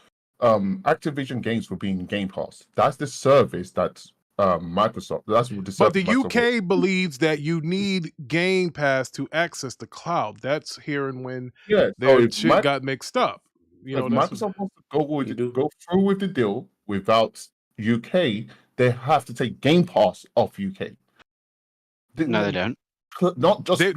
Activision games will be in Game Pass. That's the service that Microsoft. That's what the service. But the UK believes that you need Game Pass to access the cloud. That's here and when their shit got mixed up. If Microsoft wants to go through with the deal without UK, they have to take Game Pass off UK. No, they don't. Not just they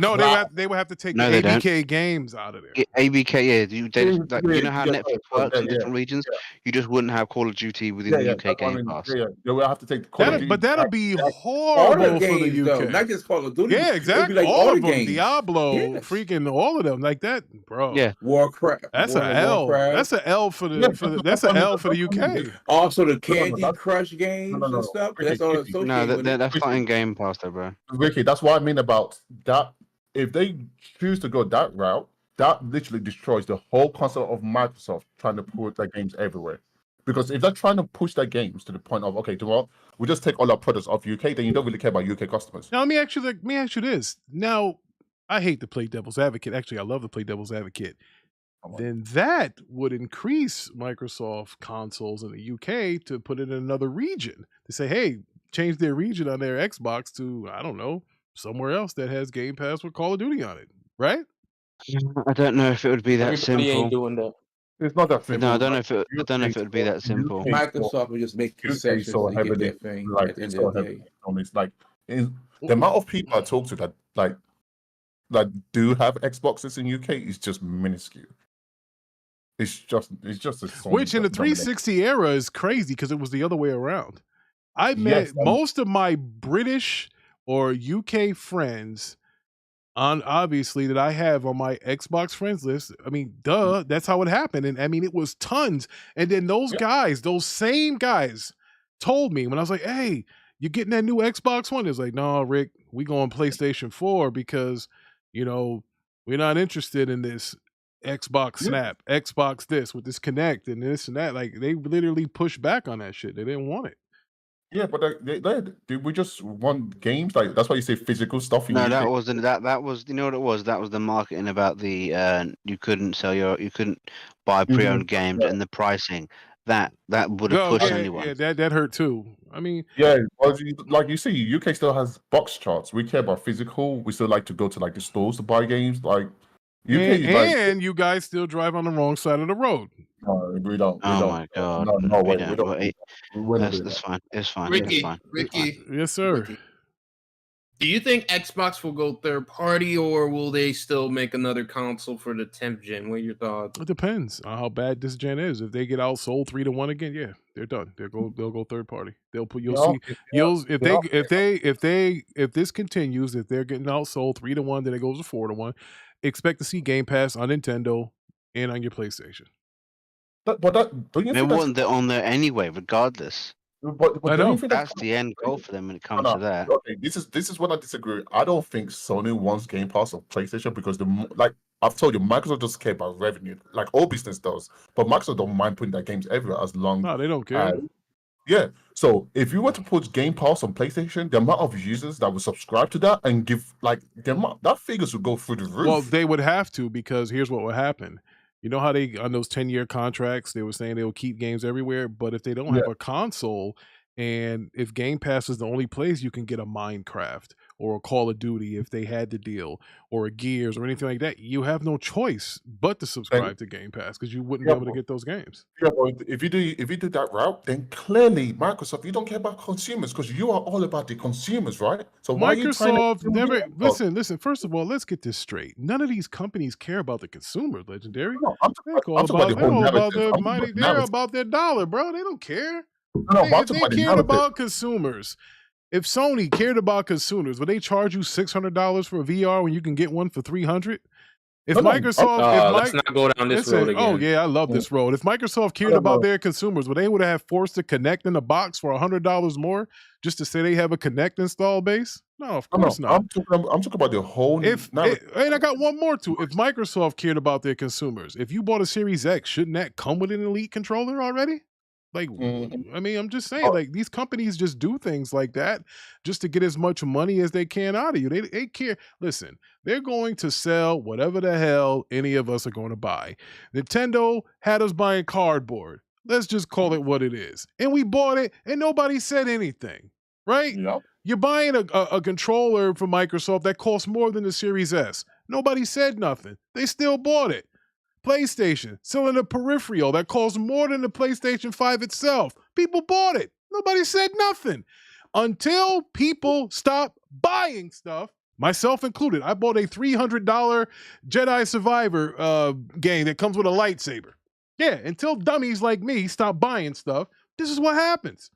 would have to take the ABK games out of there. ABK, yeah. You know how Netflix works in different regions. You just wouldn't have Call of Duty within the UK Game Pass. They will have to take the Call of Duty. But that'll be horrible for the UK. Though, not just Call of Duty. Yeah, exactly. Like all of them, games. Diablo, freaking all of them, like that, bro. Yeah, Warcraft. That's an L. That's an L for the. That's an L for the UK. Also, the Candy Crush games and stuff. That's all associated. No, that's not in Game Pass, though, bro. Ricky, that's what I mean about that. If they choose to go that route, that literally destroys the whole concept of Microsoft trying to put their games everywhere. Because if they're trying to push their games to the point of, okay, we just take all our products off UK, then you don't really care about UK customers. Now, let me ask you this. Now, I hate to play devil's advocate. Actually, I love to play devil's advocate. Then that would increase Microsoft consoles in the UK to put it in another region. To say, hey, change their region on their Xbox to, I don't know, somewhere else that has Game Pass with Call of Duty on it, right? I don't know if it would be that simple. Ain't doing that. It's not that simple. No, I don't know if it would be that simple. Microsoft would just make concessions to get their thing at the end of the day. It's like the amount of people I talk to that do have Xboxes in UK is just minuscule. It's just a which in the 360 era is crazy because it was the other way around. I met most of my British or UK friends on obviously that I have on my Xbox friends list. I mean, that's how it happened. And I mean, it was tons. And then those same guys told me when I was like, hey, you getting that new Xbox One? It's like, no, Rick, we going PlayStation 4 because, we're not interested in this Xbox Snap, Xbox this with this Connect and this and that. Like they literally pushed back on that shit. They didn't want it. Yeah, but we just want games like that's why you say physical stuff in No, UK. that wasn't that was you know what it was? That was the marketing about the you couldn't buy pre-owned games and the pricing. That would have pushed anyone. Yeah, that hurt too. I mean, yeah, like you see, UK still has box charts. We care about physical. We still like to go to like the stores to buy games. Like UK, and you guys still drive on the wrong side of the road. No, we don't. Oh my god! No way. We don't. That's fine. It's fine. Ricky, it's fine. Ricky, yes, sir. Ricky. Do you think Xbox will go third party, or will they still make another console for the 10th gen? What are your thoughts? It depends on how bad this gen is. If they get outsold 3-1 again, yeah, they're done. They'll go third party. If this continues, if they're getting outsold 3-1, then it goes to 4-1. Expect to see Game Pass on Nintendo and on your PlayStation. Don't you they want that on there anyway, regardless. But that's the end goal for them when it comes to that. Okay, this is what I disagree. I don't think Sony wants Game Pass on PlayStation because like I've told you, Microsoft doesn't care about revenue, like all business does. But Microsoft don't mind putting their games everywhere as long. No, they don't care. Yeah. So if you were to put Game Pass on PlayStation, the amount of users that would subscribe to that and give that figures would go through the roof. Well, they would have to, because here's what would happen. You know how they, on those 10-year contracts, they were saying they will keep games everywhere, but if they don't have a console, and if Game Pass is the only place you can get a Minecraft or a Call of Duty, if they had the deal, or a Gears or anything like that, you have no choice but to subscribe to Game Pass because you wouldn't be able to get those games. Yeah, but if you do that route, then clearly Microsoft, you don't care about consumers because you are all about the consumers, right? So why Microsoft never listen. First of all, let's get this straight. None of these companies care about the consumer. Legendary, they're about their dollar, bro. They don't care. If they cared about consumers, if Sony cared about consumers, would they charge you $600 for a VR when you can get one for $300? If Microsoft, let's not go down this road again. Oh yeah, I love this road. If Microsoft cared about their consumers, would they have forced to connect in a box for $100 more just to say they have a Connect install base? No, of course not. I'm talking about the whole. And I got one more too. If Microsoft cared about their consumers, if you bought a Series X, shouldn't that come with an Elite controller already? Like, I mean, I'm just saying, like, these companies just do things like that just to get as much money as they can out of you. They care. Listen, they're going to sell whatever the hell any of us are going to buy. Nintendo had us buying cardboard. Let's just call it what it is. And we bought it and nobody said anything, right? Yep. You're buying a controller from Microsoft that costs more than the Series S. Nobody said nothing. They still bought it. PlayStation selling a peripheral that costs more than the PlayStation 5 itself. People bought it. Nobody said nothing. Until people stop buying stuff, myself included. I bought a $300 Jedi Survivor game that comes with a lightsaber. Yeah, until dummies like me stop buying stuff, this is what happens.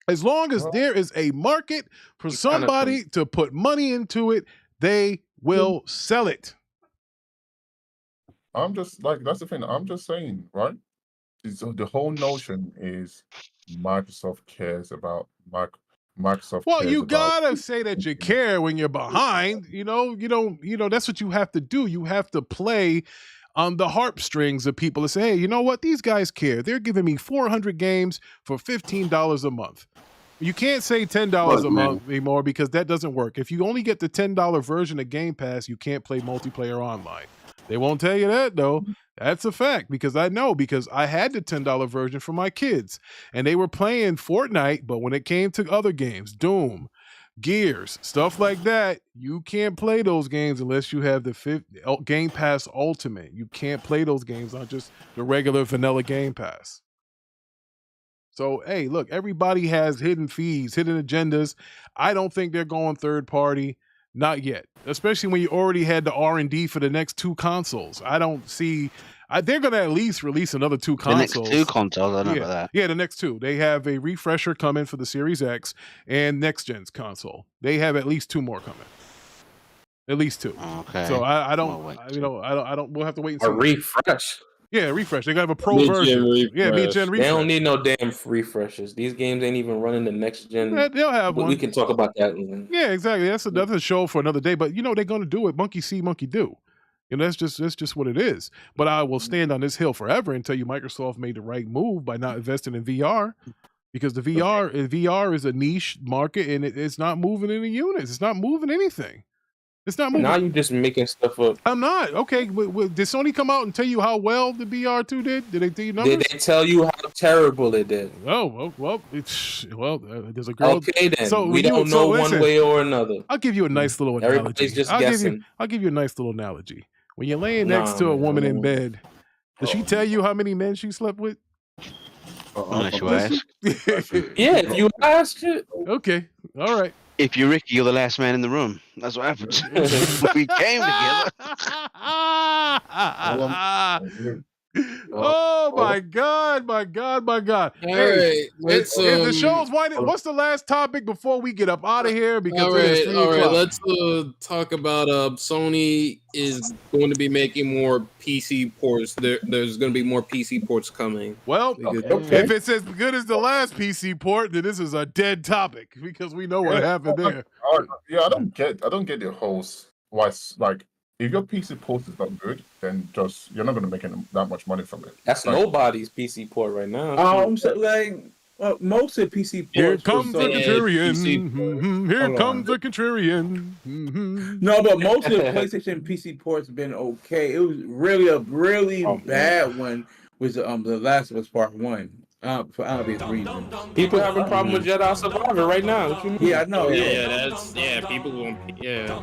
As long as there is a market for somebody to put money into it, they will sell it. I'm just like, that's the thing. I'm just saying, right? The whole notion is Microsoft cares about Microsoft. Well, you gotta say that you care when you're behind. You know, that's what you have to do. You have to play on the heartstrings of people and say, hey, you know what? These guys care. They're giving me 400 games for $15 a month. You can't say $10 a month anymore because that doesn't work. If you only get the $10 version of Game Pass, you can't play multiplayer online. They won't tell you that, though. That's a fact, because I know, because I had the $10 version for my kids, and they were playing Fortnite, but when it came to other games, Doom, Gears, stuff like that, you can't play those games unless you have the Game Pass Ultimate. You can't play those games on just the regular vanilla Game Pass. So, hey, look, everybody has hidden fees, hidden agendas. I don't think they're going third party. Not yet, especially when you already had the R&D for the next two consoles. I don't see. They're going to at least release another two consoles. The next two consoles, I know about that. Yeah, the next two. They have a refresher coming for the Series X and next gen's console. They have at least two more coming. At least two. Okay. So I don't. We'll have to wait and see. A refresh. Yeah, refresh. They got to have a pro version. Yeah, mid-gen refresh. They don't need no damn refreshes. These games ain't even running the next gen. Yeah, they'll have one. We can talk about that. Yeah, exactly. That's another show for another day. But they're going to do it. Monkey see, monkey do. That's just what it is. But I will stand on this hill forever and tell you Microsoft made the right move by not investing in VR. because the VR is a niche market and it's not moving any units. It's not moving anything. It's not moving. Now you're just making stuff up. I'm not. Okay, did Sony come out and tell you how well the VR2 did? Did they tell you numbers? Did they tell you how terrible it did? Oh, well, there's a girl. Okay, then. So we don't know one way or another. I'll give you a nice little analogy. Everybody's just guessing. I'll give you a nice little analogy. When you're laying next to a woman in bed, does she tell you how many men she slept with? Unless you ask. Yeah, if you ask it. Okay, all right. If you're Ricky, you're the last man in the room. That's what happens. We came together. Oh my God! All Hey, right, if the show's winding, what's the last topic before we get up out of here? Because all it is 3 right. o'clock. Let's talk about Sony is going to be making more PC ports. There's going to be more PC ports coming. Well, if it's as good as the last PC port, then this is a dead topic because we know what happened there. Yeah, I don't get the whole why. Like, if your PC port is not good, then you're not going to make that much money from it. That's nobody's PC port right now. So like most of PC ports. Here comes the contrarian. Here comes the contrarian. No, but most of the PlayStation PC ports have been okay. It was really a bad one. Was the Last of Us Part 1. For obvious reasons. People having problem with Jedi Survivor right now. What you mean? Yeah, I know. People won't. Yeah.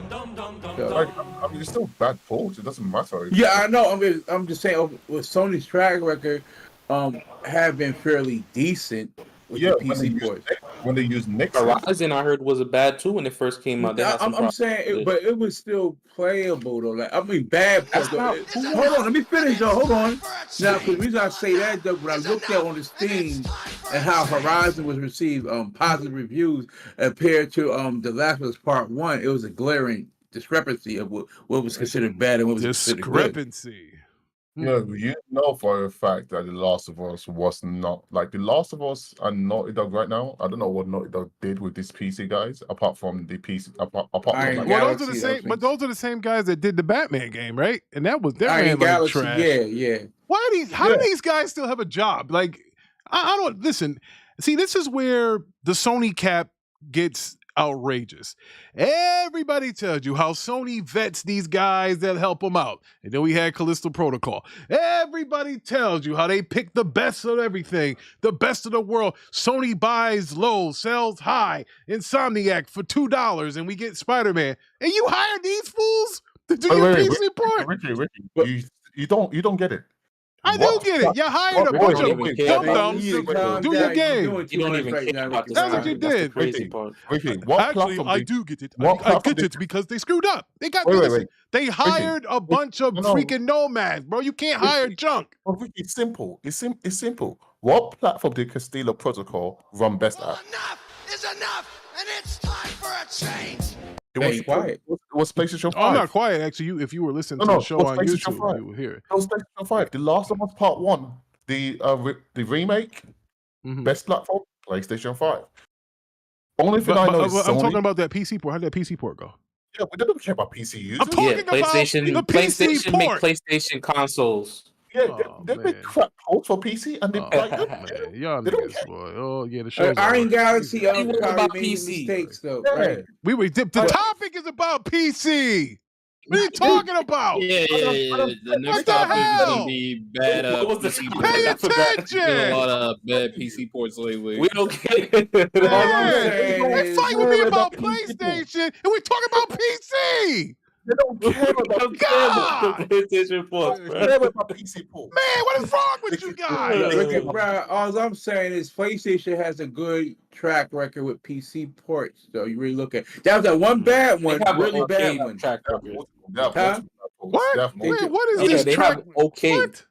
Like, I mean, it's still bad ports. It doesn't matter. Yeah, I know. I'm just saying, with Sony's track record, have been fairly decent with the PC ports. When they use Nixon. Horizon, I heard, was a bad too when it first came out. I'm saying, but it was still playable though. Like, I mean, bad. Hold on, let me finish though. Hold on. Now, the reason I say that though, when I looked at on the Steam and how Horizon was received positive reviews compared to The Last of Us Part 1, it was a glaring discrepancy of what was considered bad and what was considered good. Yeah, you know for a fact that The Last of Us was not like The Last of Us and Naughty Dog right now. I don't know what Naughty Dog did with these PC guys, apart from the PC. Apart from those are the same. But those are the same guys that did the Batman game, right? And that was their Iron Galaxy, trash. Yeah. How do these guys still have a job? Like, I don't listen. See, this is where the Sony cap gets outrageous. Everybody tells you how Sony vets these guys that help them out. And then we had Callisto Protocol. Everybody tells you how they pick the best of everything, the best of the world. Sony buys low, sells high. Insomniac for $2, and we get Spider-Man. And you hire these fools to do your PC port? Ricky, you don't get it. I do get it. You hired a bunch of dum-dums to do your game. You don't even care about this. That's what you did. Ricky, actually, I do get it. I get it because they screwed up. They got They hired a bunch of freaking nomads, bro. You can't hire junk. Ricky, it's simple. It's simple. What platform did Castillo Protocol run best at? Enough is enough, and it's time for a change. It was quiet. It was PlayStation 5. I'm not quiet, actually. If you were listening to the show on YouTube, you would hear it. It was PlayStation 5. The Last of Us Part 1, the remake, best platform, PlayStation 5. Only thing I know is I'm talking about that PC port. How did that PC port go? Yeah, we don't care about PC users. I'm talking about the PC port. Make PlayStation consoles. Yeah, they make crap ports for PC and they play them. Y'all niggas, boy. Oh, yeah, the show's Iron Galaxy about probably made PC mistakes, though. Yeah. Right? The topic is about PC. What are you talking about? Yeah. The next topic is going to be bad PC ports. Pay attention. There's a lot of bad PC ports lately. We don't care. Don't fight with me about PlayStation, and we talking about PC. They don't care about PlayStation 4. They care about PC ports. Man, what is wrong with you guys? Look, bro, all I'm saying is PlayStation has a good track record with PC ports. So you really look at that was that one bad one, really bad one. Track record. Huh? What? Wait, what is this track? Okay. What?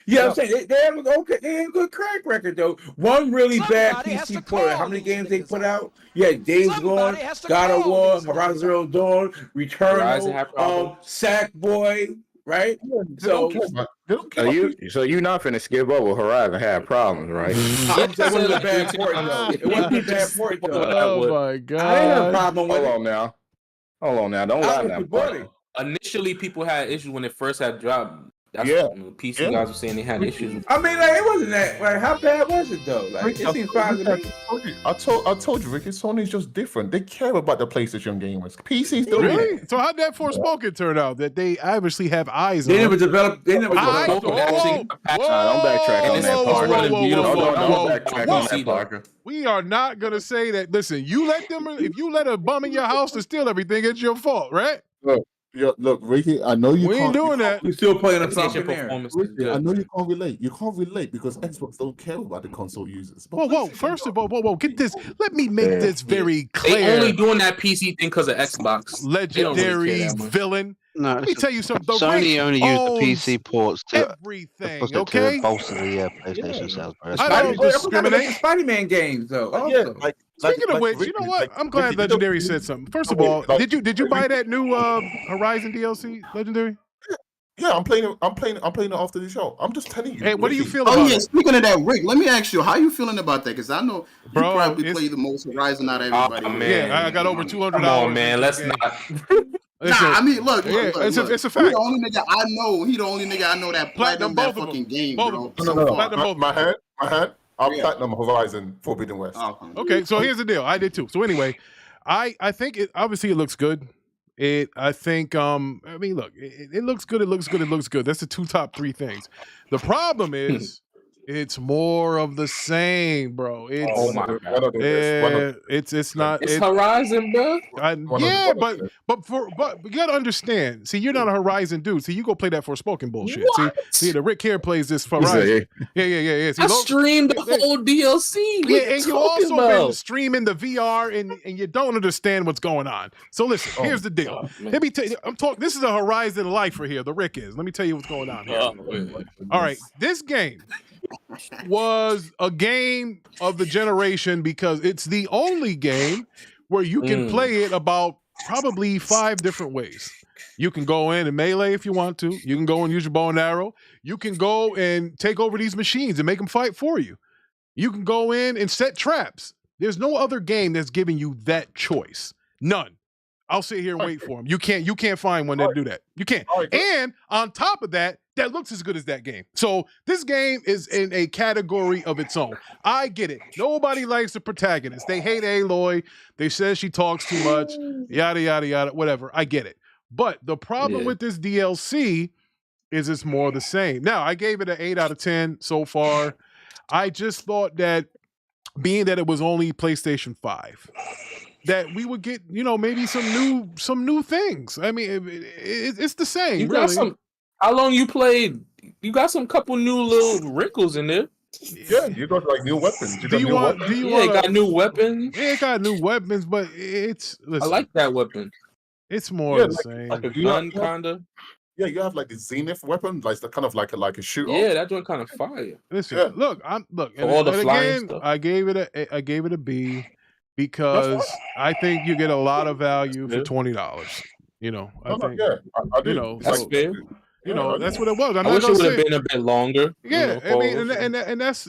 Yeah, I'm saying they have okay. They have a good track record though. One really bad PC port. How many games they put out? Yeah, Days Gone, God of War, Horizon Zero Dawn, Returnal, Sackboy, right? So they don't care. So you not finna skip over Horizon had problems, right? It wasn't a bad port though. It wasn't a bad port though. Oh my god! I didn't have a problem with Hold on now. Don't lie now. Initially, people had issues when it first had dropped. That's what PC guys were saying they had issues with. I mean, like, it wasn't that. Like, how bad was it though? Like, it seems fine to me. I told you, Ricky. Sony's just different. They care about the PlayStation gamers. PCs don't. Really? So how'd that Forspoken turn out? That they obviously have eyes They on. never developed. They never developed. Don't backtrack on that, Parker. Don't backtrack on that, Parker. We are not gonna say that. Listen, you let them. If you let a bum in your house to steal everything, it's your fault, right? Look, Ricky. I know you. We ain't doing that. You're still playing a PlayStation fucking there. performance. Ricky, I know you can't relate. You can't relate because Xbox don't care about the console users. Whoa! First of all, get this. Let me make this very clear. They only doing that PC thing because of Xbox. Legendary villain. No, let me tell you something. Sony only used the PC ports to everything. To bolster the PlayStation sales. I don't discriminate. Spider-Man games though. Also. Speaking of which, you know what? I'm glad Legendary said something. First of all, did you buy that new Horizon DLC, Legendary? Yeah, I'm playing it after the show. I'm just telling you. Hey, what do you feel about it? Oh yeah, speaking of that, Rick, let me ask you, how you feeling about that? Because I know you probably play the most Horizon out of everybody. Oh, man. Yeah, I got over 200 Come hours. on, man, let's not. I mean, look, it's a fact. He the only nigga I know. He the only nigga I know that platinum that fucking game, bro. No. My head. I'll platinum Horizon Forbidden West. Okay, so here's the deal. I did too. So anyway, I think it obviously it looks good. I think I mean, look, it looks good. It looks good. That's the top three things. The problem is it's more of the same, bro. It's, oh my God. It's not. It's Horizon, bro. But you gotta understand. See, you're not a Horizon dude. See, you go play that Forspoken bullshit. See, the Rick here plays this for Horizon. Yeah. See, I streamed the whole DLC. Yeah, and you also been streaming the VR, and you don't understand what's going on. So listen, here's the deal. Let me tell you. This is a Horizon lifer here. The Rick is. Let me tell you what's going on here. All right, this game was a game of the generation because it's the only game where you can play it about probably 5 different ways. You can go in and melee if you want to. You can go and use your bow and arrow. You can go and take over these machines and make them fight for you. You can go in and set traps. There's no other game that's giving you that choice. None. I'll sit here and wait for them. You can't find one that do that. You can't. And on top of that, that looks as good as that game. So this game is in a category of its own. I get it. Nobody likes the protagonist. They hate Aloy. They say she talks too much. Yada, yada, yada, whatever. I get it. But the problem with this DLC is it's more the same. Now, I gave it an 8 out of 10 so far. I just thought that being that it was only PlayStation 5, that we would get, maybe some new things. I mean, it's the same. You got some. How long you played? You got some couple new little wrinkles in there. Yeah, you got like new weapons. It got new weapons. Yeah, it got new weapons, but it's. Listen, I like that weapon. It's more the same. Like a gun, kinda. Yeah, you have like the Zenith weapon, like the kind of like a shooter. Yeah, that joint kind of fire. Listen, look, and all the flying stuff. I gave it a B because I think you get a lot of value for $20. I do. That's fair. That's what it was. I wish it would have been a bit longer. Yeah, I mean, and that's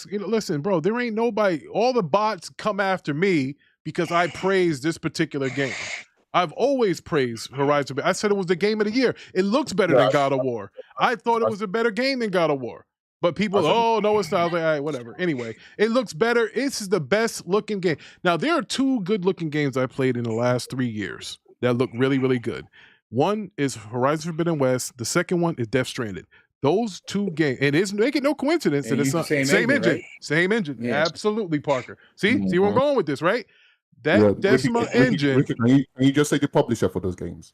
listen, bro. There ain't nobody. All the bots come after me because I praised this particular game. I've always praised Horizon. I said it was the game of the year. It looks better than God of War. I thought it was a better game than God of War. But people, no, it's not. I was like, all right, whatever. Anyway, it looks better. This is the best looking game. Now, there are 2 good looking games I played in the last 3 years that look really, really good. One is Horizon Forbidden West. The second one is Death Stranded. Those 2 games, and it's making no coincidence that it's same engine. Right? Same engine. Yeah. Absolutely, Parker. See where I'm going with this, right? That Decima engine. Can you just say the publisher for those games?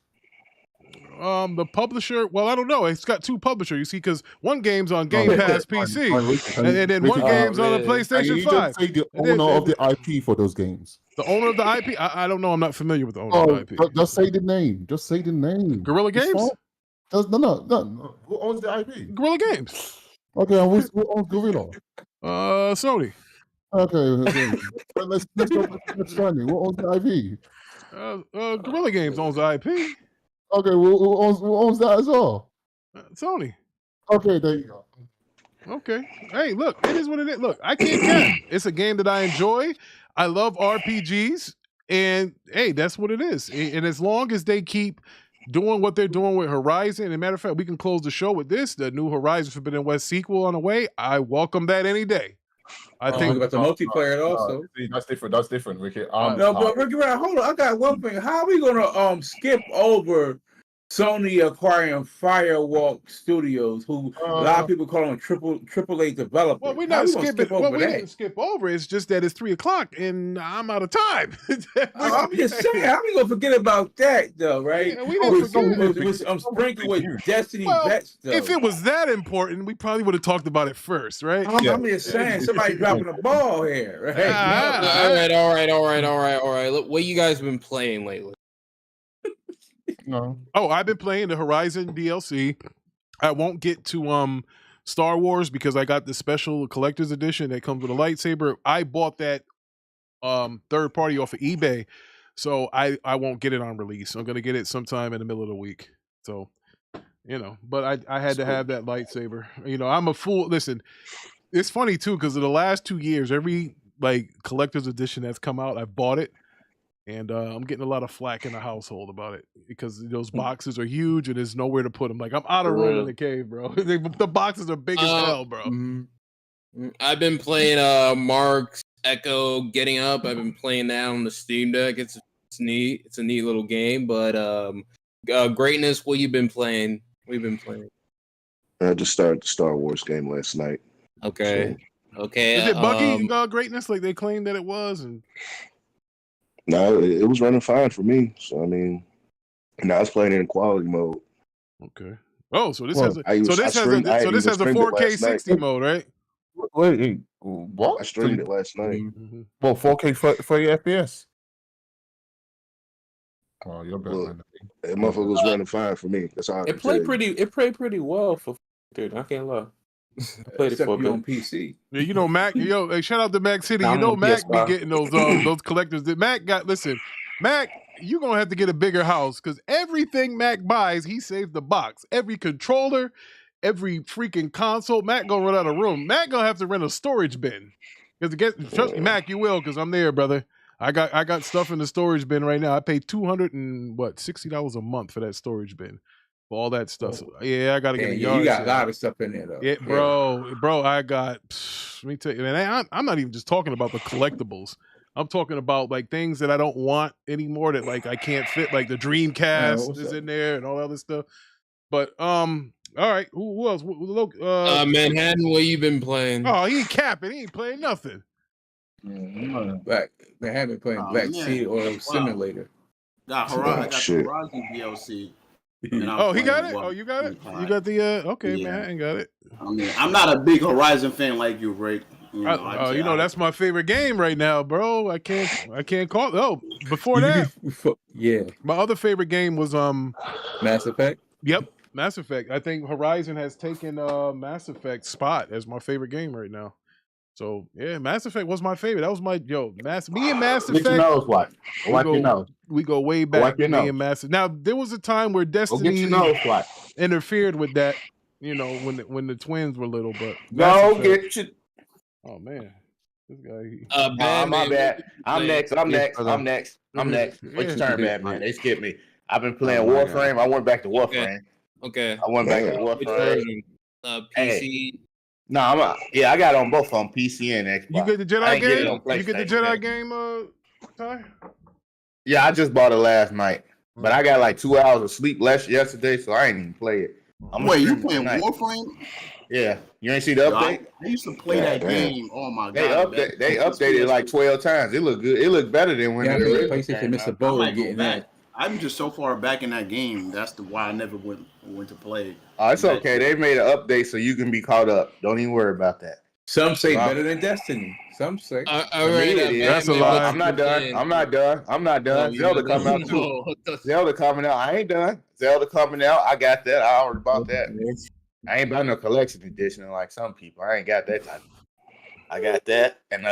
The publisher. Well, I don't know. It's got 2 publishers. You see, because one game's on Game Pass PC, and then one game's on the PlayStation 5. Just say the owner of the IP for those games. The owner of the IP. I don't know. I'm not familiar with the owner of the IP. Just say the name. Just say the name. Guerrilla Games. No. Who owns the IP? Guerrilla Games. Okay, who owns Guerrilla? Sony. Okay. let's go back to Death Stranding. Who owns the IP? Guerrilla Games owns the IP. Okay, who owns that as well? Sony. Okay, there you go. Okay. Hey, look, it is what it is. Look, I can't cap. It's a game that I enjoy. I love RPGs, and hey, that's what it is. And as long as they keep doing what they're doing with Horizon. And a matter of fact, we can close the show with this: the new Horizon Forbidden West sequel on the way. I welcome that any day. I think about the multiplayer also. That's different. That's different, Ricky. No, but Ricky, hold on. I got one thing. How are we gonna skip over Sony acquiring Firewalk Studios, who a lot of people call them AAA developers? Well, we're not skipping. Well, we didn't skip over. It's just that it's 3:00 and I'm out of time. I'm just saying, how are we gonna forget about that though, right? Yeah, we didn't forget. I'm sprinkled with Destiny Well, vets though. if it was that important, we probably would have talked about it first, right? I'm just saying, somebody dropping the ball here, right? All right. Look, what you guys been playing lately? No. Oh, I've been playing the Horizon DLC. I won't get to Star Wars because I got the special collector's edition that comes with a lightsaber. I bought that third party off of eBay, so I won't get it on release. I'm gonna get it sometime in the middle of the week. So, but I had to have that lightsaber. I'm a fool. Listen, it's funny too because in the last 2 years, every collector's edition that's come out, I've bought it. And I'm getting a lot of flack in the household about it because those boxes are huge and there's nowhere to put them. Like, I'm out of room in the cave, bro. The boxes are big as hell, bro. I've been playing Mark's Echo Getting Up. I've been playing that on the Steam Deck. It's neat. It's a neat little game. But Greatness, what you been playing? What you been playing? I just started the Star Wars game last night. Okay. Okay. Is it buggy Greatness like they claimed that it was? And no, it was running fine for me. So I mean, I was playing it in quality mode. Okay. Oh, so this has a 4K 60 mode, right? Wait, what? I streamed it last night. Mm-hmm. Well, 4K 30 FPS. Oh, you're better than that. That motherfucker was running fine for me. That's all. It played pretty well for dude. I can't lie. I played it for a bit on PC. Yeah, Mac. Hey, shout out to Mac City. Mac be getting those collectors. That Mac got. Listen, Mac, you gonna have to get a bigger house because everything Mac buys, he saves the box. Every controller, every freaking console. Mac gonna run out of room. Mac gonna have to rent a storage bin. Trust me, Mac, you will, because I'm there, brother. I got stuff in the storage bin right now. I pay $260 a month for that storage bin. For all that stuff. So, yeah, I gotta get a yard. You got a lot of stuff in there though. Yeah, bro, I got. Let me tell you, man. I'm not even just talking about the collectibles. I'm talking about things that I don't want anymore. That I can't fit. Like the Dreamcast is in there and all that other stuff. But all right, who else? Manhattan, what you been playing? Oh, he ain't capping. He ain't playing nothing. Manhattan playing Black Sea or Simulator. Got the Horizon DLC. Oh, he got it? Oh, you got it? You got the okay, yeah. Manhattan got it. I mean, I'm not a big Horizon fan like you, Rick. That's my favorite game right now, bro. I can't call. Oh, before that, my other favorite game was Mass Effect. Yep, Mass Effect. I think Horizon has taken Mass Effect's spot as my favorite game right now. So yeah, Mass Effect was my favorite. That was my me and Mass Effect. Get your nose wiped. Wipe your nose. We go way back. Wipe your nose. Me and Mass. Now there was a time where Destiny interfered with that. When the twins were little, but get your. Oh man, this guy. My bad. I'm next. What's your turn, man? They skipped me. I've been playing Warframe. I went back to Warframe. Okay. I went back to Warframe. PC. Hey. No, I got on both on PC and Xbox. You get the Jedi game? You get the Jedi game, Ty? Yeah, I just bought it last night. But I got like 2 hours of sleep less yesterday, so I ain't even play it. Wait, you playing Warframe? Yeah. You ain't see the update? I used to play that game. Oh my god. They updated it like 12 times. It looked good. It looked better than when PlayStation missed a boat getting that. I'm just so far back in that game. That's why I never went to play it. Oh, it's okay. They made an update so you can be caught up. Don't even worry about that. Some say better than Destiny. Some say. That's a lie. I'm not done. Zelda coming out too. Zelda coming out. I ain't done. Zelda coming out. I got that. I already bought that. I ain't buying no collection edition like some people. I ain't got that type. I got that, and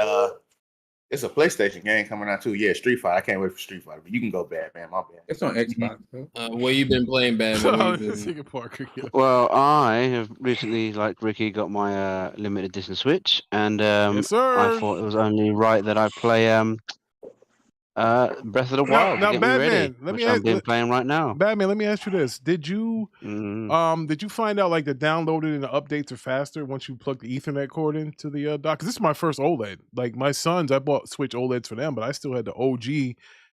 it's a PlayStation game coming out too. Yeah, Street Fighter. I can't wait for Street Fighter. But you can go Batman. My bad. It's on Xbox. What you been playing, Batman? Well, I have recently, like Ricky, got my limited edition Switch, and I thought it was only right that I play Breath of the Wild. Now, Get me ready. Batman. Which I'm playing right now. Batman, let me ask you this: Did you find out like the downloaded and the updates are faster once you plug the Ethernet cord into the dock? Because this is my first OLED. Like my sons, I bought Switch OLEDs for them, but I still had the OG.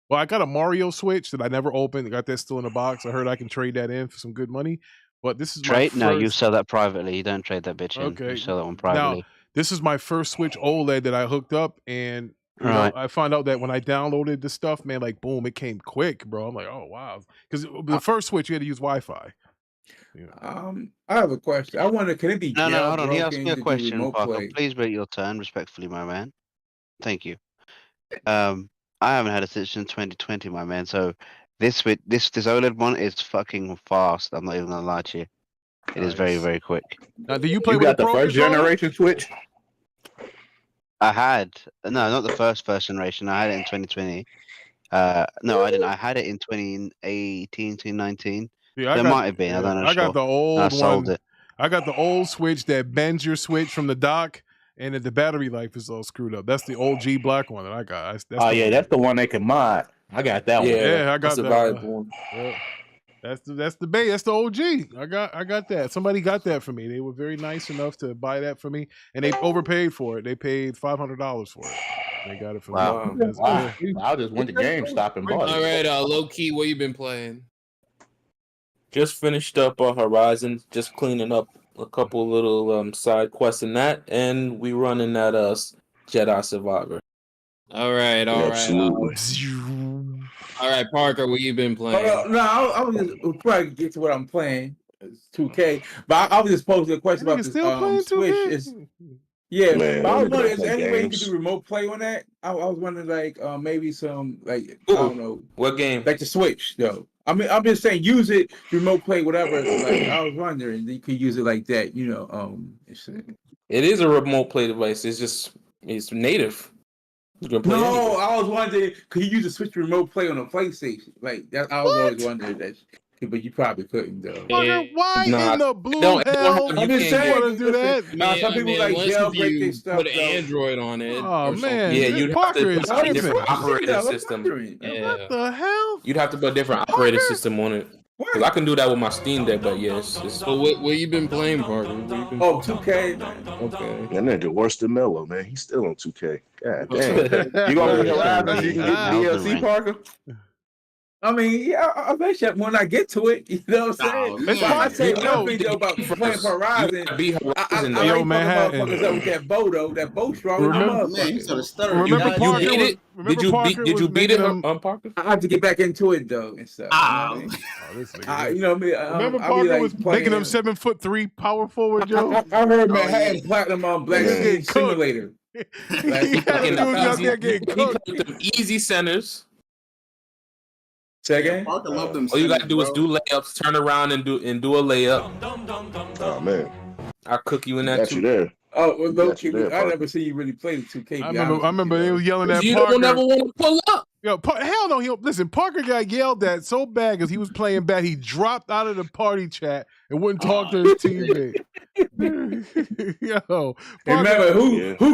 Well, I got a Mario Switch that I never opened. I got that still in the box. I heard I can trade that in for some good money. But this is my first... No, you sell that privately. You don't trade that bitch in. Okay. You sell that one privately. Now, this is my first Switch OLED that I hooked up, and you know, I found out that when I downloaded the stuff, man, like boom, it came quick, bro. I'm like, oh wow, because the first Switch you had to use Wi-Fi. I have a question. I wonder, can it be No, hold on. He asked me a question, Parker. play? Please wait your turn, respectfully, my man. Thank you. I haven't had a Switch in 2020, my man. So this OLED one is fucking fast. I'm not even gonna lie to you. It is very, very quick. Now, do you play You with got the the Pro first controller? generation Switch? I had not the first generation. I had it in 2020. No, I didn't. I had it in 2018, 2019. Yeah, There might have been. I don't know. I got the old I sold one. it. I got the old Switch that bends your Switch from the dock, and the battery life is all screwed up. That's the old G black one that I got. That's the one they can mod. I got that one. Yeah, I got that's a that. valuable one. Yeah. That's the OG. I got that. Somebody got that for me. They were very nice enough to buy that for me, and they overpaid for it. They paid $500 for it. They got it for me. Wow. I just went to GameStop and bought it. All right, low key, what you been playing? Just finished up Horizon, just cleaning up a couple little side quests in that, and we running that Jedi Survivor. All right. All right, Parker, what you been playing? No, I was just before I get to what I'm playing. It's 2K, but I was just posing a question about this Switch. Yeah, Man, but I was wondering, is play there any way you games. could do remote play on that? I was wondering, like, maybe some, like, I don't know. What game? Like the Switch, though. I mean, I'm just saying, use it, remote play, whatever. Like, I was wondering, you could use it like that, you know. It is a remote play device. It's native. You can play anywhere. I was wondering, could you use the Switch remote play on a PlayStation? Like, that, I was always wondering that. But you probably couldn't, though. Why in the blue hell? I'm just saying, want to do that? Some people like jailbreak their stuff. Put Android on it. Oh man, yeah, you'd have Parker to is put a different tripping. operating system. What the hell? You'd have to put a different operating system on it. Because I can do that with my Steam Deck, but yes. So what you been playing, Parker? 2K. Okay. That nigga worse than Mello, man. He's still on 2K. God damn. You gonna be around so you can get DLC, Parker? I mean, yeah, I'll bet you when I get to it, you know what I'm saying? I say nothing about playing Horizon. I like Manhattan. motherfuckers up with that bow though. That bow strong. Remember Parker? Did you beat it on Parker? I have to get back into it though and stuff. You know what I mean? Remember Parker was making them 7'3" power forward, Joe? I heard Manhattan Platinum on Black Simulator. He put them easy centers. Say again? Parker loved them. All you gotta do is do layups, turn around and do a layup. Oh man, I'll cook you in that got too. you there. Oh, well, low key, I never seen you really play the 2K. I remember they was yelling at You Parker. don't never want to pull up. Yo, hell no. Listen, Parker got yelled at so bad because he was playing bad. He dropped out of the party chat and wouldn't talk to his teammate. Yo, Parker, remember who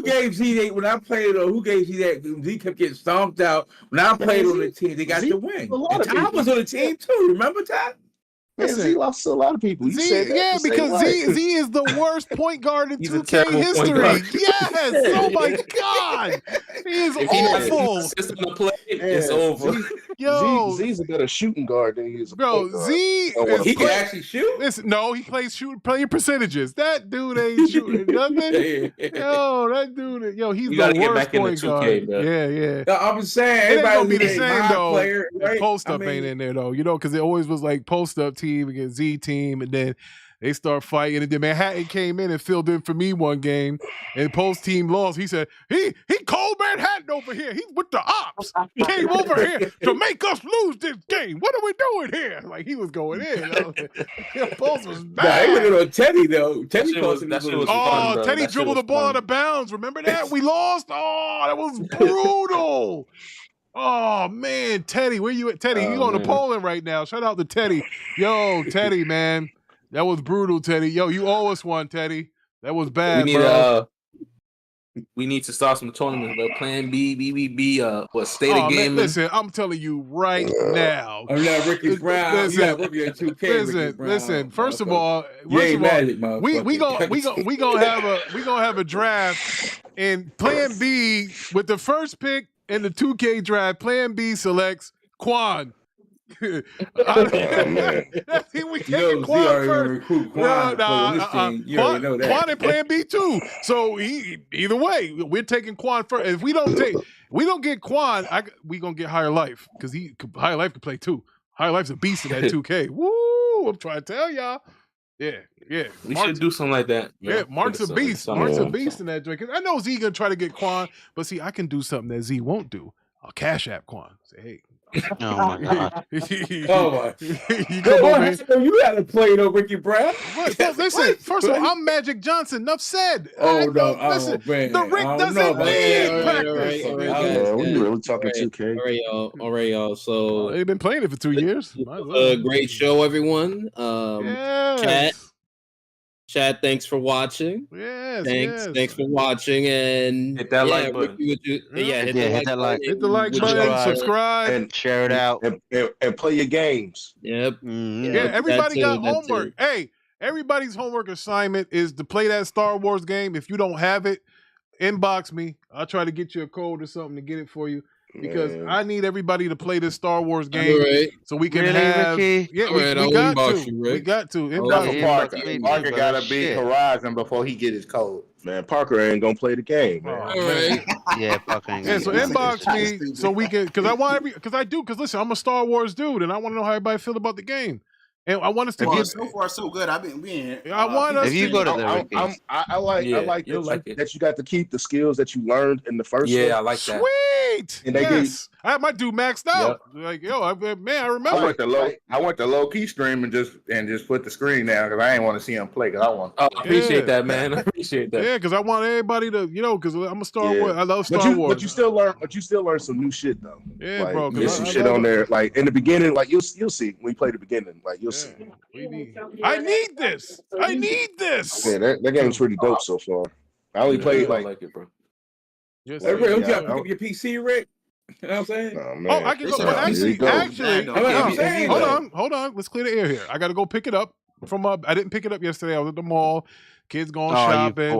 gave Z8 when I played? Or who gave Z that? Z kept getting stomped out. When I played on the team, they got the win. And Ty was on the team too. Remember Ty? Z lost to a lot of people. because Z is the worst point guard in 2K history. Yes. Oh my God. He is awful. System to play, it's over. Yo, Z's a better shooting guard than he is. He can actually shoot. Listen, no, he plays playing percentages. That dude ain't shooting nothing. Yo, that dude. Yo, he's the worst point guard. Bro. Yeah. No, I'm saying it ain't gonna be the everybody's same though. Player, right? Post up ain't in there though. You know, because it always was like post up team against Z team, and then they start fighting. And then Manhattan came in and filled in for me one game, and post team lost. He said he called Manhattan over here. He's with the ops. He came over here to make us lose this game. What are we doing here? Like he was going in. Post was bad. They went in on Teddy though. Teddy Teddy dribbled the ball out of bounds. Remember that? We lost. Oh, that was brutal. Oh man, Teddy, where you at? Teddy, you on to Poland right now. Shout out to Teddy. Yo, Teddy, man. That was brutal, Teddy. Yo, you owe us one, Teddy. That was bad, We need bro. We need to start some tournaments, but Plan B, what state of gaming? Listen, I'm telling you right now. I'm not Ricky Brown. Listen, you got Ricky at 2K. Listen. First of all, Magic, we gonna have a draft, and Plan B with the first pick in the 2K draft. Plan B selects Quan. Man. We taking Quan first. Recruit Quan Quan and Plan B too. So either way, we're taking Quan first. If we don't get Quan, we gonna get Higher Life because Higher Life can play too. Higher Life's a beast in that 2K. Woo! I'm trying to tell y'all. Yeah. We should do something like that. Yeah, Mark's a beast. Mark's a beast in that joint. I know Z gonna try to get Quan, but see, I can do something that Z won't do. I'll Cash App Quan. Say, hey. Oh my god! Oh my! You had to play though, Ricky Brown. Listen, first of all, I'm Magic Johnson. Enough said. Listen, man. The Rick doesn't need practice. We really talking 2K. All right, y'all. So they've been playing it for 2 years. Great show, everyone. Chad, thanks for watching. Thanks for watching, and hit that like button. Hit that like button, subscribe, and share it out, and play your games. Yep. Yeah, everybody got homework. Hey, everybody's homework assignment is to play that Star Wars game. If you don't have it, inbox me. I'll try to get you a code or something to get it for you. Because I need everybody to play this Star Wars game so we can have. Ricky? Yeah, we got to. Parker gotta beat Horizon before he get his code. Man, Parker ain't gonna play the game. Man. All right. Yeah, Parker ain't. Yeah, so inbox me so we can. Because listen, I'm a Star Wars dude, and I want to know how everybody feel about the game. And I want us to get so far so good. I've been being. I want us. If you go to the I like that you got to keep the skills that you learned in the first. Yeah, I like that. Sweet. And I had my dude maxed out. Yep. Like I remember. I went to low key stream and just put the screen down because I ain't want to see him play because I want. Oh, appreciate that, man. I appreciate that. Yeah, because I want everybody to because I'm a Star Wars. I love Star Wars. But you still learn some new shit though. Yeah, bro. There's some shit on there. Like in the beginning, like you'll see when you play the beginning. Like you'll see. I need this. Yeah, that game's pretty dope so far. I only played I like it, bro. Yes, Rick, you got your PC, Rick? You know what I'm saying? I can go. Actually, hold on. Let's clear the air here. I got to go pick it up from. I didn't pick it up yesterday. I was at the mall. Kids going shopping.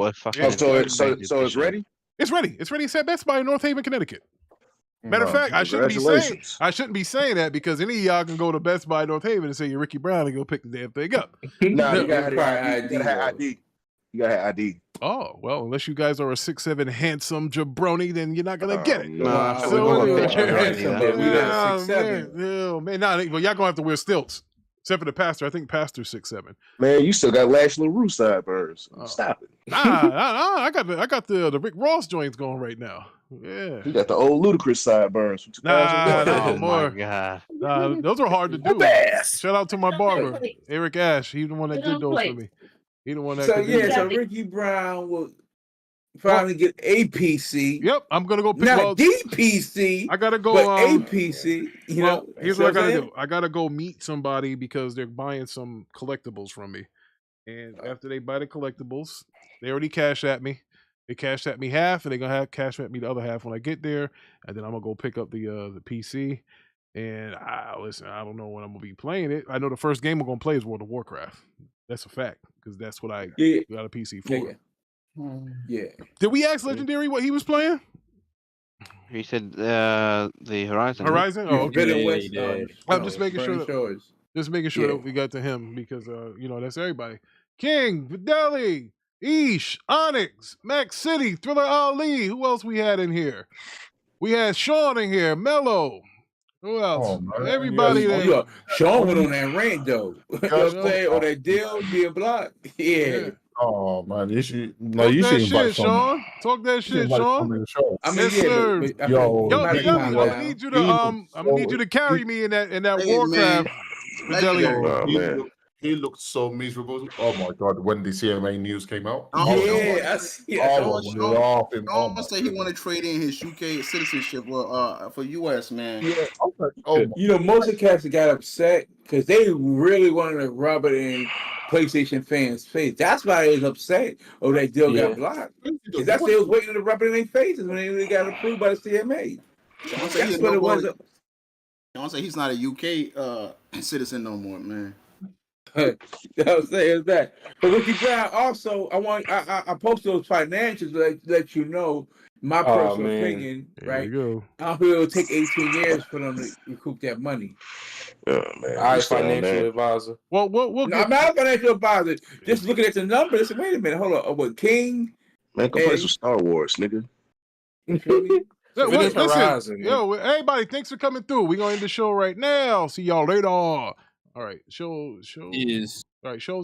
So it's ready. It's ready. It's at Best Buy in North Haven, Connecticut. Matter of fact, I shouldn't be saying that because any of y'all can go to Best Buy North Haven and say you're Ricky Brown and go pick the damn thing up. No, you gotta have ID. You gotta have ID. Oh, well, unless you guys are a 6'7" handsome jabroni, then you're not gonna get it. Man, y'all gonna have to wear stilts. Except for the pastor. I think pastor's 6'7". Man, you still got Lash LaRue sideburns. Stop it. Nah, I got the Rick Ross joints going right now. Yeah. You got the old Ludacris sideburns. No more. God. Nah, those are hard to do. Shout out to my barber, Eric Ash. He's the one that did those for me. He the one that. So Ricky Brown will finally get a PC. Yep, I'm gonna go pick up the PC. I gotta go. But a PC. Here's what I gotta do. I gotta go meet somebody because they're buying some collectibles from me, and after they buy the collectibles, they already cash at me. They cashed at me half, and they're gonna have cash at me the other half when I get there, and then I'm gonna go pick up the PC. And I don't know when I'm gonna be playing it. I know the first game we're gonna play is World of Warcraft. That's a fact because that's what I got a PC for. Yeah. Did we ask Legendary what he was playing? He said the Horizon. Horizon? Oh, okay. I'm just making sure. That we got to him because that's everybody. King, Videli, Ish, Onyx, Max City, Thriller Ali. Who else we had in here? We had Sean in here, Mello. Who else? Everybody there. Sean went on that rant though. You know what I'm saying? On that deal, being blocked. Yeah. Oh man, you should invite Sean. Talk that shit, Sean. I mean, I'm gonna need you to I'm gonna need you to carry me in that Warcraft. He looked so miserable. Oh my god, when the CMA news came out. Sean say he want to trade in his UK citizenship for US, man. Yeah. Most of the cats got upset because they really wanted to rub it in PlayStation fans' face. That's why they was upset. Oh, that deal got blocked. Because that's they was waiting to rub it in their faces when they got approved by the CMA. Sean say That's what it was. Sean say he's not a UK citizen no more, man. What I'm saying is that. But Ricky Brown also, I posted those financials to let you know my personal opinion, right? I feel it'll take 18 years for them to recoup that money. Yeah, man. All right, financial advisor. Well, I'm not a financial advisor. Just looking at the numbers. Wait a minute, hold on. What King? Man, go play some Star Wars, nigga. Listen, yo, everybody, thanks for coming through. We're gonna end the show right now. See y'all later. All right, show. All right, show's